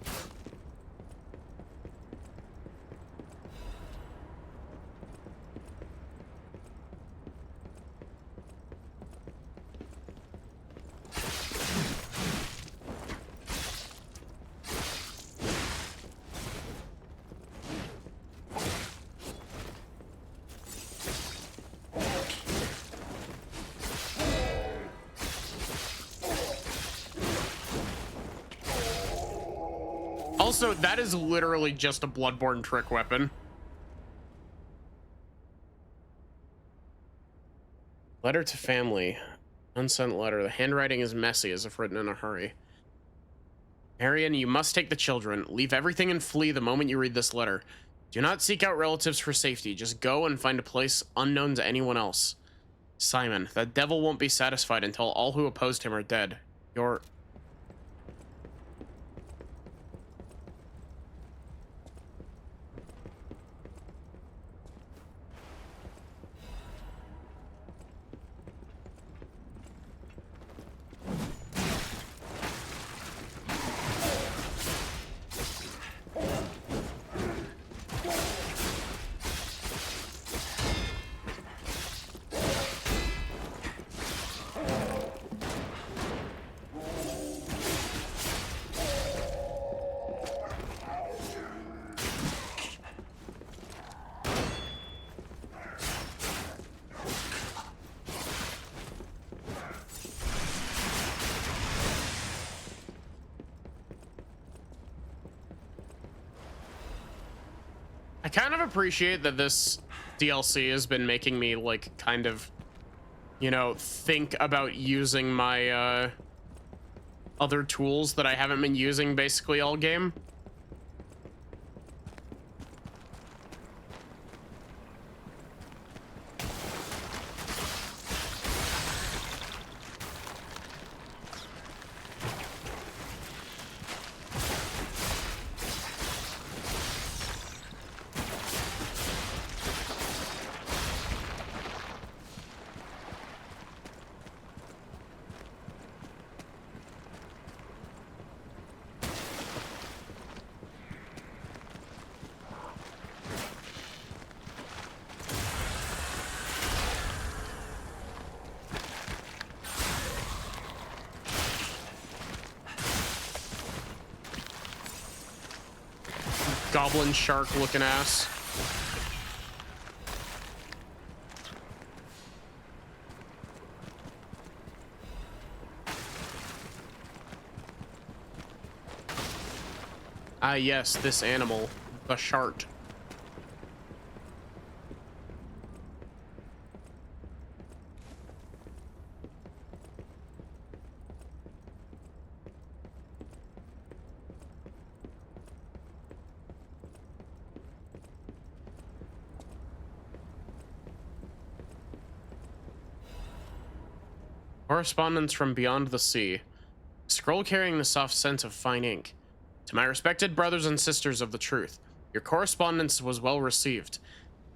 Also, that is literally just a Bloodborne trick weapon. Letter to family. Unsent letter. The handwriting is messy as if written in a hurry. Marion, you must take the children. Leave everything and flee the moment you read this letter. Do not seek out relatives for safety. Just go and find a place unknown to anyone else. Simon, that devil won't be satisfied until all who opposed him are dead. Your... I kind of appreciate that this DLC has been making me, like, kind of, you know, think about using my, other tools that I haven't been using basically all game. Goblin shark looking ass. Ah, yes, this animal, the shark. Correspondence from beyond the sea. Scroll carrying the soft scent of fine ink. To my respected brothers and sisters of the truth, your correspondence was well received.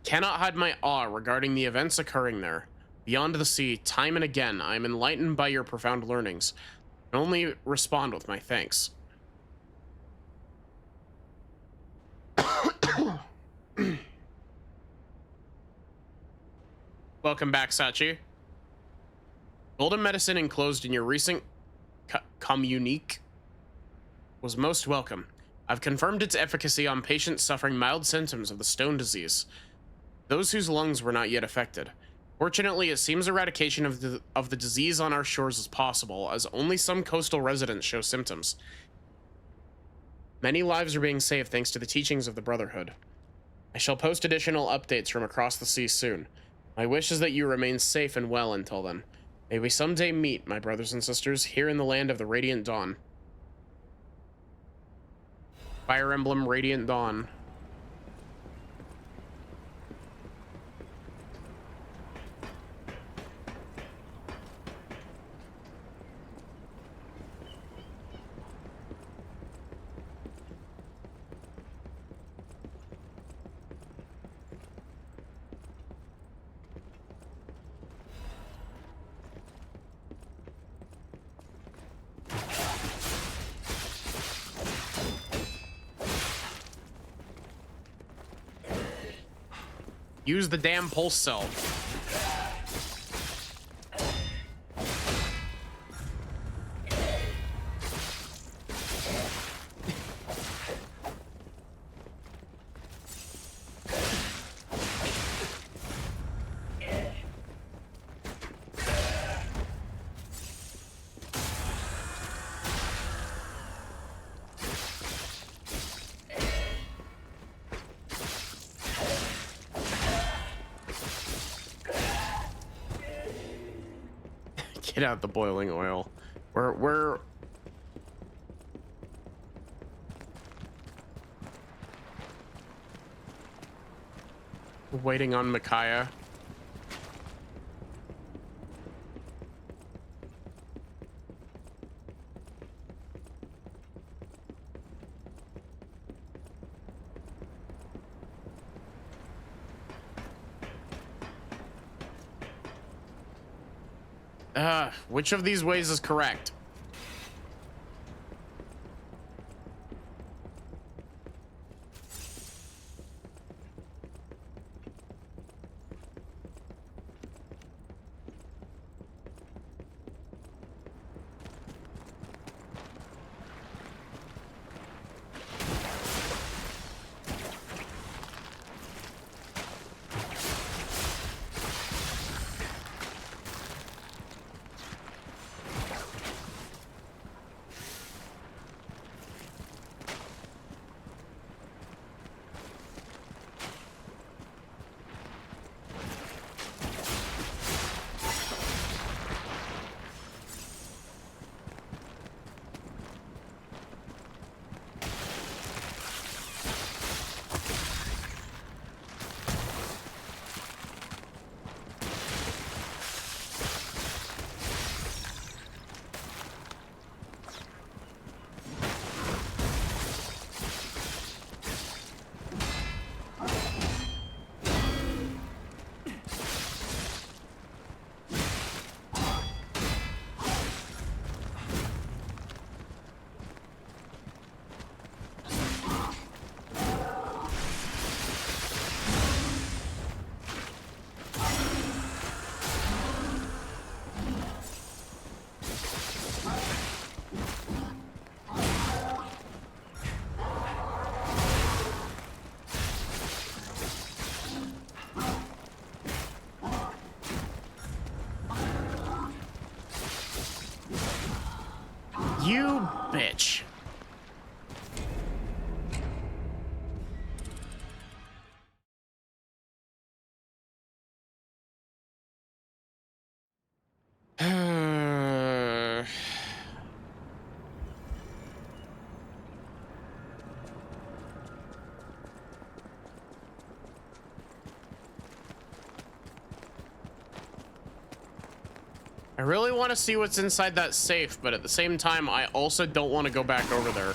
Cannot hide my awe regarding the events occurring there. Beyond the sea, time and again, I am enlightened by your profound learnings. And only respond with my thanks. Welcome back, Sachi. Golden medicine enclosed in your recent communique was most welcome. I've confirmed its efficacy on patients suffering mild symptoms of the stone disease, those whose lungs were not yet affected. Fortunately, it seems eradication of the disease on our shores is possible, as only some coastal residents show symptoms. Many lives are being saved thanks to the teachings of the Brotherhood. I shall post additional updates from across the sea soon. My wish is that you remain safe and well until then. May we someday meet, my brothers and sisters, here in the land of the Radiant Dawn. Fire Emblem Radiant Dawn. Use the damn pulse cell. Get out the boiling oil. We're Waiting on Micaiah. Which of these ways is correct? You bitch. I really want to see what's inside that safe, but at the same time, I also don't want to go back over there.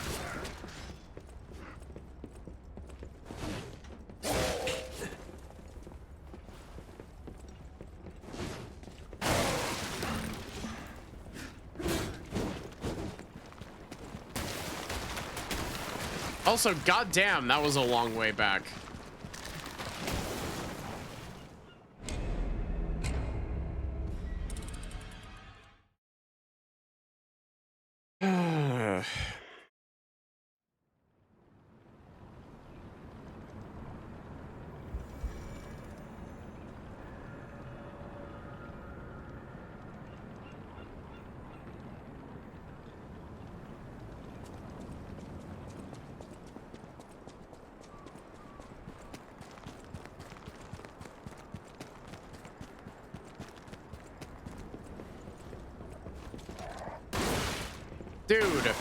Also, goddamn, that was a long way back. Dude.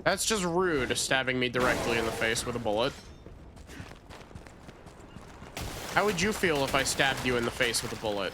That's just rude, stabbing me directly in the face with a bullet. How would you feel if I stabbed you in the face with a bullet?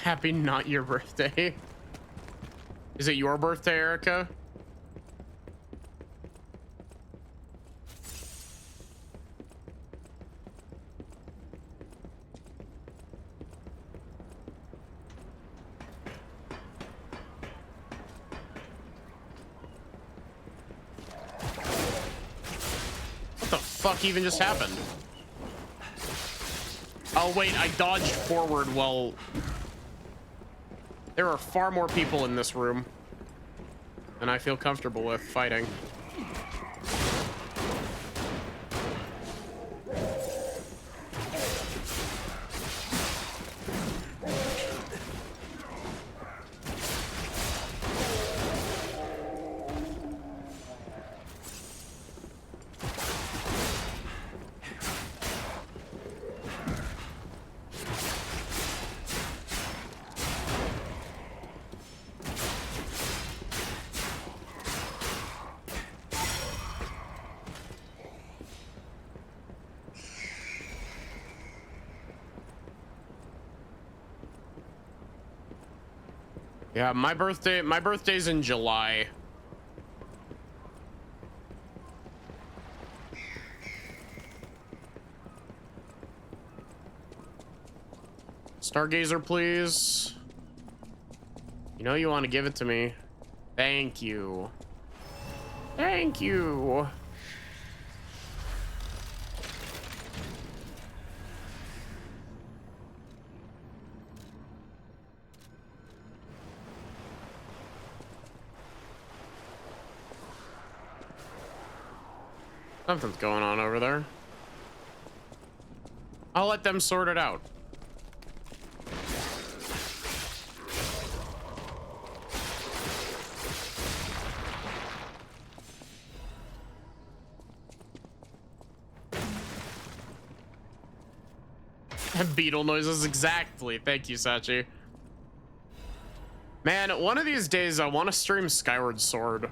Happy not your birthday. Is it your birthday, Erica? What the fuck even just happened? Oh wait, I dodged forward while... There are far more people in this room than I feel comfortable with fighting. Yeah, my birthday's in July. Stargazer, please. You know you want to give it to me. Thank you. Thank you. Something's going on over there. I'll let them sort it out. Beetle noises, exactly. Thank you, Sachi. Man, one of these days I want to stream Skyward Sword.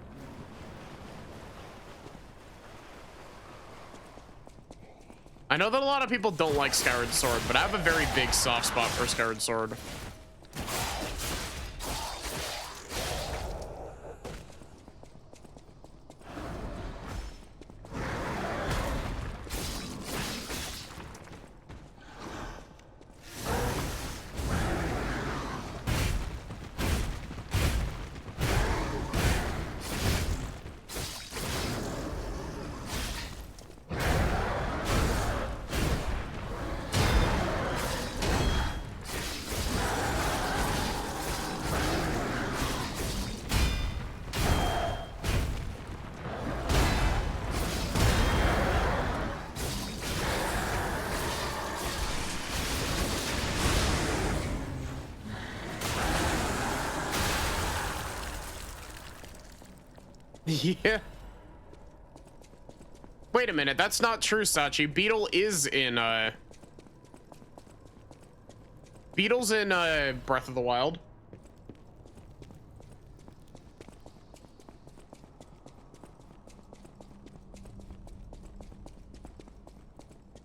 I know that a lot of people don't like Skyward Sword, but I have a very big soft spot for Skyward Sword. Yeah. Wait a minute, that's not true, Sachi. Beetle's in Breath of the Wild.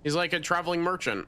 He's like a traveling merchant.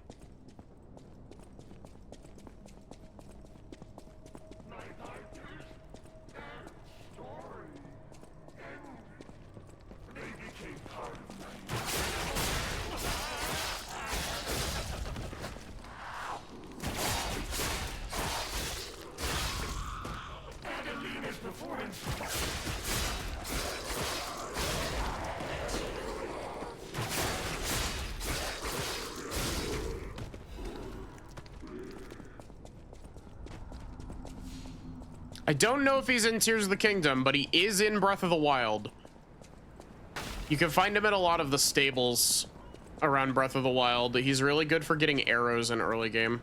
I don't know if he's in Tears of the Kingdom, but he is in Breath of the Wild. You can find him at a lot of the stables around Breath of the Wild. He's really good for getting arrows in early game.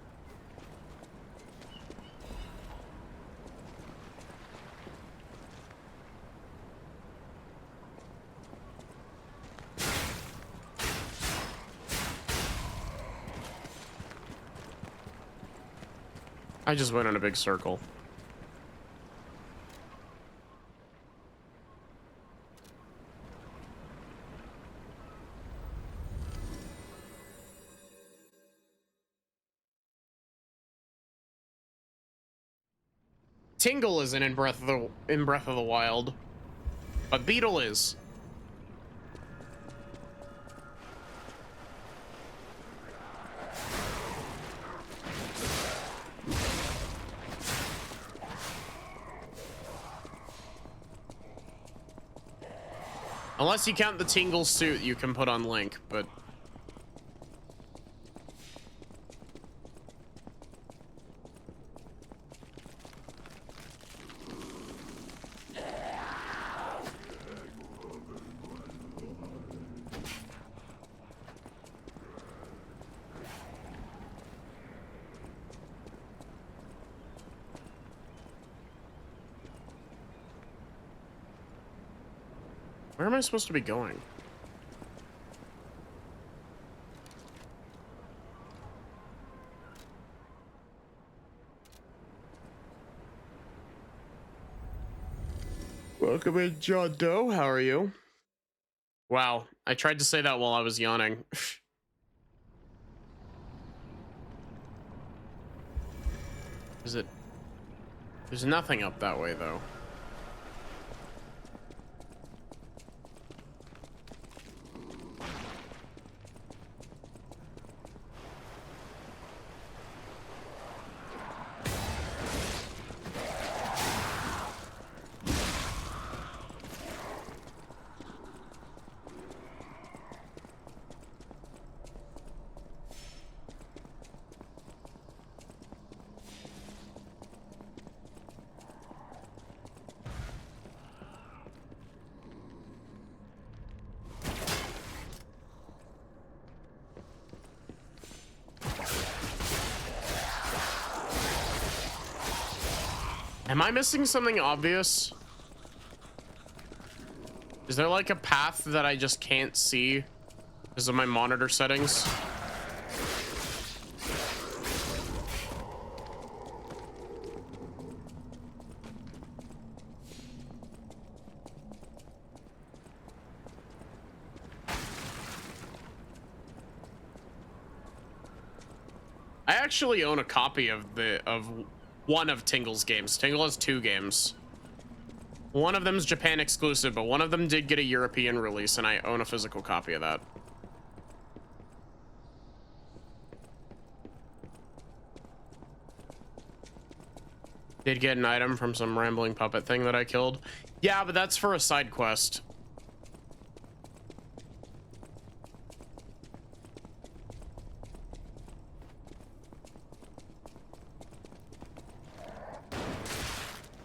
I just went in a big circle. Tingle isn't in Breath of the Wild, but Beetle is. Unless you count the Tingle suit you can put on Link, but... Where am I supposed to be going? Welcome in, John Doe. How are you? Wow, I tried to say that while I was yawning. Is it? There's nothing up that way, though. Am I missing something obvious? Is there like a path that I just can't see because of my monitor settings? I actually own a copy of one of Tingle's games. Tingle has 2 games. One of them's Japan exclusive, but one of them did get a European release, and I own a physical copy of that. Did get an item from some rambling puppet thing that I killed. Yeah, but that's for a side quest.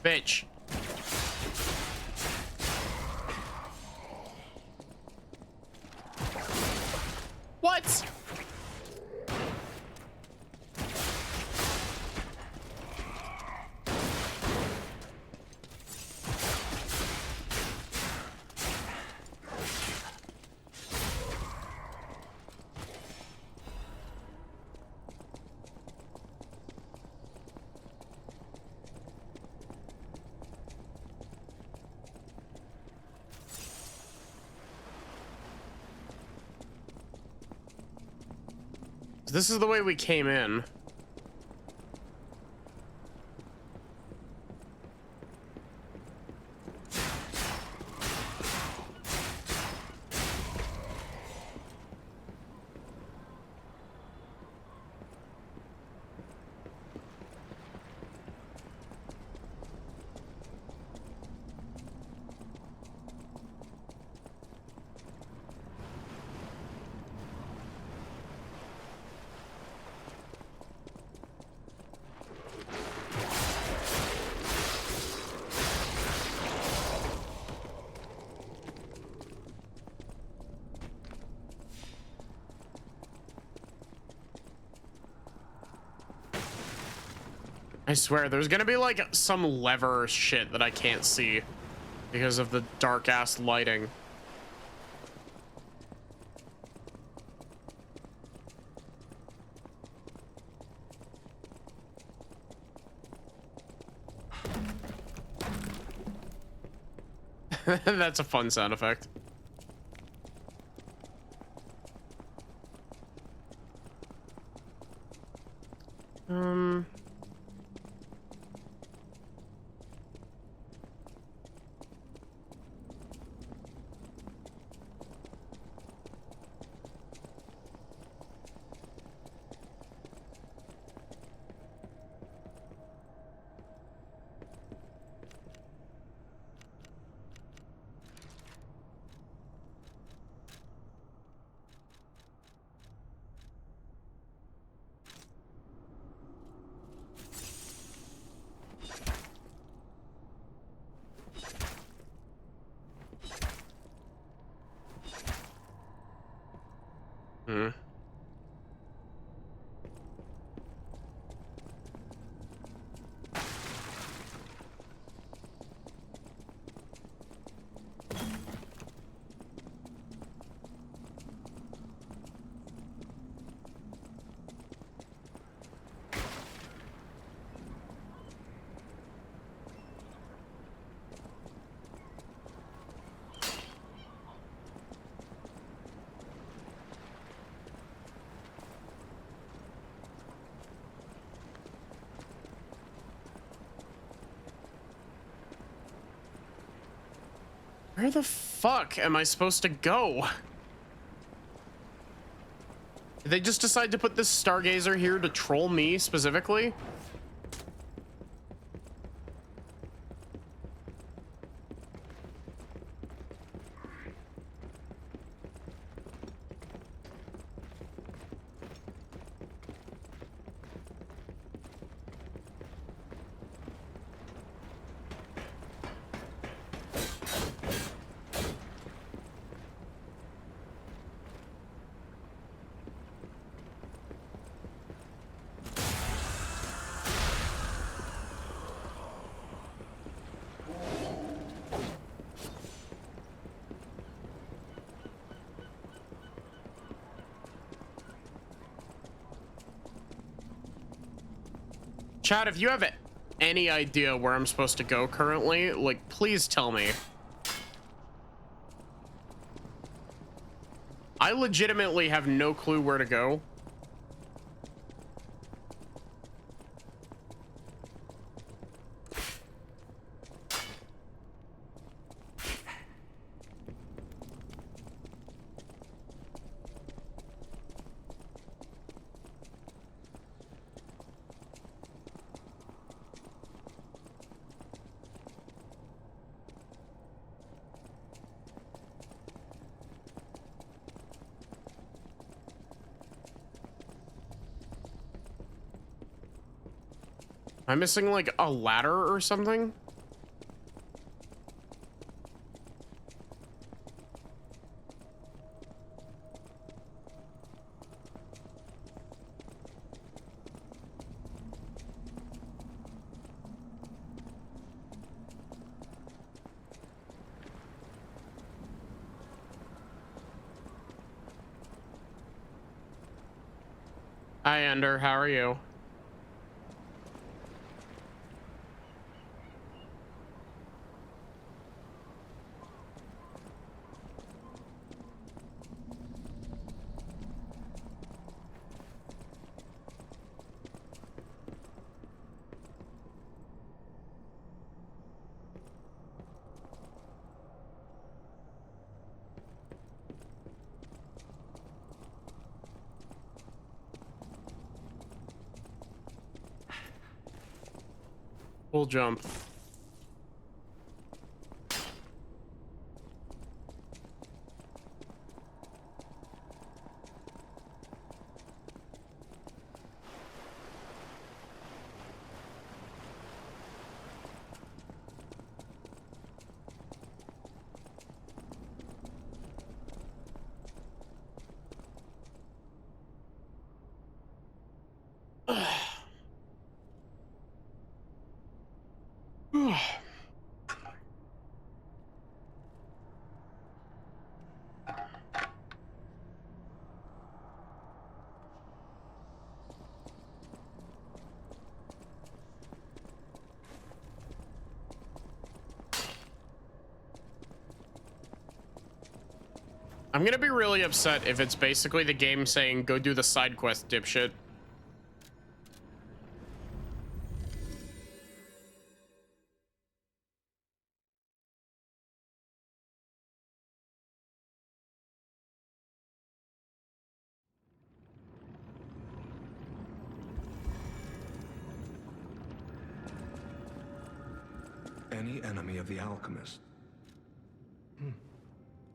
Bitch. What? This is the way we came in. I swear, there's gonna be like some lever shit that I can't see because of the dark ass lighting. That's a fun sound effect. Hmm. Where the fuck am I supposed to go? Did they just decide to put this Stargazer here to troll me specifically? Chad, if you have any idea where I'm supposed to go currently, like, please tell me. I legitimately have no clue where to go. Am I missing like a ladder or something? Hi, Ender. How are you? Full jump. I'm gonna be really upset if it's basically the game saying, go do the side quest, dipshit. Any enemy of the alchemist?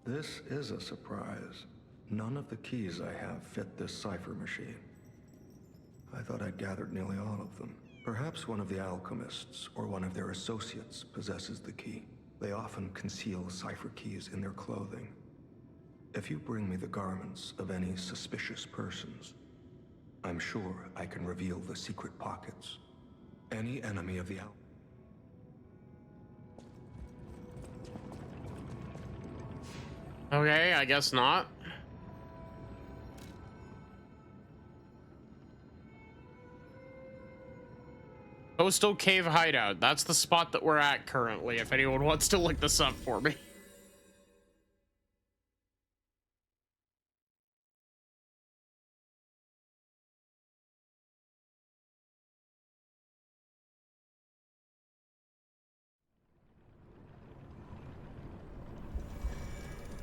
This is a surprise. None of the keys I have fit this cipher machine. I thought I'd gathered nearly all of them. Perhaps one of the alchemists or one of their associates possesses the key. They often conceal cipher keys in their clothing. If you bring me the garments of any suspicious persons, I'm sure I can reveal the secret pockets. Any enemy of the Okay, I guess not. Coastal Cave Hideout. That's the spot that we're at currently, if anyone wants to look this up for me.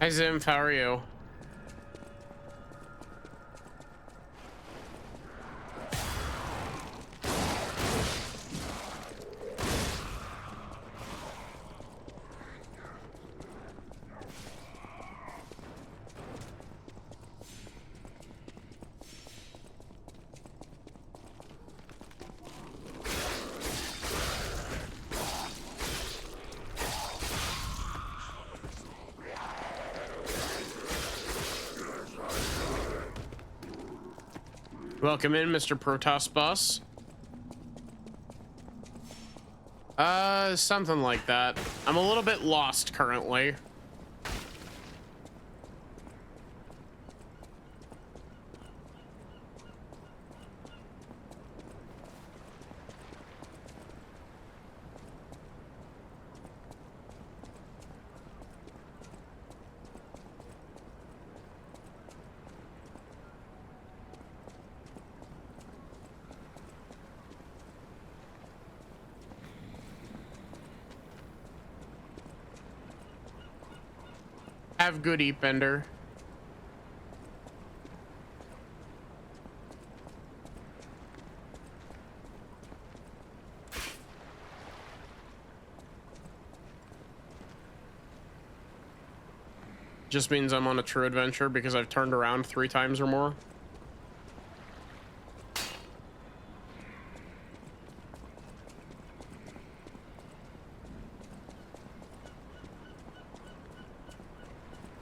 Hi Zim, how are you? Welcome in, Mr. Protoss Bus. Something like that. I'm a little bit lost currently. Have good eat, Bender. Just means I'm on a true adventure because I've turned around 3 times or more.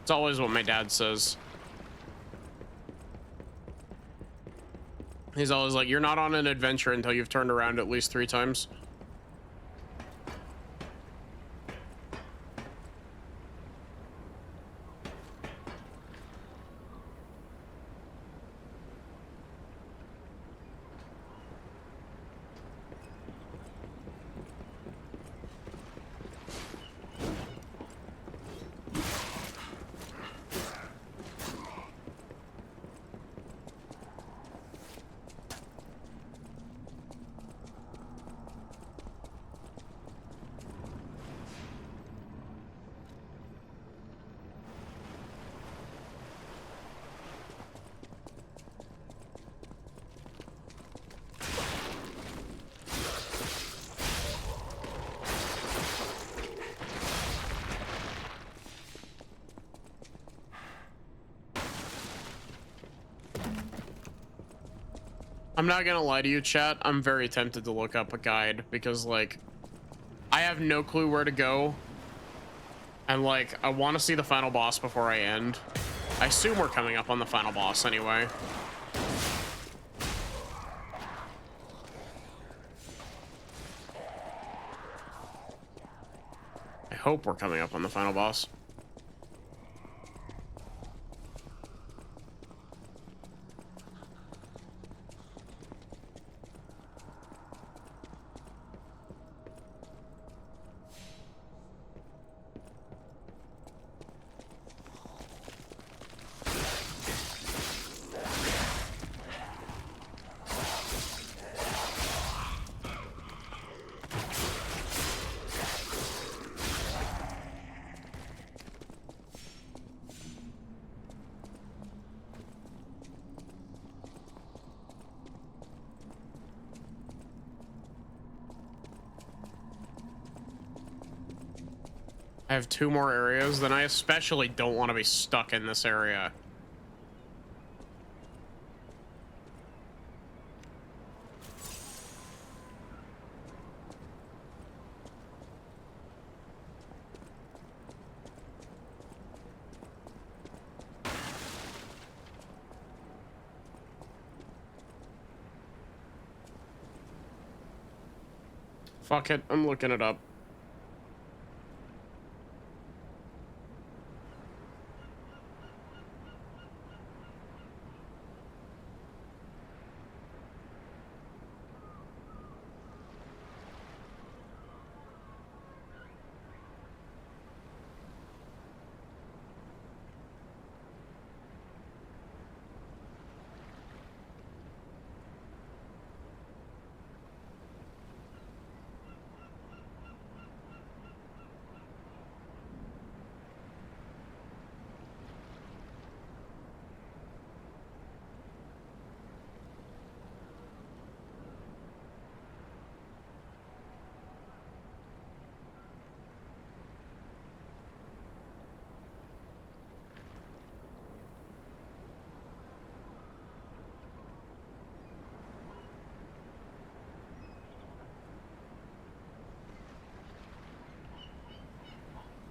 It's always what my dad says. He's always like, you're not on an adventure until you've turned around at least 3 times. I'm not gonna lie to you, chat. I'm very tempted to look up a guide because, like, I have no clue where to go. And, like, I want to see the final boss before I end. I assume we're coming up on the final boss anyway. I hope we're coming up on the final boss. I have 2 more areas, then I especially don't want to be stuck in this area. Fuck it, I'm looking it up.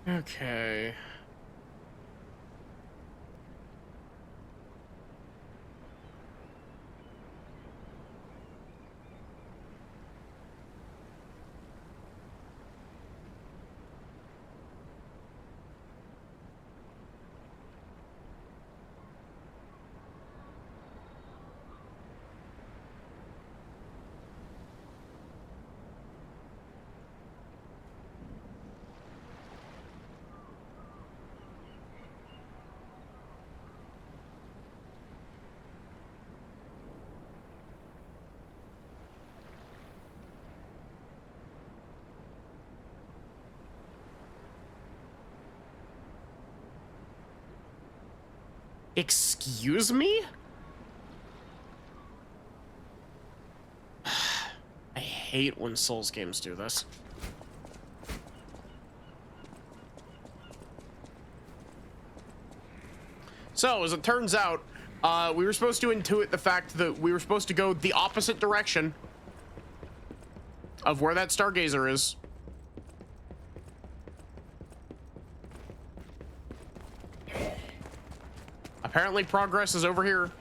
Okay. Excuse me? I hate when Souls games do this. So, as it turns out, we were supposed to intuit the fact that we were supposed to go the opposite direction of where that Stargazer is. Apparently progress is over here.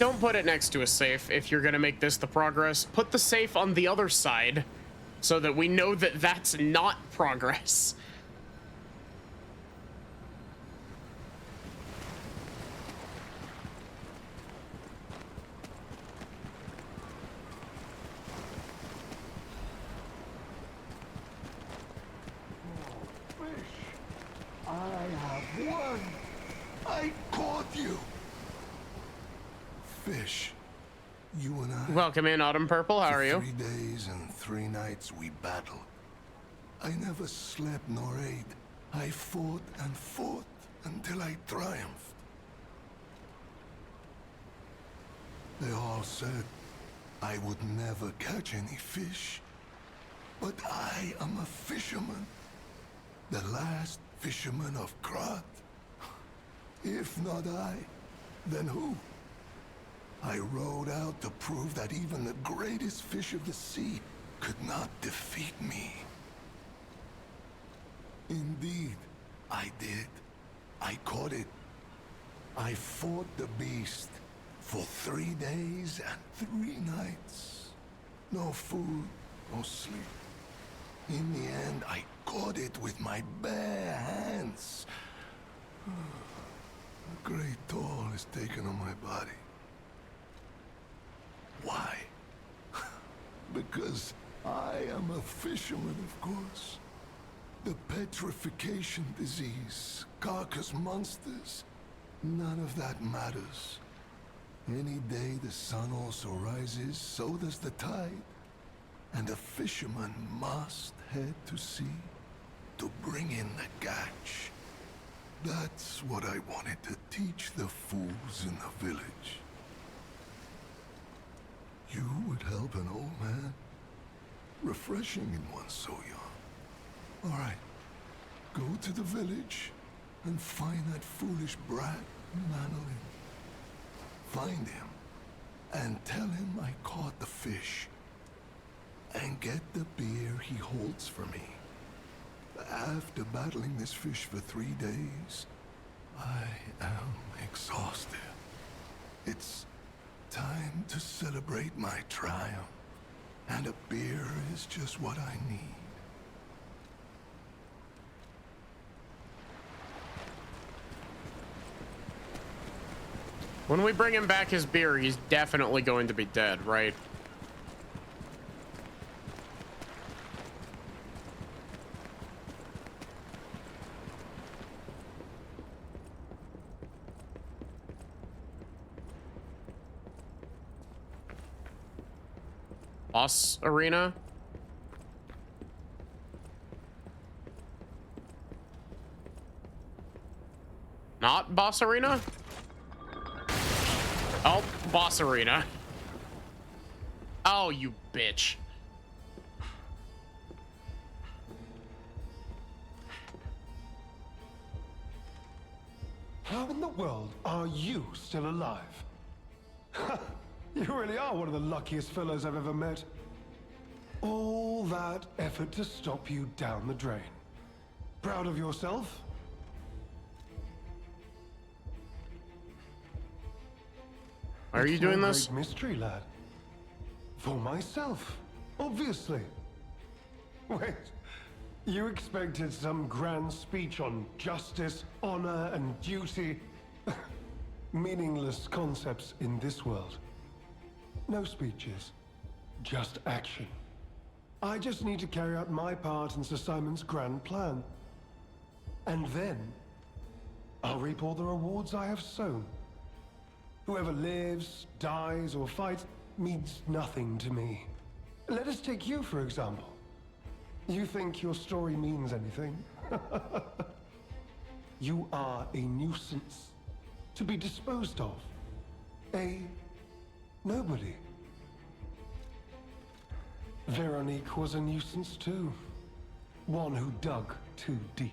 Don't put it next to a safe if you're gonna make this the progress. Put the safe on the other side so that we know that that's not progress. Fish, I have won. I caught you. Fish, you and I. Welcome in, Autumn Purple. How are you? 3 days and 3 nights we battled. I never slept nor ate. I fought and fought until I triumphed. They all said I would never catch any fish. But I am a fisherman. The last fisherman of Krat. If not I, then who? I rowed out to prove that even the greatest fish of the sea could not defeat me. Indeed, I did. I caught it. I fought the beast for 3 days and 3 nights. No food, no sleep. In the end, I caught it with my bare hands. A great toll is taken on my body. Why? Because I am a fisherman, of course. The petrification disease, carcass monsters, none of that matters. Any day the sun also rises, so does the tide. And a fisherman must head to sea to bring in the catch. That's what I wanted to teach the fools in the village. You would help an old man? Refreshing in one so young. All right, go to the village and find that foolish brat, Manolin. Find him and tell him I caught the fish. And get the beer he holds for me. After battling this fish for 3 days, I am exhausted. It's time to celebrate my triumph. And a beer is just what I need. When we bring him back his beer, he's definitely going to be dead, right? Boss arena? Not boss arena? Oh, boss arena. Oh, you bitch. How in the world are you still alive? You really are one of the luckiest fellows I've ever met. All that effort to stop you down the drain. Proud of yourself? Why are you doing this? Great mystery, lad. For myself, obviously. Wait, you expected some grand speech on justice, honor, and duty? Meaningless concepts in this world. No speeches, just action. I just need to carry out my part in Sir Simon's grand plan. And then, I'll reap all the rewards I have sown. Whoever lives, dies, or fights means nothing to me. Let us take you, for example. You think your story means anything? You are a nuisance, to be disposed of. A nobody. Veronique was a nuisance too. One who dug too deep.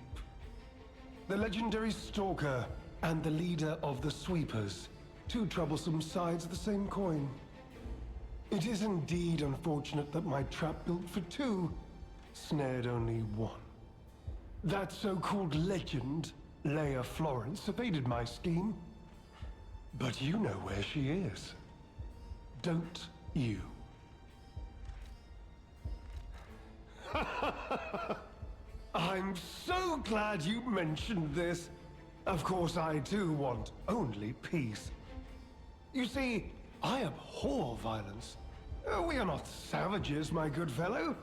The legendary stalker and the leader of the sweepers. Two troublesome sides of the same coin. It is indeed unfortunate that my trap built for two snared only one. That so-called legend, Leia Florence, evaded my scheme. But you know where she is. Don't you? I'm so glad you mentioned this. Of course, I too want only peace. You see, I abhor violence. We are not savages, my good fellow.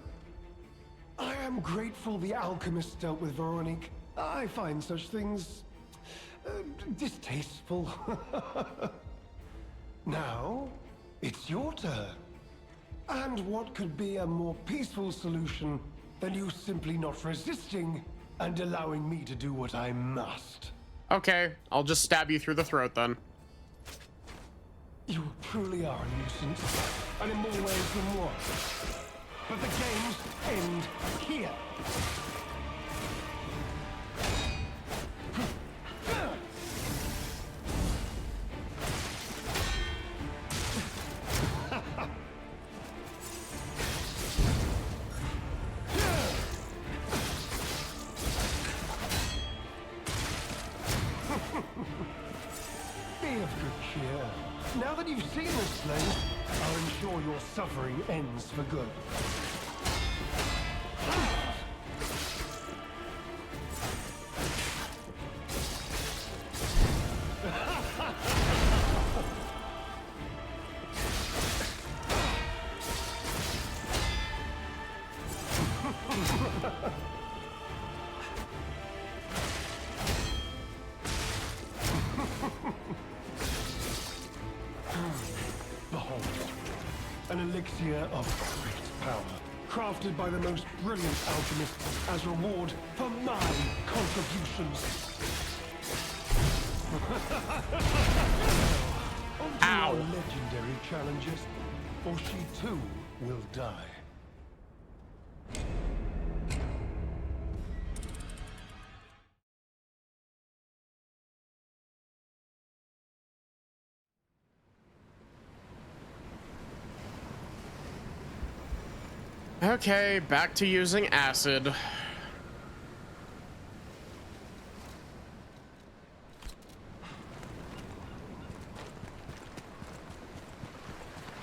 I am grateful the alchemist dealt with Veronique. I find such things distasteful. Now, it's your turn. And what could be a more peaceful solution than you simply not resisting and allowing me to do what I must? Okay, I'll just stab you through the throat then. You truly are a nuisance, and in more ways than one. But the games end here. Be of good cheer. Now that you've seen this place, I'll ensure your suffering ends for good. Behold, an elixir of great power, crafted by the most brilliant alchemists as reward for my contributions. On to our legendary challenges, or she too will die. Okay, back to using acid.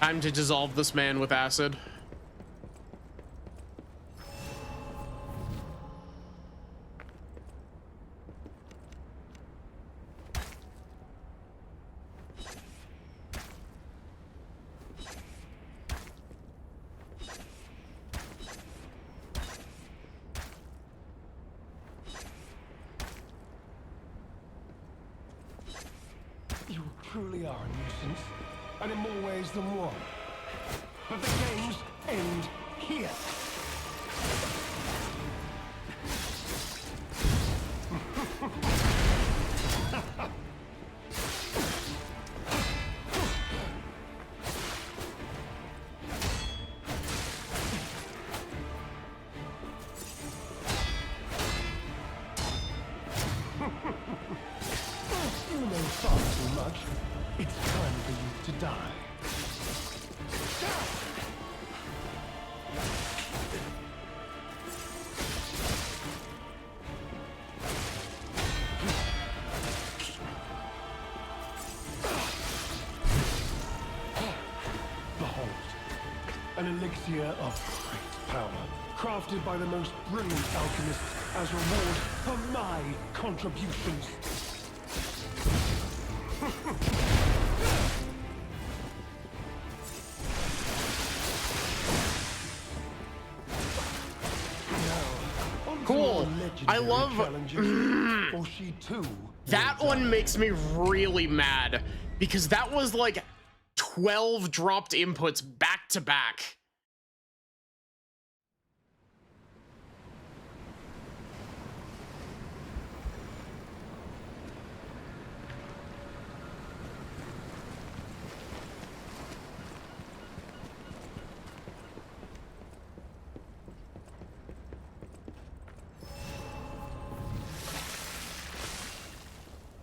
Time to dissolve this man with acid. You truly are a nuisance, and in more ways than one. But the games end here. You know far too much. It's time for you to die. Behold, an elixir of great power, crafted by the most brilliant alchemists as reward for my contributions. Cool. I love or she too that one. Makes me really mad because that was like 12 dropped inputs back to back.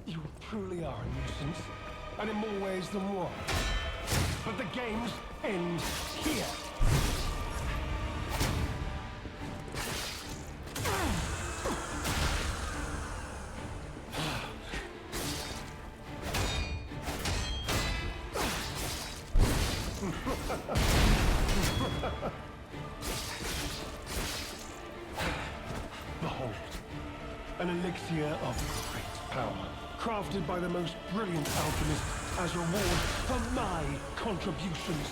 You truly are a nuisance, and in more ways than one. But the games end here. Behold, an elixir of great power, crafted by the most brilliant alchemists as reward for my contributions.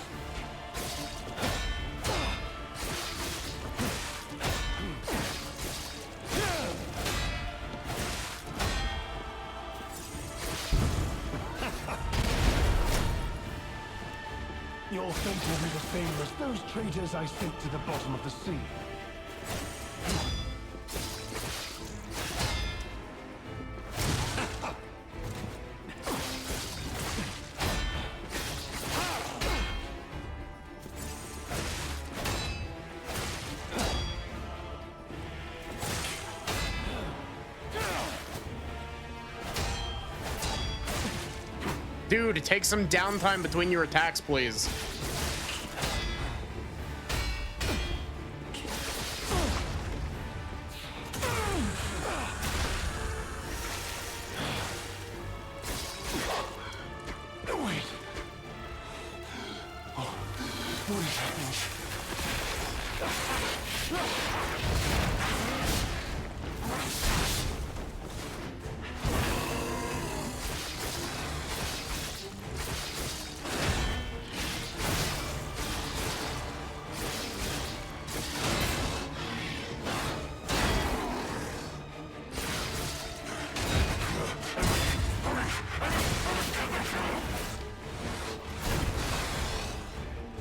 Your fate will be the same as those traitors I sent to the bottom of the sea. Dude, take some downtime between your attacks, please. Wait. Oh, what is happening?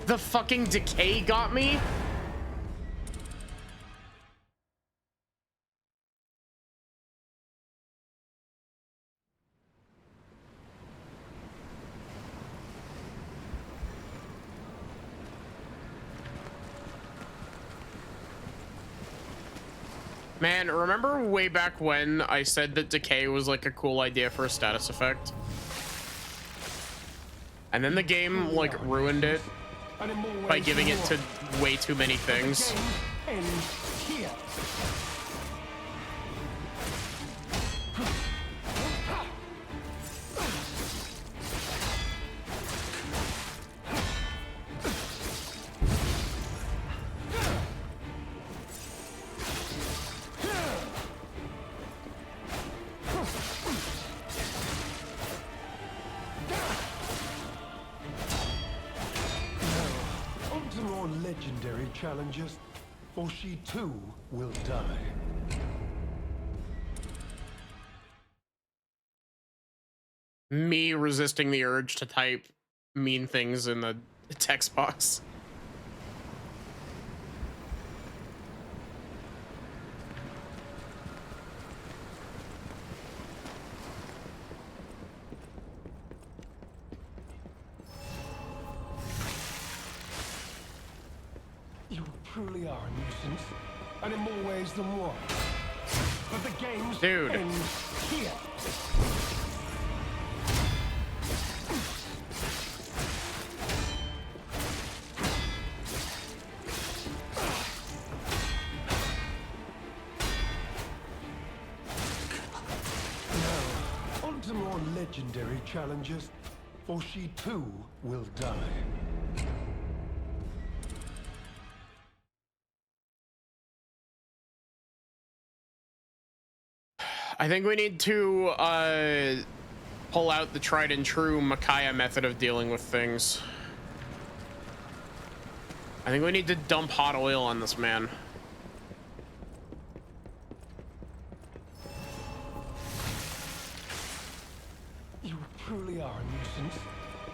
The fucking decay got me? Man, remember way back when I said that decay was like a cool idea for a status effect? And then the game like ruined it by giving it to way too many things. And here. Legendary challenges, or she too will die. Me resisting the urge to type mean things in the text box. You truly are a nuisance, and in more ways than one. But the games Dude. end here. Now, on to more legendary challenges, or she too will die. I think we need to pull out the tried and true Micaiah method of dealing with things. I think we need to dump hot oil on this man. You truly are a nuisance,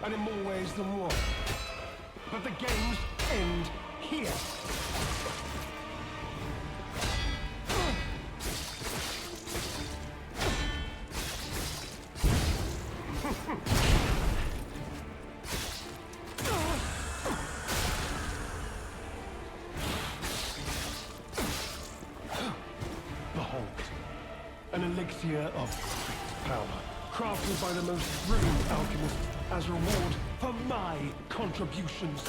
and in more ways than one. But the games end here. Behold, an elixir of great power, crafted by the most brilliant alchemist as reward for my contributions.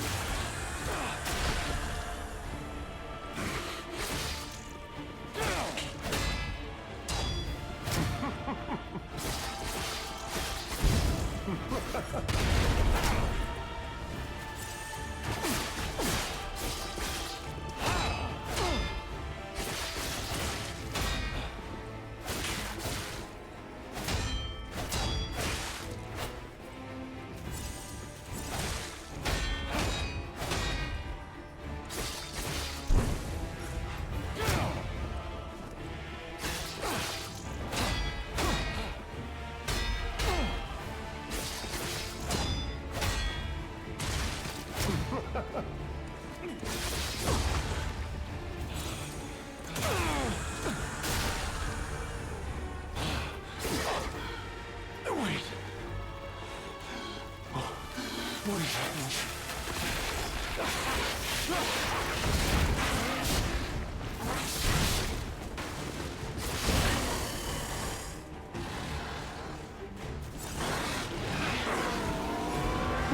What is happening?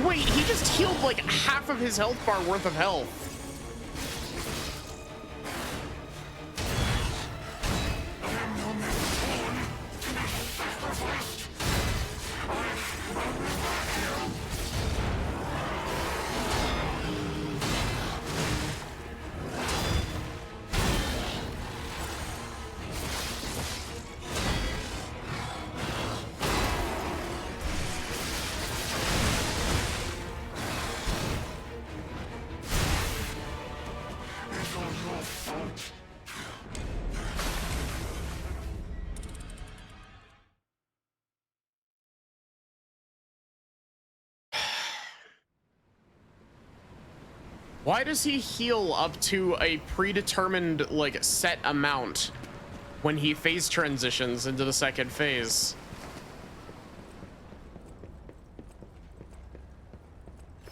Wait, he just healed like half of his health bar worth of health. Why does he heal up to a predetermined, like, set amount when he phase transitions into the second phase?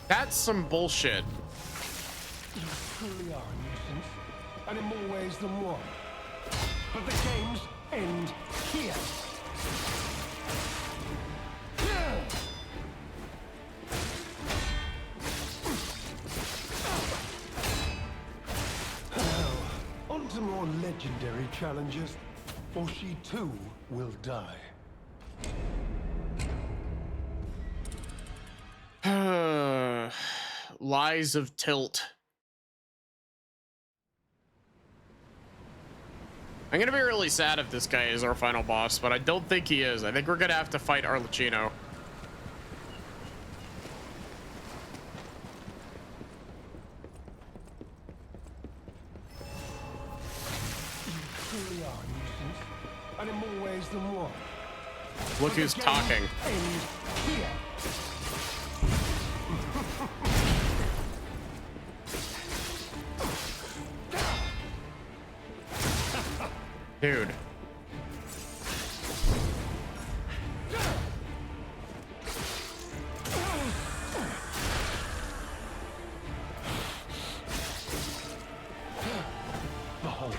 That's some bullshit. You truly are a nuisance, and in more ways than one. But the games end here. On to more legendary challenges, or she too will die. Lies of Tilt. I'm gonna be really sad if this guy is our final boss, but I don't think he is. I think we're gonna have to fight Arlecchino. You truly are a nuisance, and in more ways than one. Look who's talking. End here. Dude. Behold,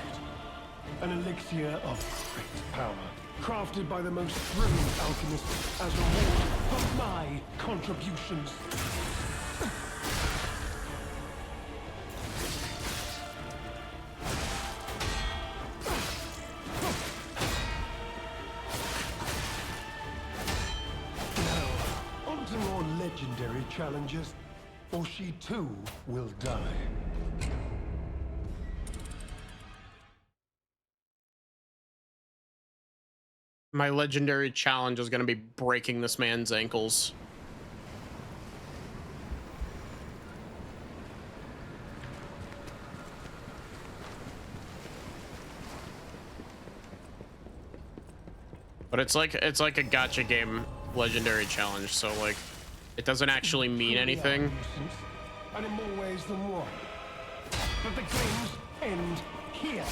an elixir of great power, crafted by the most brilliant alchemists as a reward for my contributions. Legendary challenges, or she too will die. My legendary challenge is going to be breaking this man's ankles. But it's like a gacha game legendary challenge, so like it doesn't actually mean anything. And in more ways than one. But the games end here.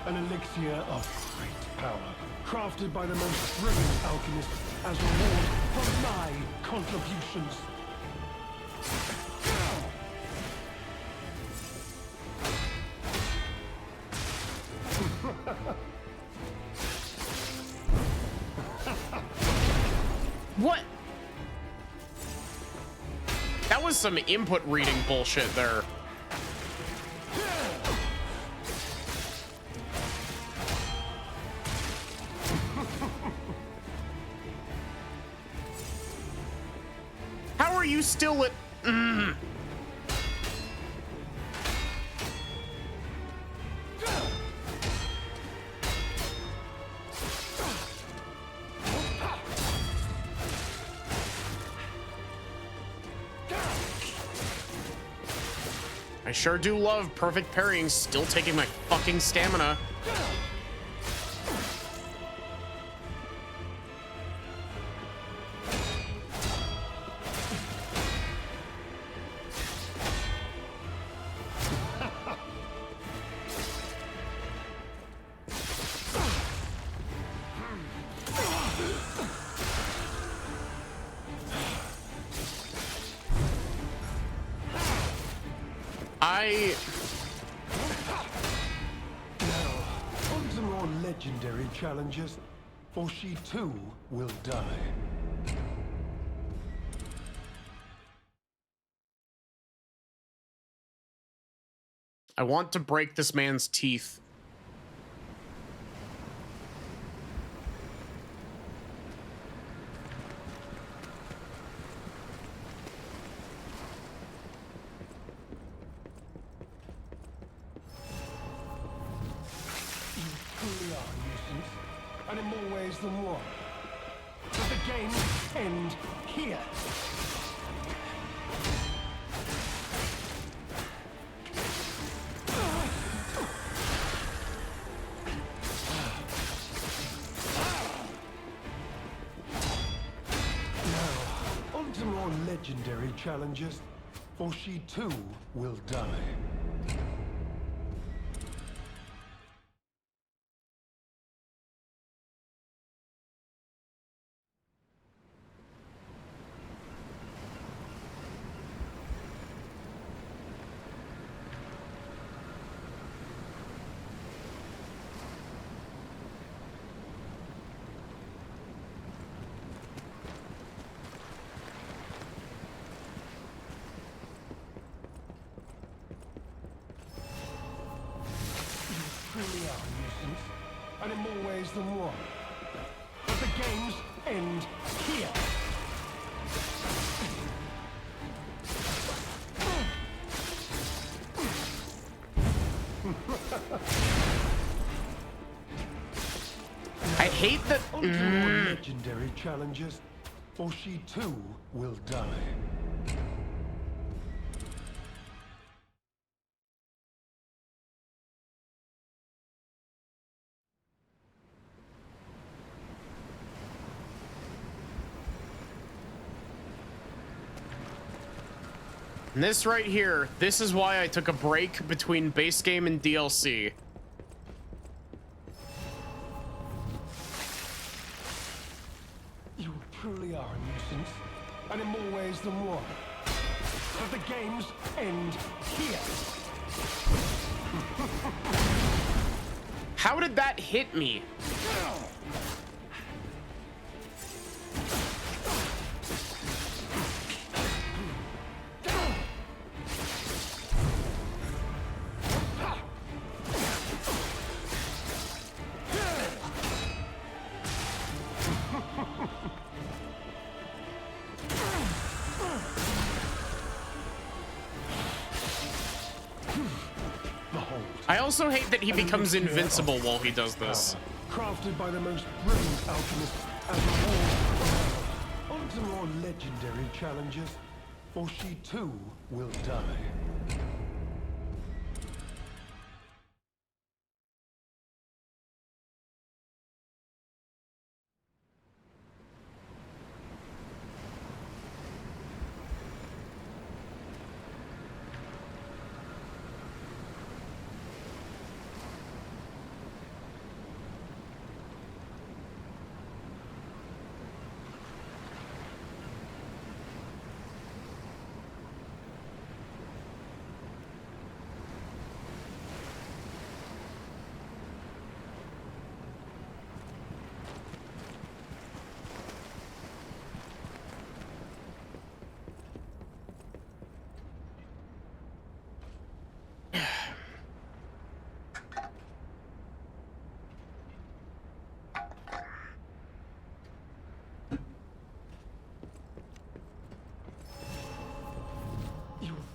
An elixir of great power, crafted by the most brilliant alchemists as a reward for my contributions. What? That was some input reading bullshit there. How are you still at... I sure do love perfect parrying, still taking my fucking stamina. Now, on to more legendary challenges, or she too will die. I want to break this man's teeth. And in more ways than one. But the games end here. Now, on On to more legendary challenges, or she too will die. Truly are a nuisance, and in more ways than one. But the games end here. I hate that. On to more legendary challenges, or she too will die. And this right here, this is why I took a break between base game and DLC. You truly are a nuisance, and in more ways than one. But the games end here. How did that hit me? I also hate that he becomes invincible while he does this. Crafted by the most brilliant alchemists and rewards. On to more legendary challenges, or she too will die.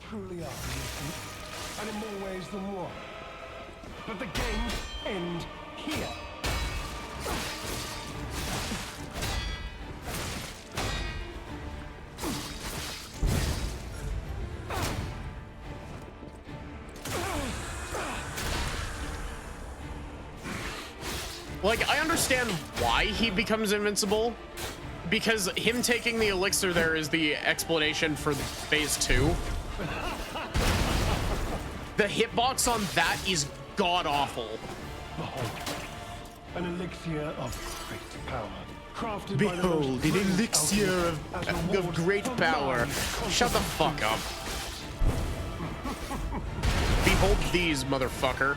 Truly are nuisance, and in more ways than one. But the games end here. Like, I understand why he becomes invincible, because him taking the elixir there is the explanation for phase 2. The hitbox on that is god-awful. Behold, an elixir of great power. Crafted Behold, an elixir of great power. Shut the fuck up. Behold these, motherfucker.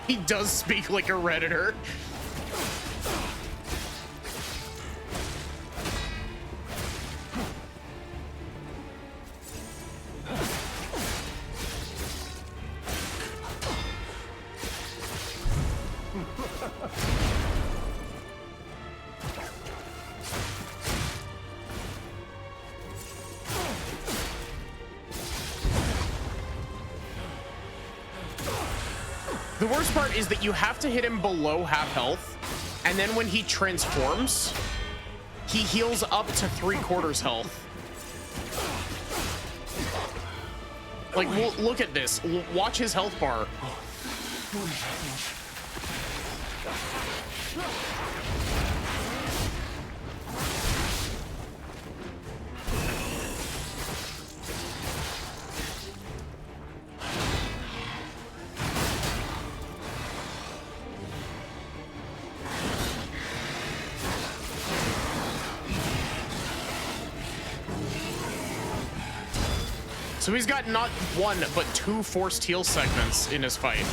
He does speak like a Redditor. The worst part is that you have to hit him below half health, and then when he transforms, he heals up to 3/4 health. Like, look at this. Watch his health bar. So he's got not one, but 2 forced heal segments in his fight.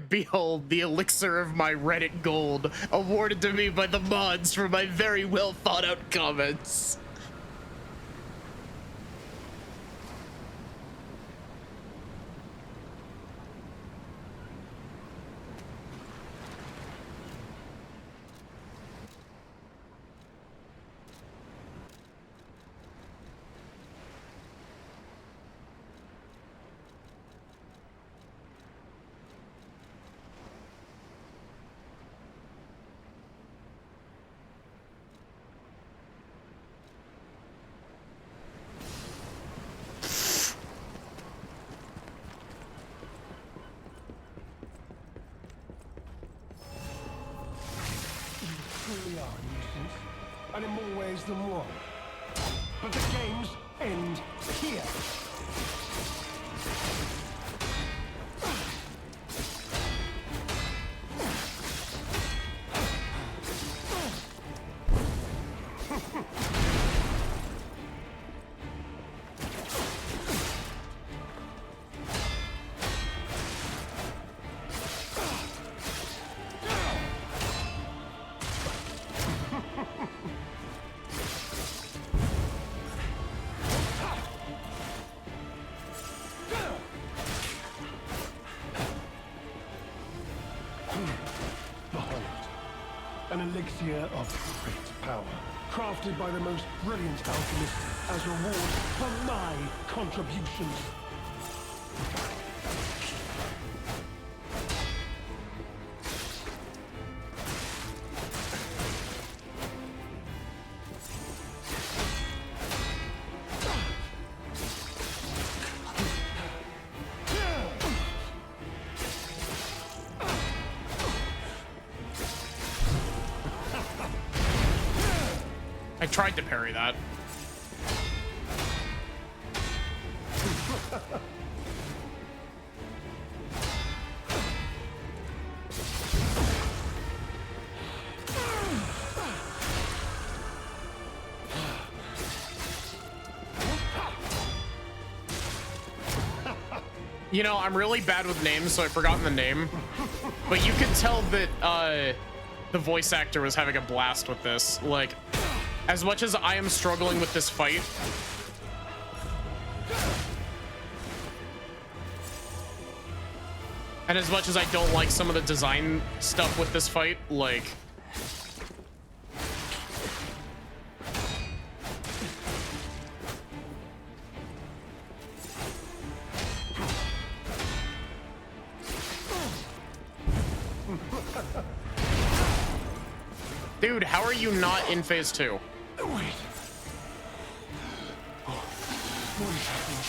Behold, the elixir of my Reddit gold, awarded to me by the mods for my very well thought out comments. And in more ways than one. But the games end here. An elixir of great power, crafted by the most brilliant alchemist as reward for my contributions. I tried to parry that. You know, I'm really bad with names, so I've forgotten the name. But you could tell that the voice actor was having a blast with this. Like, as much as I am struggling with this fight, and as much as I don't like some of the design stuff with this fight, like, dude, how are you not in phase 2? Wait. Oh, what is happening?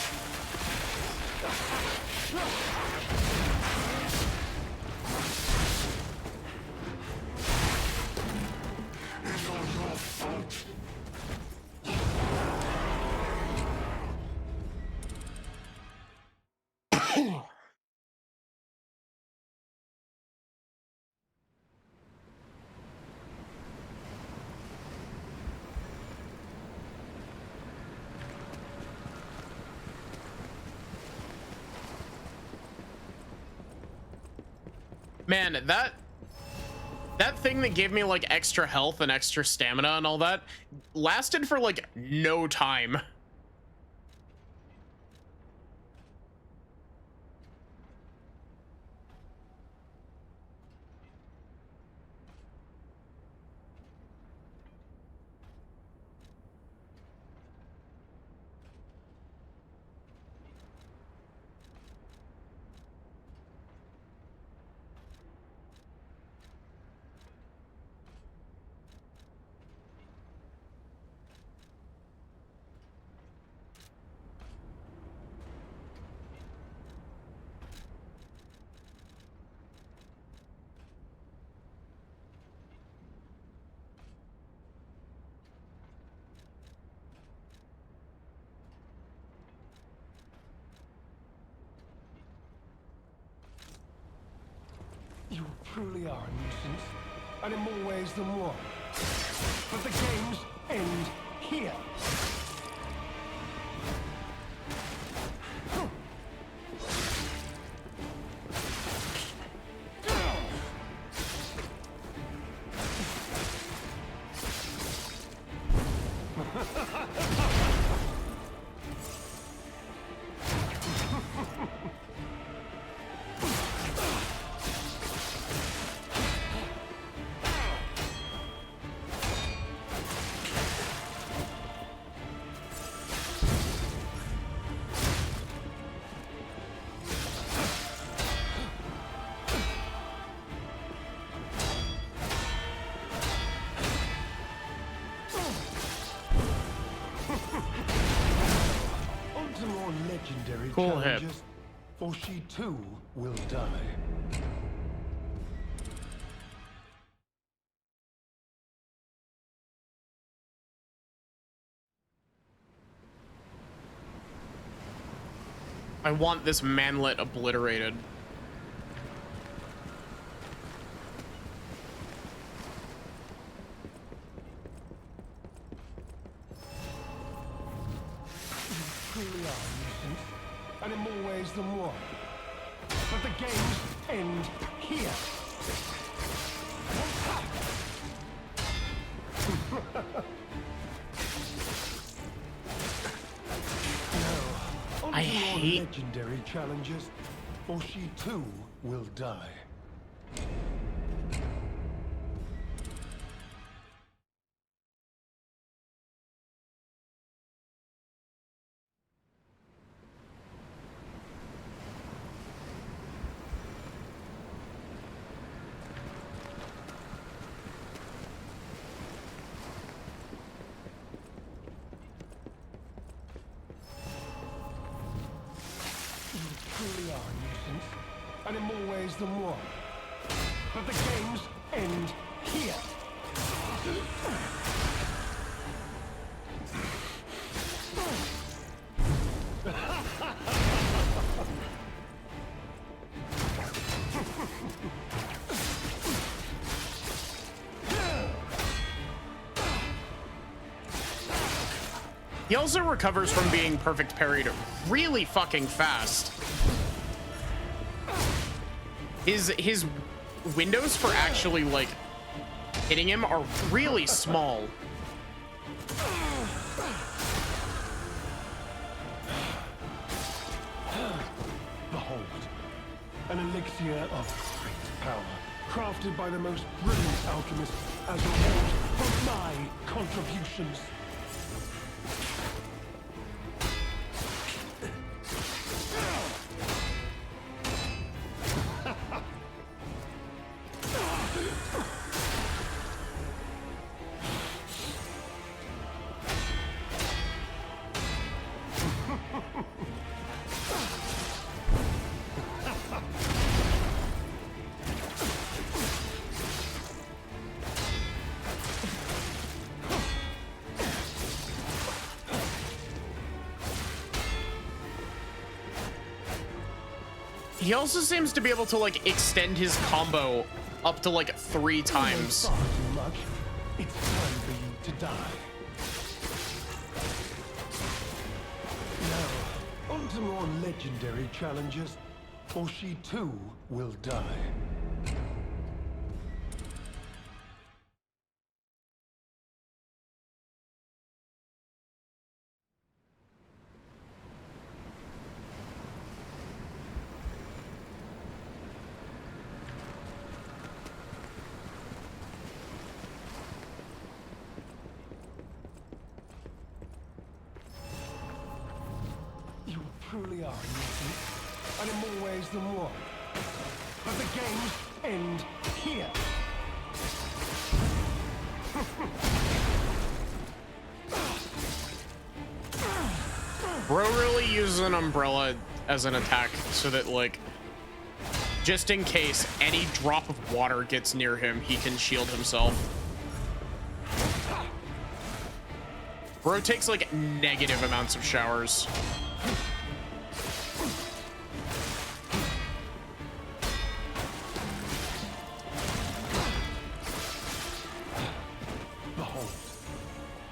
Man, that thing that gave me like extra health and extra stamina and all that lasted for like no time. You truly are a nuisance, and in more ways than one. But the games end here. Legendary Cool hip. challenges, for she too will die. I want this manlet obliterated. Truly are a nuisance, and in more ways than one. But the games end here. I hate legendary challenges, or she too will die. Truly are a nuisance, and in more ways than one. But the games end here. He also recovers from being perfect parried really fucking fast. His windows for actually like hitting him are really small. Behold, an elixir of great power, crafted by the most brilliant alchemists as a reward for my contributions. He also seems to be able to like extend his combo up to like 3 times. Far too much. It's time for you to die. Now, on to more legendary challenges, or she too will die. Truly are innocent, and in more ways than one. But the games end here. Bro really uses an umbrella as an attack so that, like, just in case any drop of water gets near him, he can shield himself. Bro takes, like, negative amounts of showers.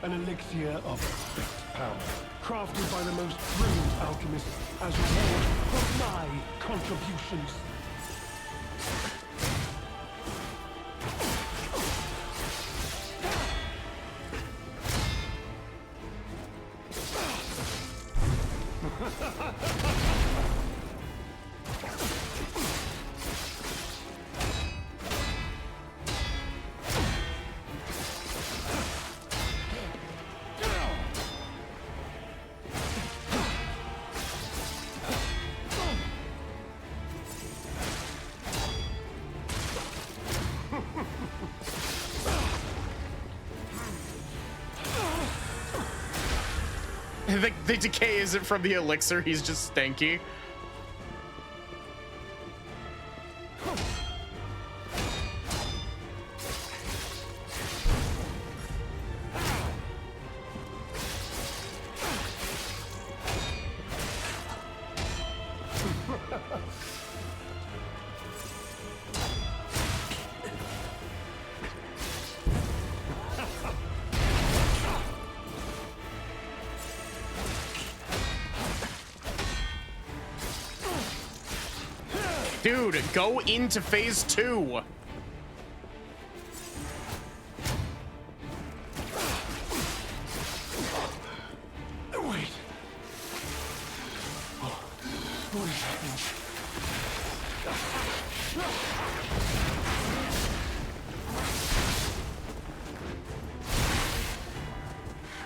An elixir of best power, crafted by the most brilliant alchemists as reward for my contributions. The decay isn't from the elixir, he's just stanky. Dude, go into phase 2. Wait. What is happening?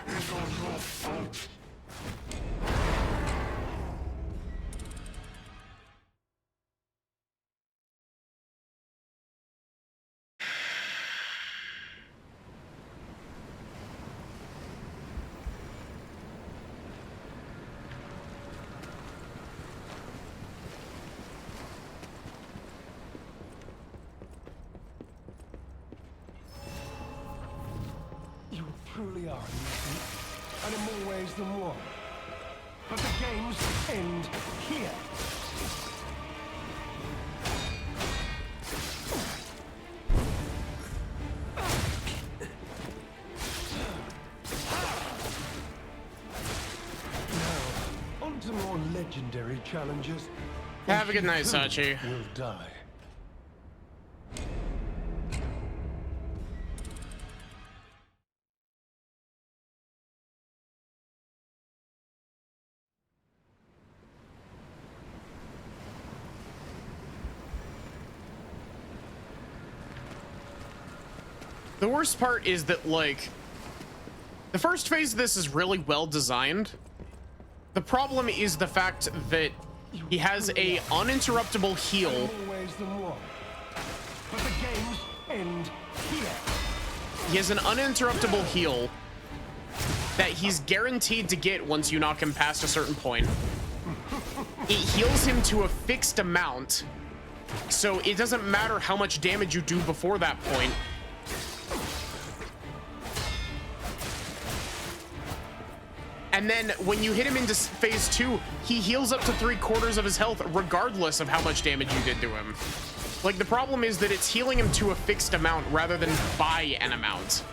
It's all your fault. Truly are innocent, and in more ways than one. But the games end here. Now, on to more legendary challenges. Have a good night, Sachi. Will die. The worst part is that, like, the first phase of this is really well designed. The problem is the fact that he has a uninterruptible heal. But the games end here. He has an uninterruptible heal that he's guaranteed to get once you knock him past a certain point. It heals him to a fixed amount, so it doesn't matter how much damage you do before that point. And And then when you hit him into phase 2, he heals up to 3/4 of his health regardless of how much damage you did to him. Like, the problem is that it's healing him to a fixed amount rather than by an amount.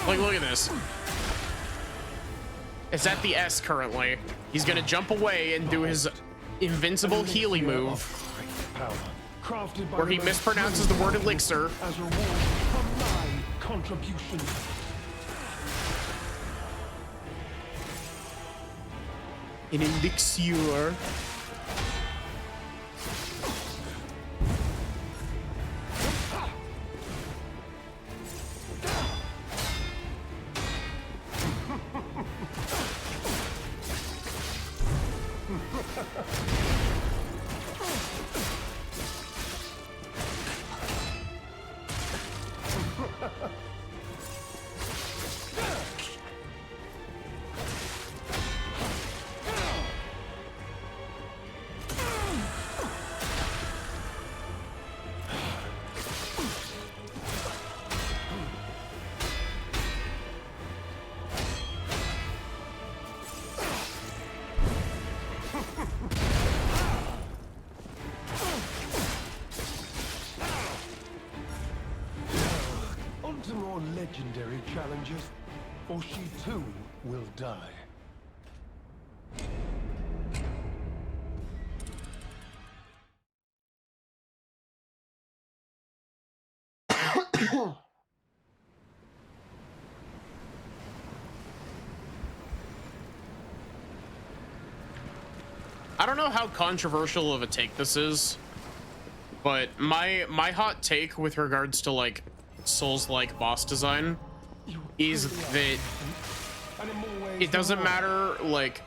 Like, look at this. It's at the S currently. He's gonna jump away and do his invincible Healy move, where he mispronounces the word elixir. As reward for my contribution. An elixir. On to more legendary challenges, or she too will die. I don't know how controversial of a take this is, but my hot take with regards to like Souls-like boss design is that it doesn't matter like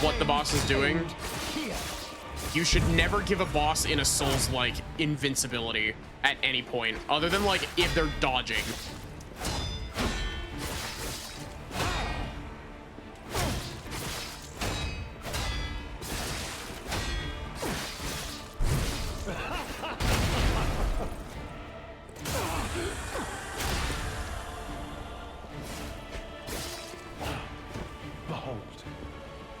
what the boss is doing. You should never give a boss in a Souls-like invincibility at any point, other than like if they're dodging. Behold,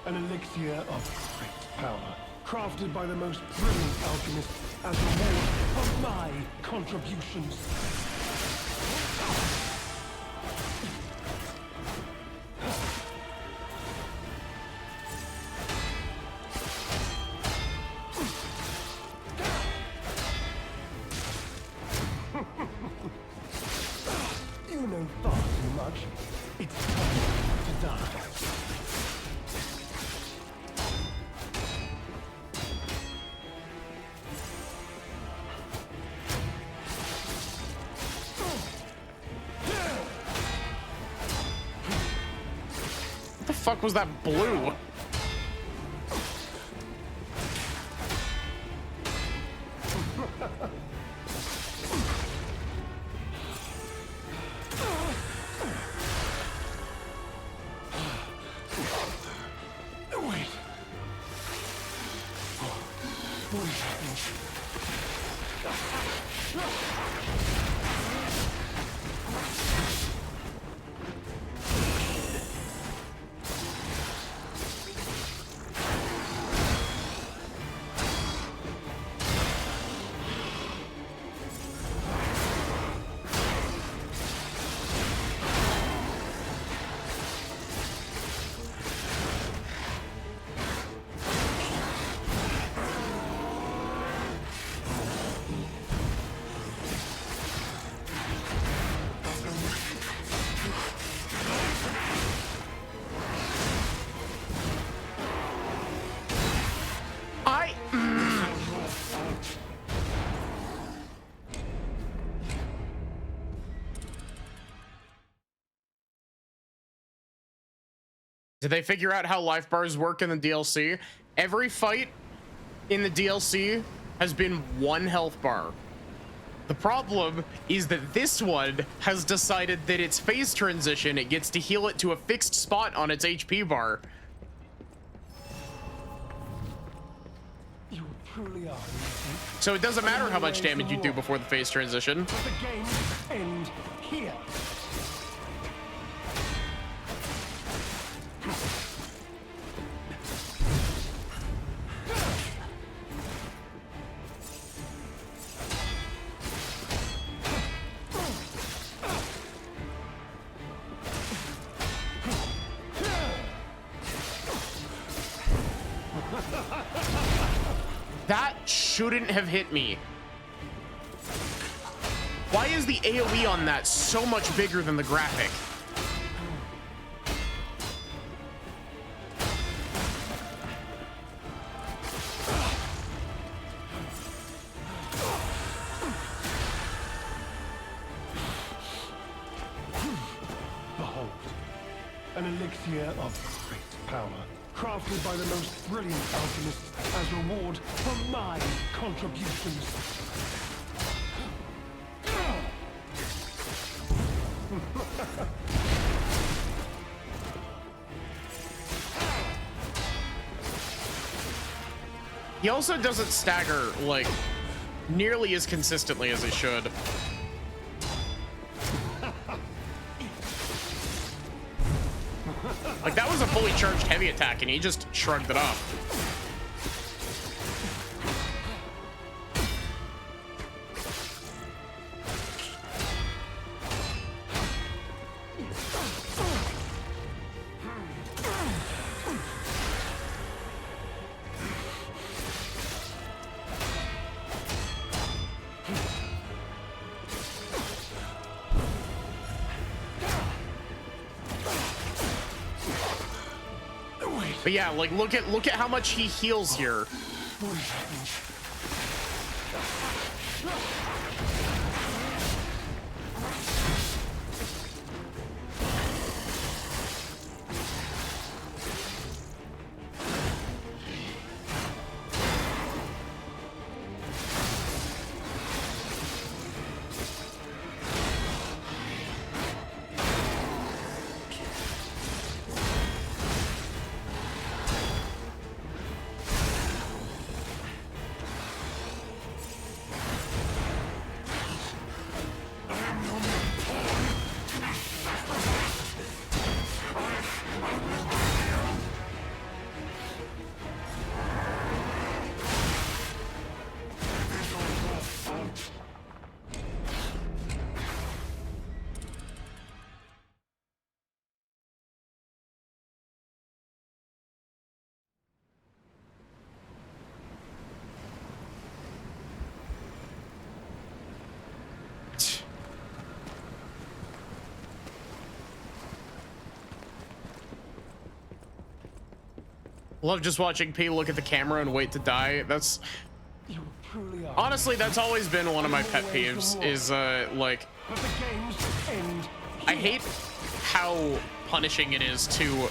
an elixir of great power, crafted by the most brilliant alchemist as a reward for my contributions. You know far too much. It's time to die. What the fuck was that blue? Wait. What is happening? Did they figure out how life bars work in the DLC? Every fight in the DLC has been 1 health bar. The problem is that this one has decided that its phase transition, it gets to heal it to a fixed spot on its HP bar. truly are. So it doesn't matter how much damage you do before the phase transition. But the games end here. That shouldn't have hit me. Why is the AoE on that so much bigger than the graphic? Behold, an elixir of great power, crafted by the most brilliant alchemists as reward for my contributions. He also doesn't stagger, like, nearly as consistently as he should. Like, that was a fully charged heavy attack, and he just shrugged it off. But yeah, like look at how much he heals here. Love just watching P look at the camera and wait to die. That's honestly, that's always been one of my pet peeves is like I hate how punishing it is to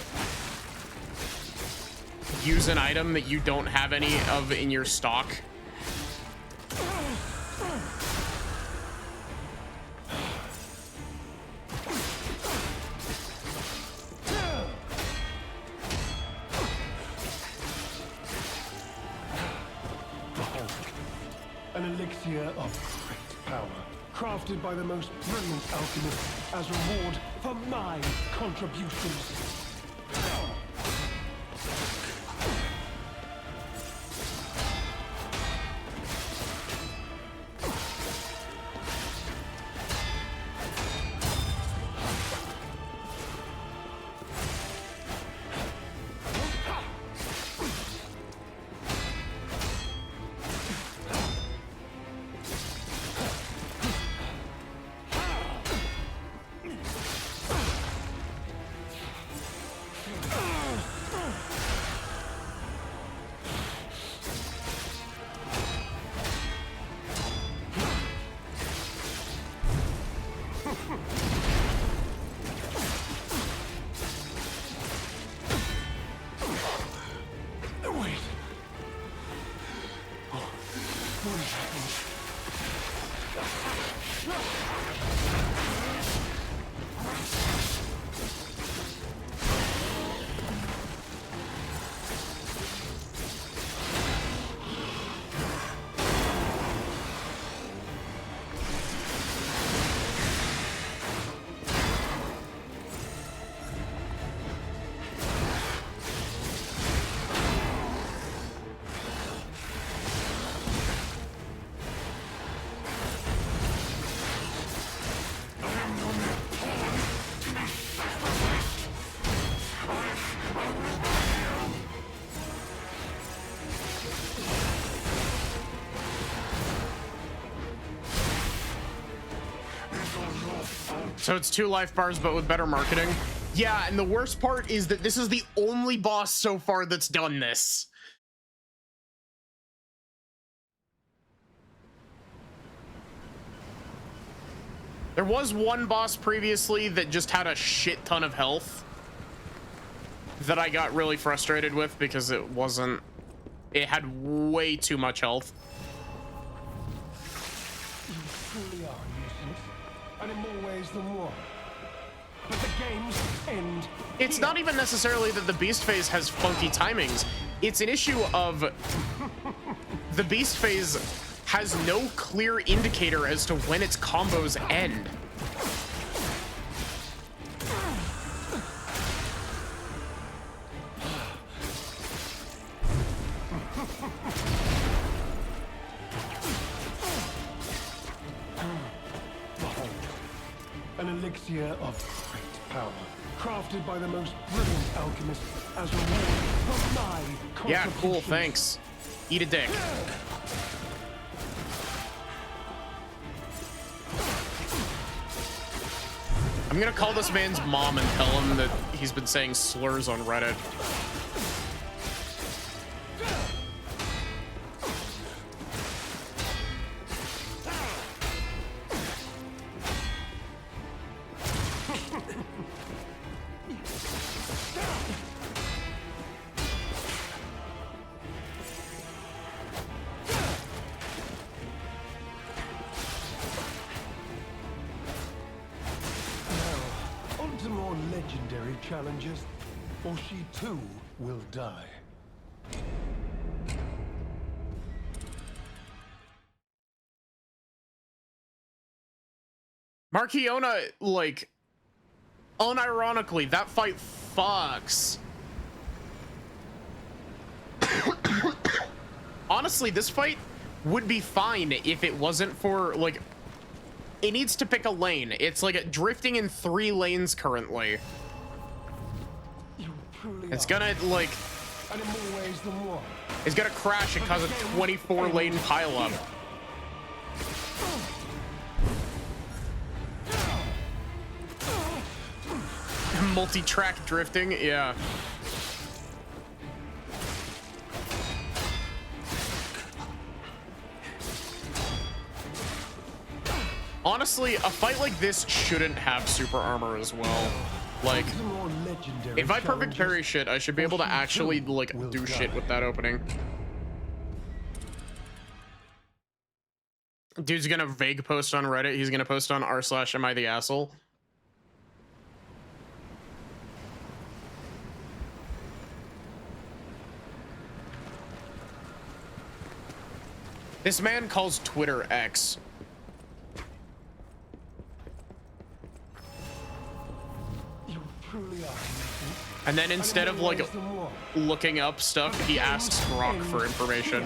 use an item that you don't have any of in your stock. An elixir of great power, crafted by the most brilliant alchemists as reward for my contributions. So it's 2 life bars, but with better marketing. Yeah, and the worst part is that this is the only boss so far that's done this. There was one boss previously that just had a shit ton of health that I got really frustrated with because it had way too much health. You truly are a nuisance, and in more ways than one. But the game's end. It's not even necessarily that the beast phase has funky timings. It's an issue of the beast phase has no clear indicator as to when its combos end. Behold, an elixir of great power, crafted by the most brilliant alchemist as a reward for my Yeah, cool, contributions. thanks. Eat a dick. I'm gonna call this man's mom and tell him that he's been saying slurs on Reddit. On to more legendary challenges, or she too will die. Markiona, like, unironically, that fight fucks. Honestly, this fight would be fine if it wasn't for, like, it needs to pick a lane. It's like drifting in 3 lanes currently. You truly It's are. gonna, like, And in more ways than one. it's gonna crash and cause a 24 lane pileup. Multi-track drifting, yeah. Honestly, a fight like this shouldn't have super armor as well. Like, On to more legendary if I perfect challenges, parry shit, I should be or able to she actually, too like, will do shit die. with that opening. Dude's gonna vague post on Reddit. He's gonna post on r/am I the asshole. This man calls Twitter X. You truly are. And then instead of, like, ways than one. looking up stuff, he asks Grok for information.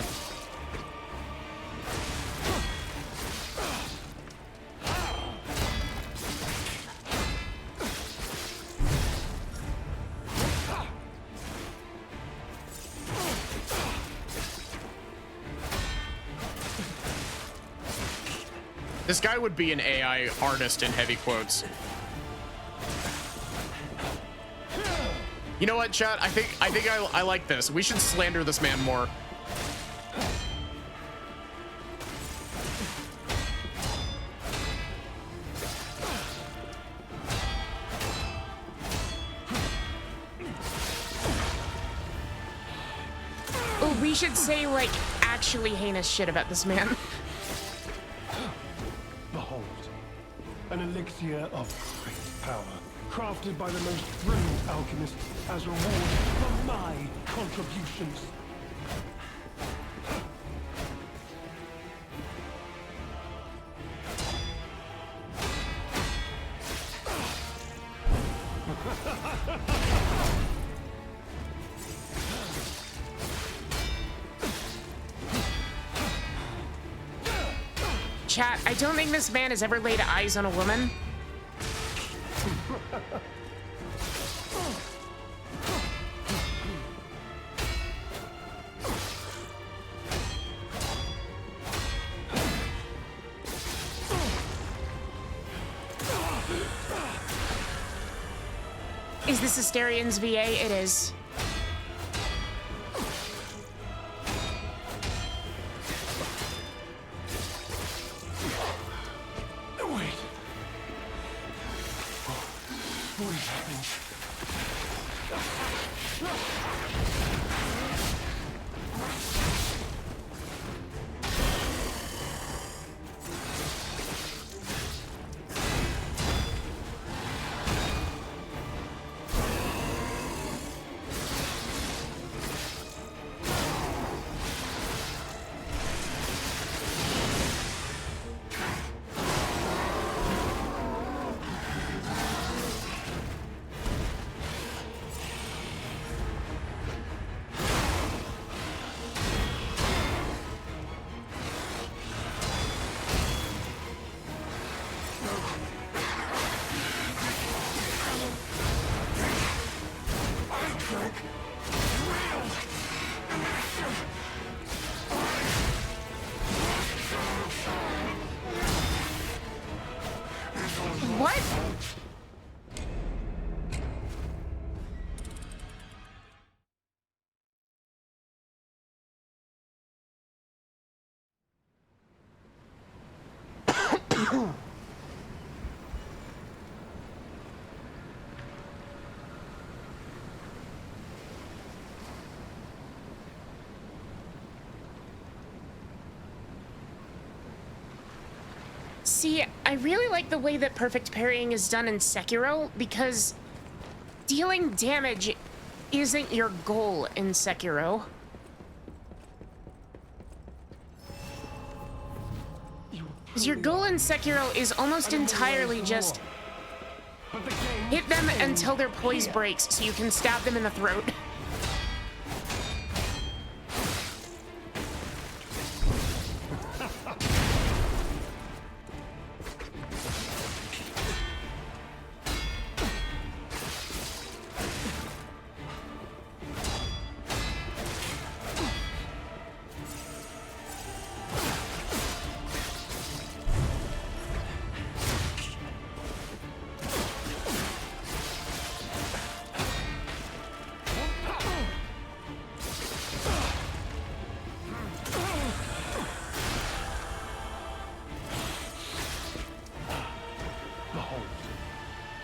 This guy would be an AI artist in heavy quotes. You know what, chat? I think I like this. We should slander this man more. Oh, we should say, like, actually heinous shit about this man. Behold, an elixir of great power, crafted by the most brilliant alchemist as a reward for my contributions. Chat, I don't think this man has ever laid eyes on a woman. Is this Asterian's VA? It is. Wait. What is happening? What? See, I really like the way that perfect parrying is done in Sekiro, because dealing damage isn't your goal in Sekiro. Your goal in Sekiro is almost entirely just hit them until their poise breaks so you can stab them in the throat.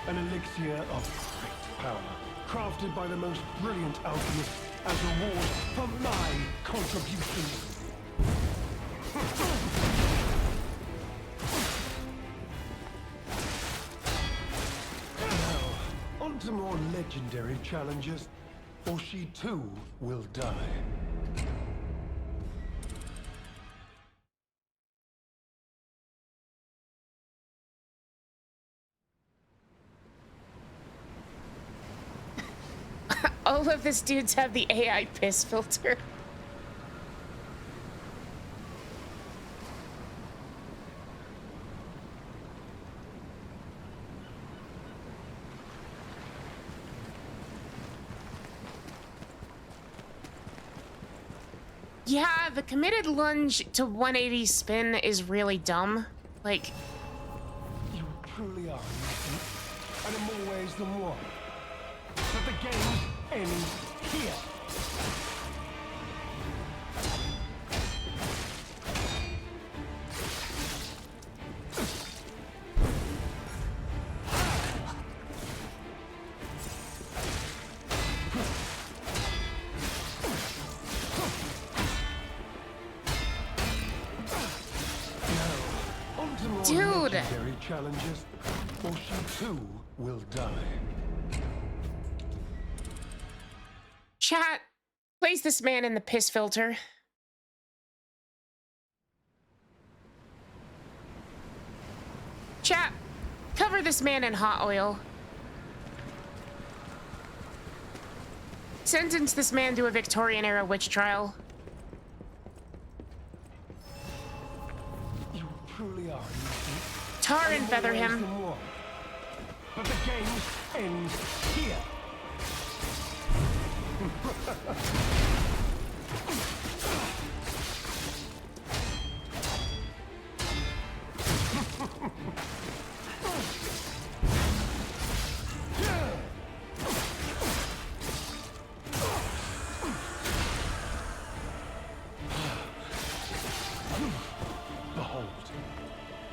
An elixir of great power, crafted by the most brilliant alchemist as a reward for my contributions. Now, on to more legendary challenges, or she too will die. All of these dudes have the AI piss filter. Yeah, the committed lunge to 180 spin is really dumb. Like, you truly are, and in more ways than one. But the game ends here. Dude! Legendary challenges, or she too will die. Chat, place this man in the piss filter. Chat, cover this man in hot oil. Sentence this man to a Victorian-era witch trial. You truly are. Tar and feather him. But the game ends here.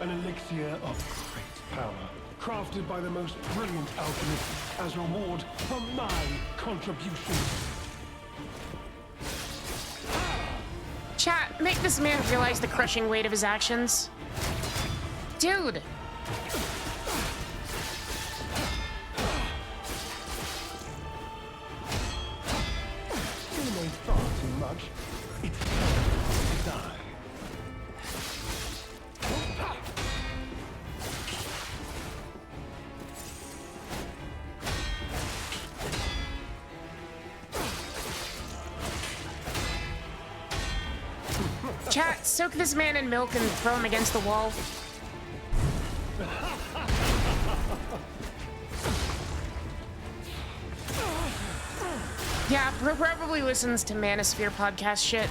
An elixir of great power, crafted by the most brilliant alchemists as reward for my contributions. Chat, make this man realize the crushing weight of his actions. Dude! You made far too much. It's time to die. Chat, soak this man in milk and throw him against the wall. Yeah, bro probably listens to Manosphere podcast shit.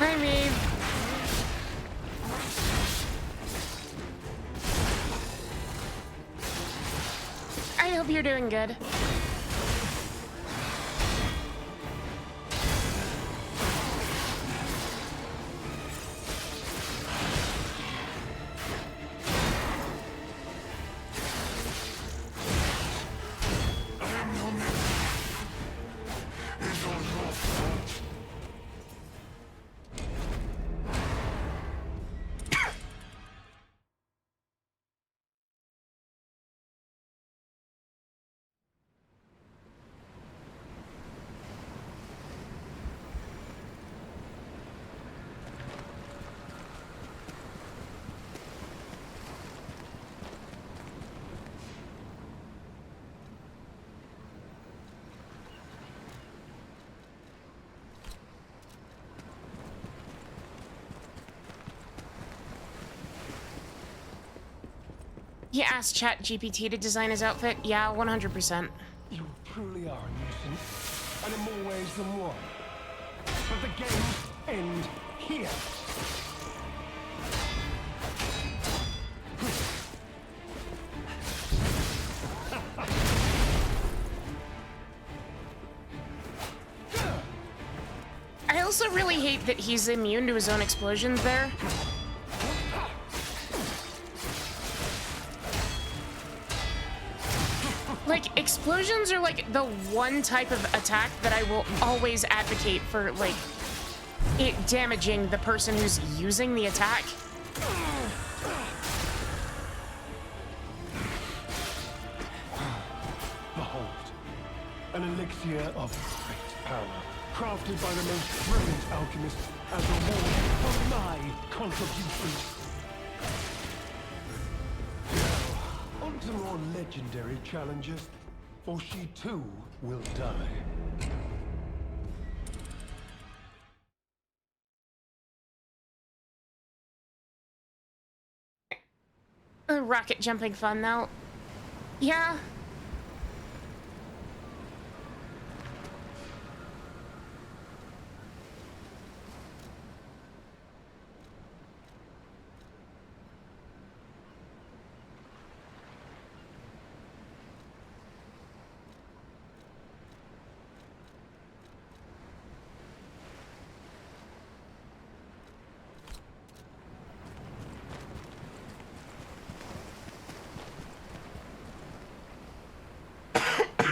Hi, Maeve. I hope you're doing good. You asked ChatGPT to design his outfit? Yeah, 100%. You truly are a nuisance, and in more ways than one. But the games end here. I also really hate that he's immune to his own explosions there. Like, explosions are like the one type of attack that I will always advocate for, like, it damaging the person who's using the attack. Behold, an elixir of great power, crafted by the most brilliant alchemists as a reward for my contributions. On to more legendary challenges, for she too will die. Rocket jumping fun, though. Yeah.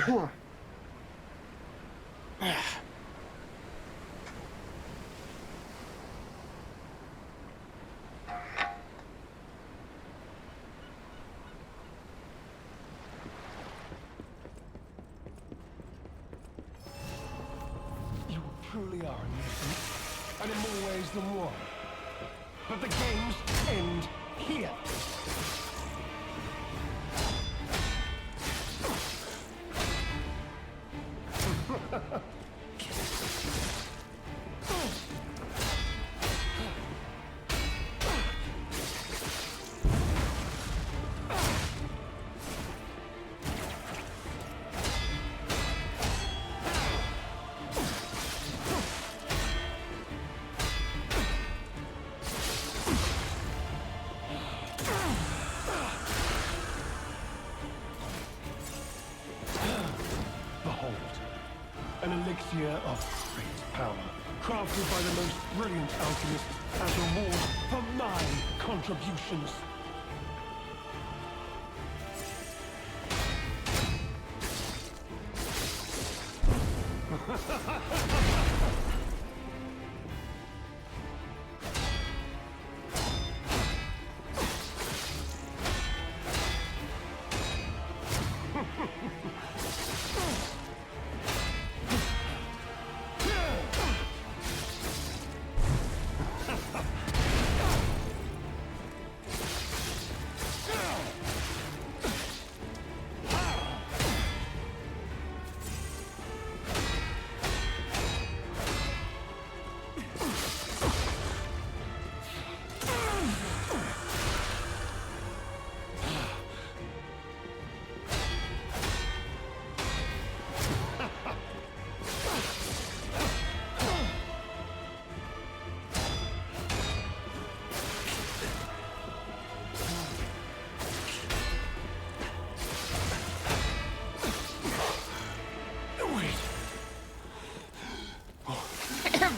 You truly are a nuisance, and in more ways than one. But the games end here. An elixir of great power, crafted by the most brilliant alchemists as a reward for my contributions.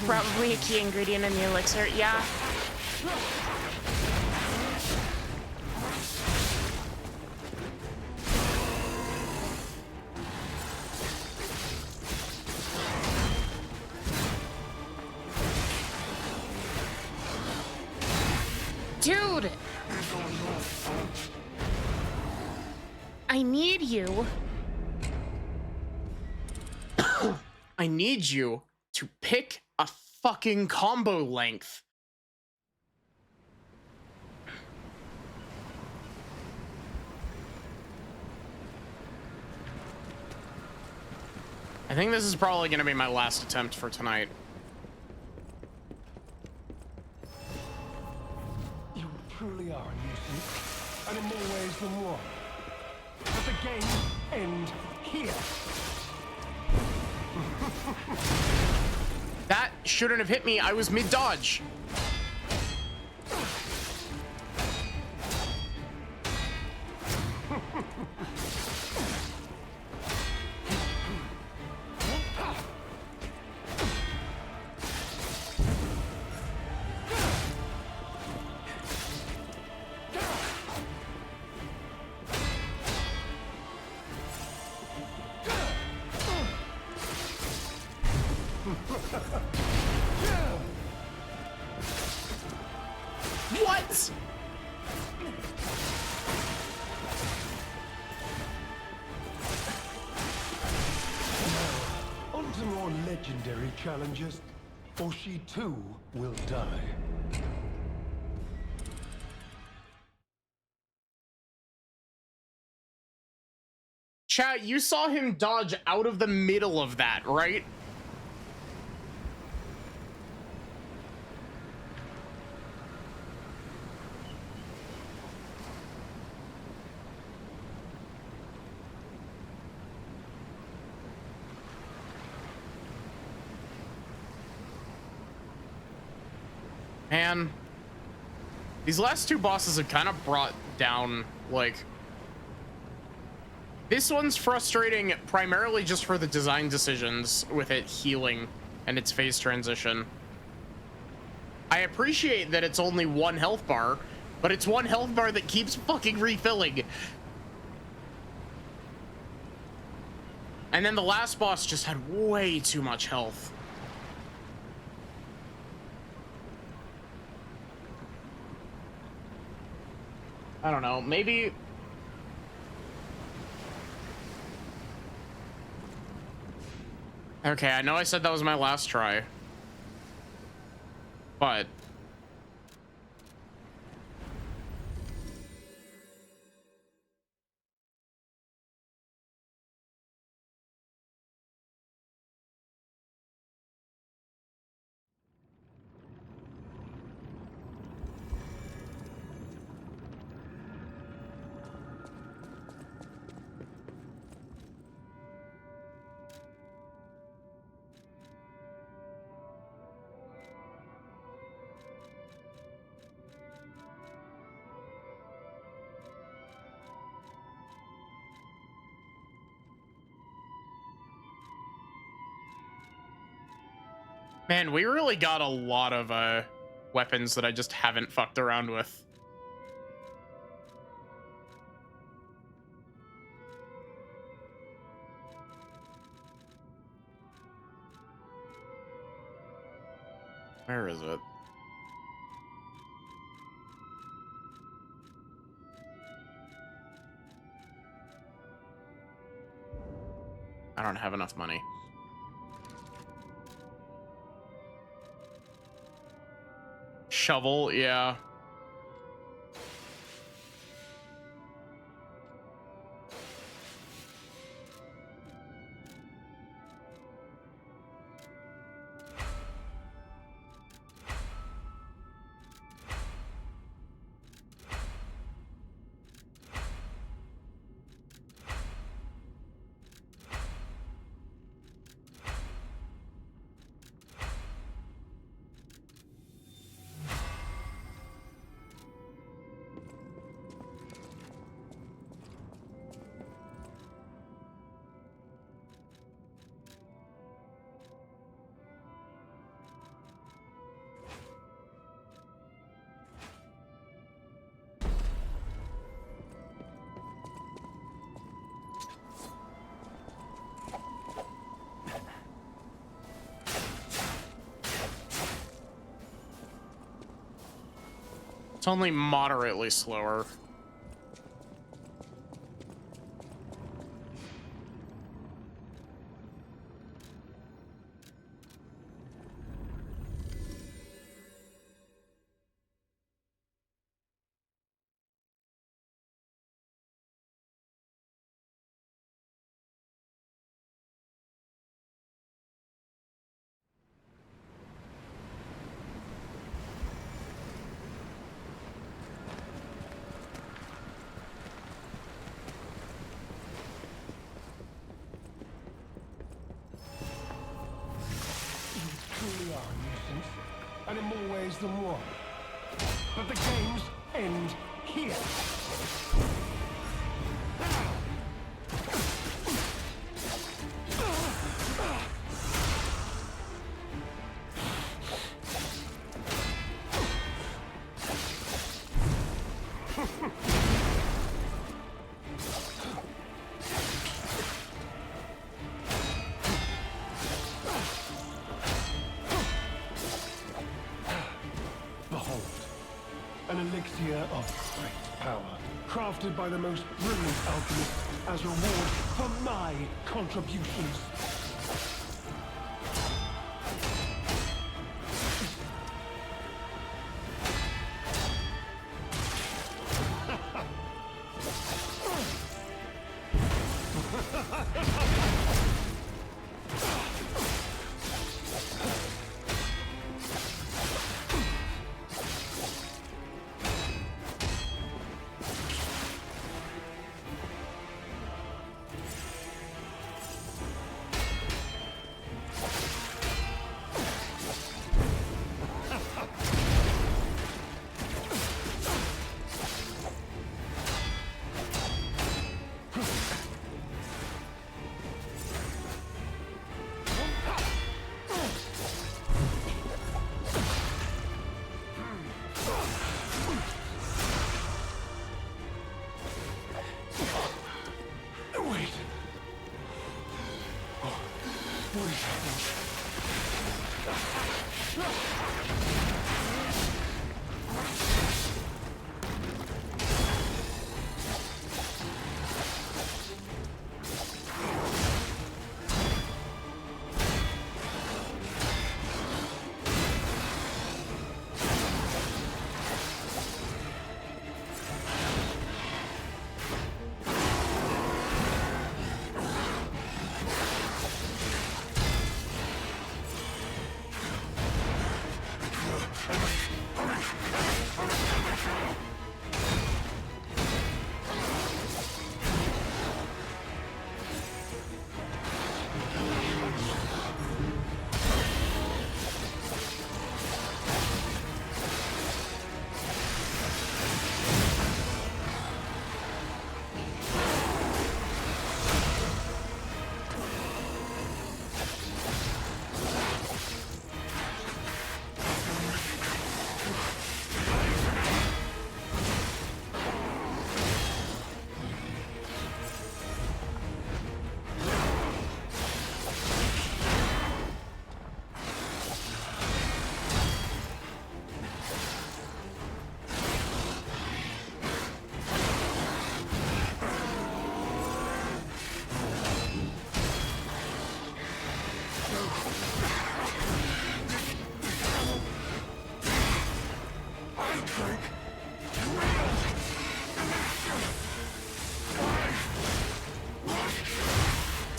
Probably a key ingredient in the elixir, yeah. Dude! I need you. I need you to pick a fucking combo length. I think this is probably going to be my last attempt for tonight. You truly are a nuisance, and in more ways than one. But the game ends here. That shouldn't have hit me. I was mid-dodge. What? On to more legendary challenges, or she too will die. Chat, you saw him dodge out of the middle of that, right? Man, these last two bosses have kind of brought down, like... This one's frustrating primarily just for the design decisions with it healing and its phase transition. I appreciate that it's only one health bar, but it's one health bar that keeps fucking refilling. And then the last boss just had way too much health. I don't know, maybe... Okay, I know I said that was my last try. But... Man, we really got a lot of weapons that I just haven't fucked around with. Where is it? I don't have enough money. Shovel, yeah. It's only moderately slower. And in more ways than one. But the games end here. An elixir of great power, crafted by the most brilliant alchemist as reward for my contributions.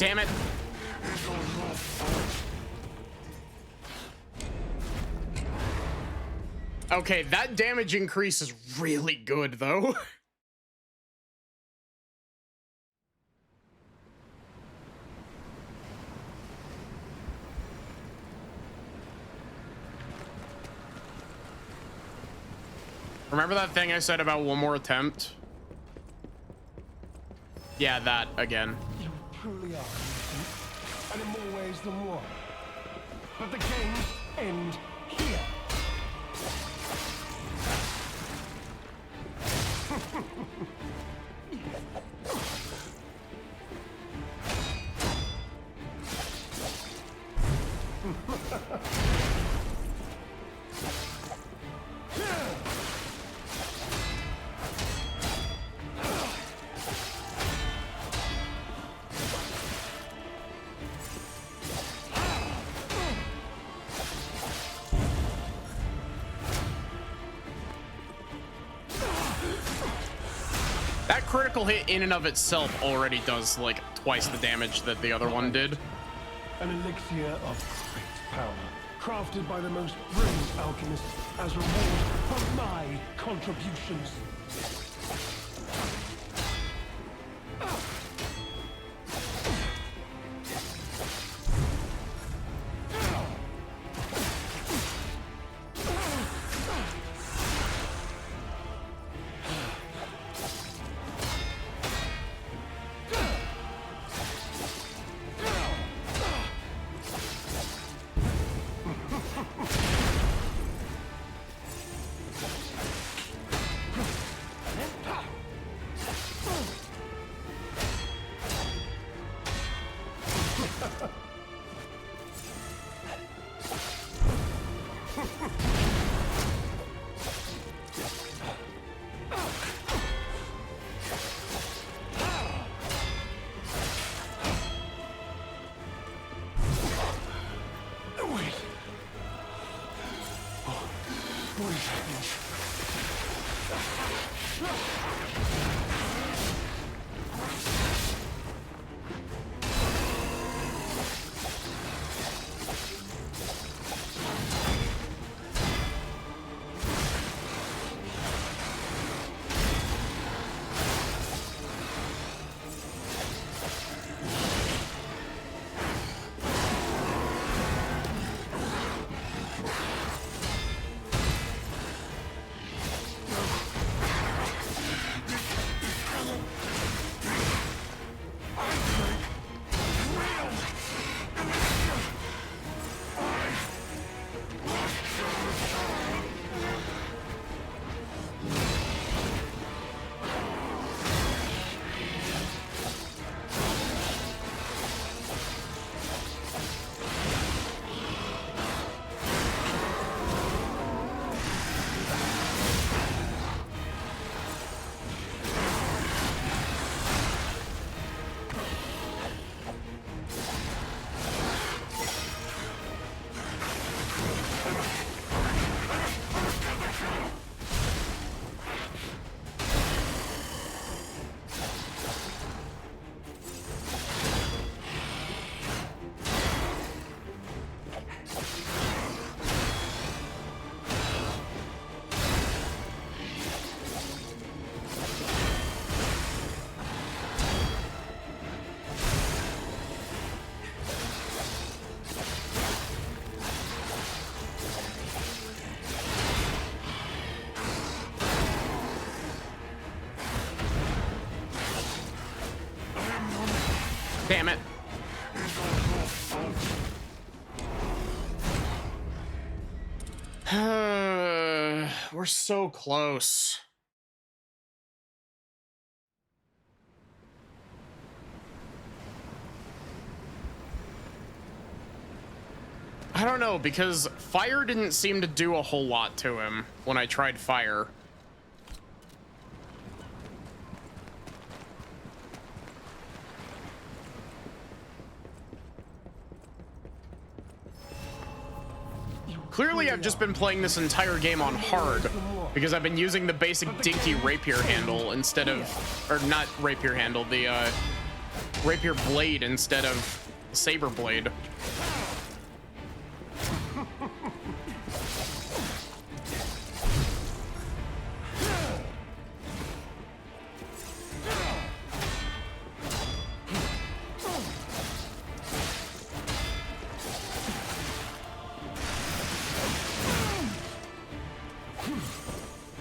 Damn it. Okay, that damage increase is really good, though. Remember that thing I said about one more attempt? Yeah, that again. You truly are, and in more ways than one. But the games end here. That critical hit in and of itself already does like twice the damage that the other one did. An elixir of great power, crafted by the most brilliant alchemists as reward for my contributions. Damn it. We're so close. I don't know, because fire didn't seem to do a whole lot to him when I tried fire. Clearly, I've just been playing this entire game on hard because I've been using the basic dinky rapier handle instead of, or not rapier handle, the rapier blade instead of saber blade.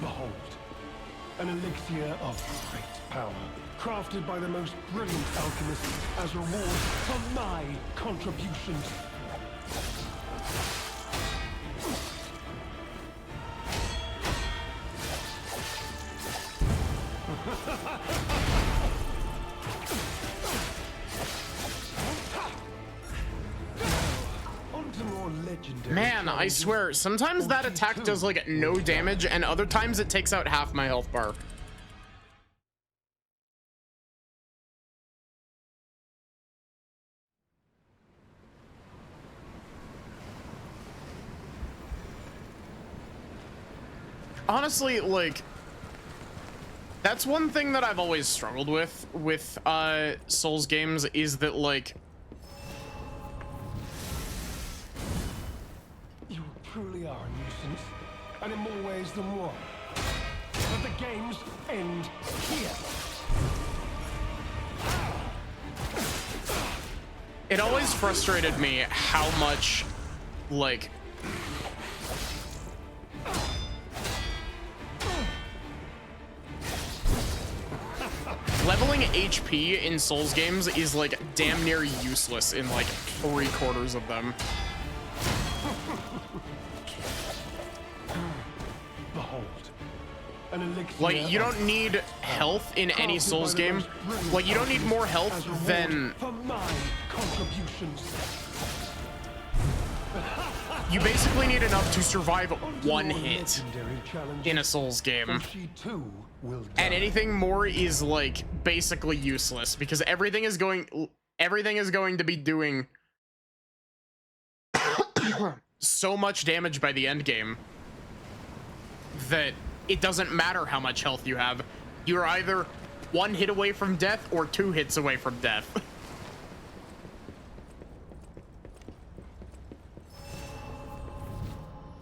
Behold, an elixir of great power, crafted by the most brilliant alchemists as reward for my contributions. On to more legendary Man, I challenges. swear, sometimes that attack does like no damage, and other times it takes out half my health bar. Honestly, like, that's one thing that I've always struggled with Souls games, is that, like, You truly are a nuisance, and in more ways than one. But the games end here. it always frustrated me how much, like, leveling HP in Souls games is like damn near useless in like 3/4 of them. Behold, an elixir. Like, you of don't need health in any crafted Souls by the game. most brilliant Like, you don't need more health as reward than for my contributions. you basically need enough to survive On to one more hit legendary challenges, in a Souls game. for she too will die. And anything more is like basically useless, because everything is going to be doing so much damage by the end game that it doesn't matter how much health you have. You're either 1 hit away from death or 2 hits away from death.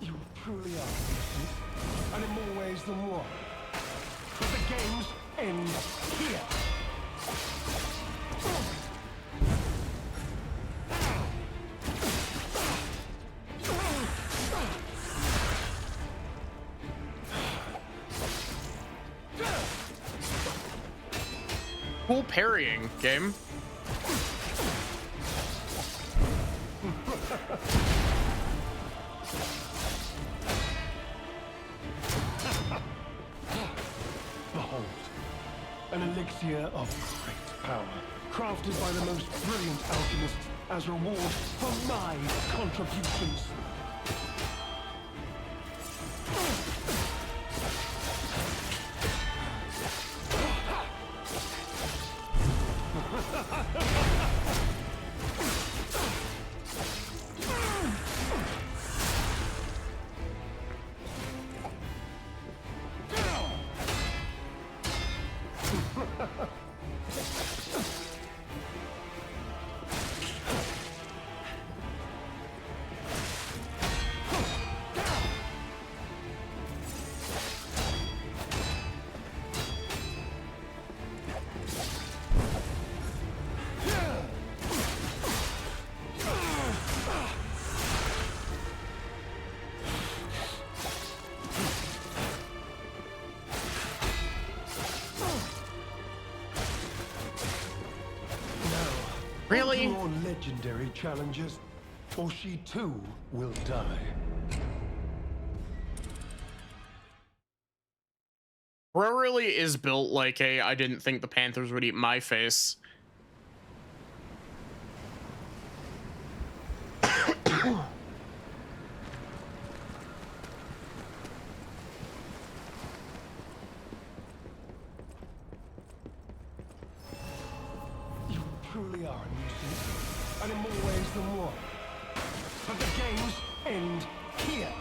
You truly are a nuisance, and in more ways than one. But the games end here. Cool parrying, game. Behold, an elixir of great power, crafted by the most brilliant alchemists as reward for my contributions. Really? More legendary challenges, or she too will die. Bro really is built like a I didn't think the Panthers would eat my face. You truly are a nuisance, and in more ways than one. But the games end here.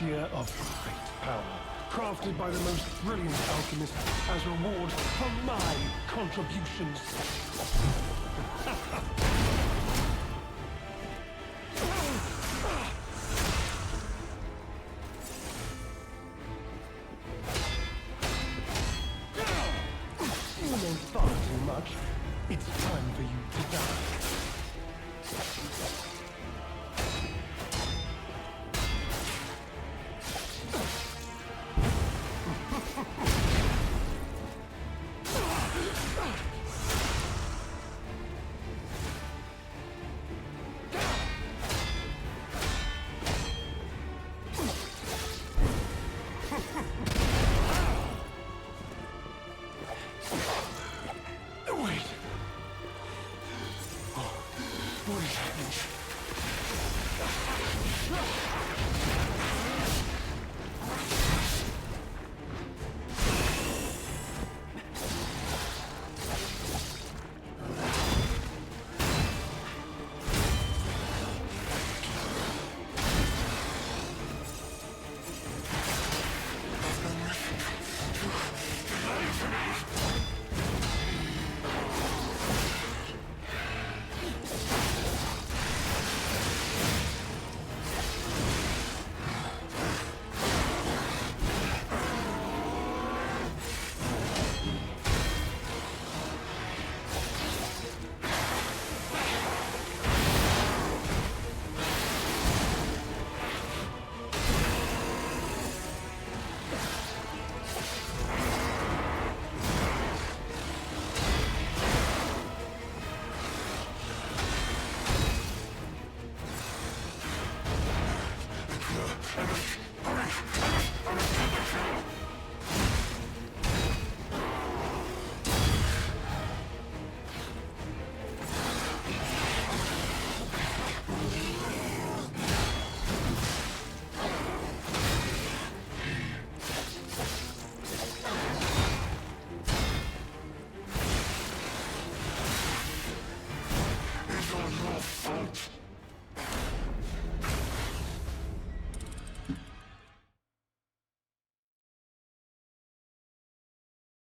elixir of great power, crafted by the most brilliant alchemist as reward for my contributions. You know far too much. It's time for you to die.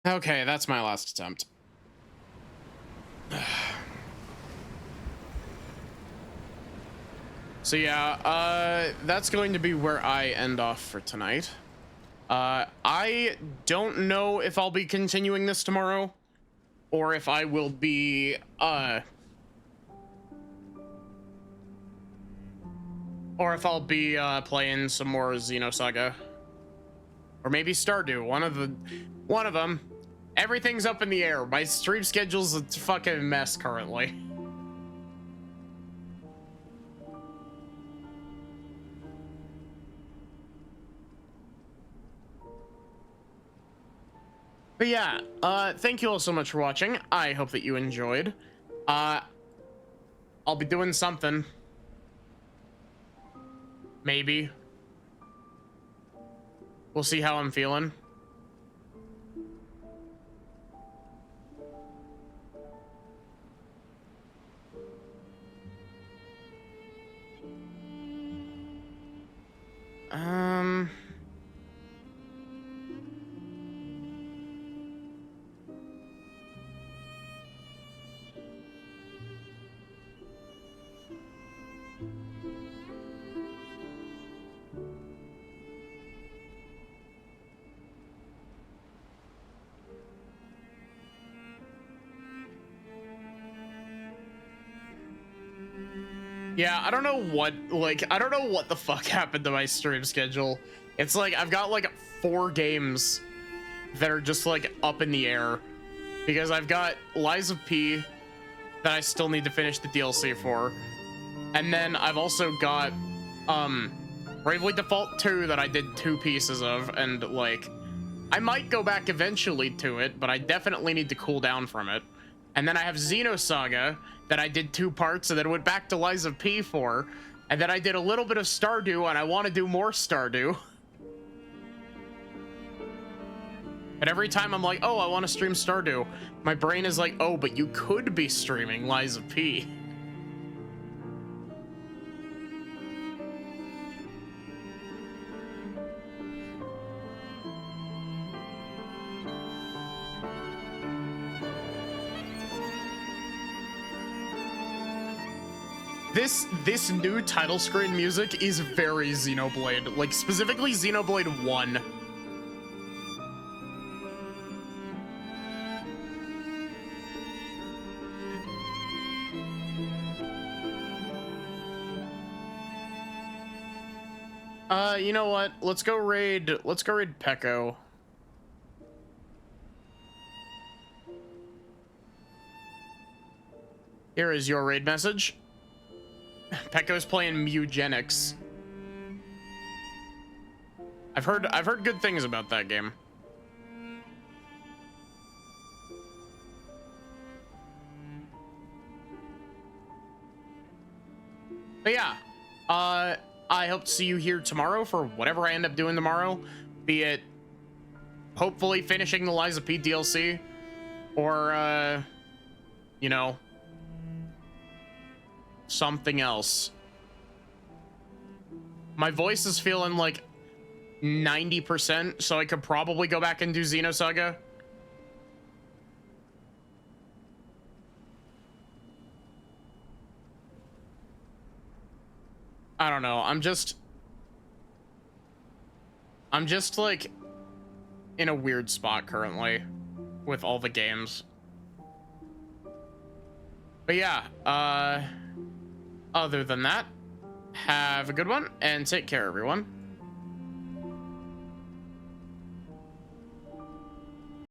Okay, that's my last attempt. So yeah, that's going to be where I end off for tonight. I don't know if I'll be continuing this tomorrow, or if I will be, playing some more Xenosaga, or maybe Stardew. One of them. Everything's up in the air. My stream schedule's a fucking mess currently. But yeah, thank you all so much for watching. I hope that you enjoyed. I'll be doing something. Maybe. We'll see how I'm feeling. Yeah, I don't know what, I don't know what the fuck happened to my stream schedule. It's like, I've got like 4 games that are just like up in the air, because I've got Lies of P that I still need to finish the DLC for. And then I've also got, Bravely Default 2 that I did 2 pieces of, and like, I might go back eventually to it, but I definitely need to cool down from it. And then I have Xenosaga that I did 2 parts and then went back to Lies of P for, and then I did a little bit of Stardew, and I want to do more Stardew. But every time I'm like, oh, I want to stream Stardew, my brain is like, oh, but you could be streaming Lies of P. This new title screen music is very Xenoblade, like specifically Xenoblade 1. You know what? Let's go raid Peko. Here is your raid message. Pekko's playing Mugenics. I've heard good things about that game. But yeah, I hope to see you here tomorrow for whatever I end up doing tomorrow, be it hopefully finishing the Lies of P DLC, or you know, something else. My voice is feeling like 90%, so I could probably go back and do Xenosaga. I don't know. I'm just like in a weird spot currently with all the games. But yeah, other than that, have a good one and take care, everyone.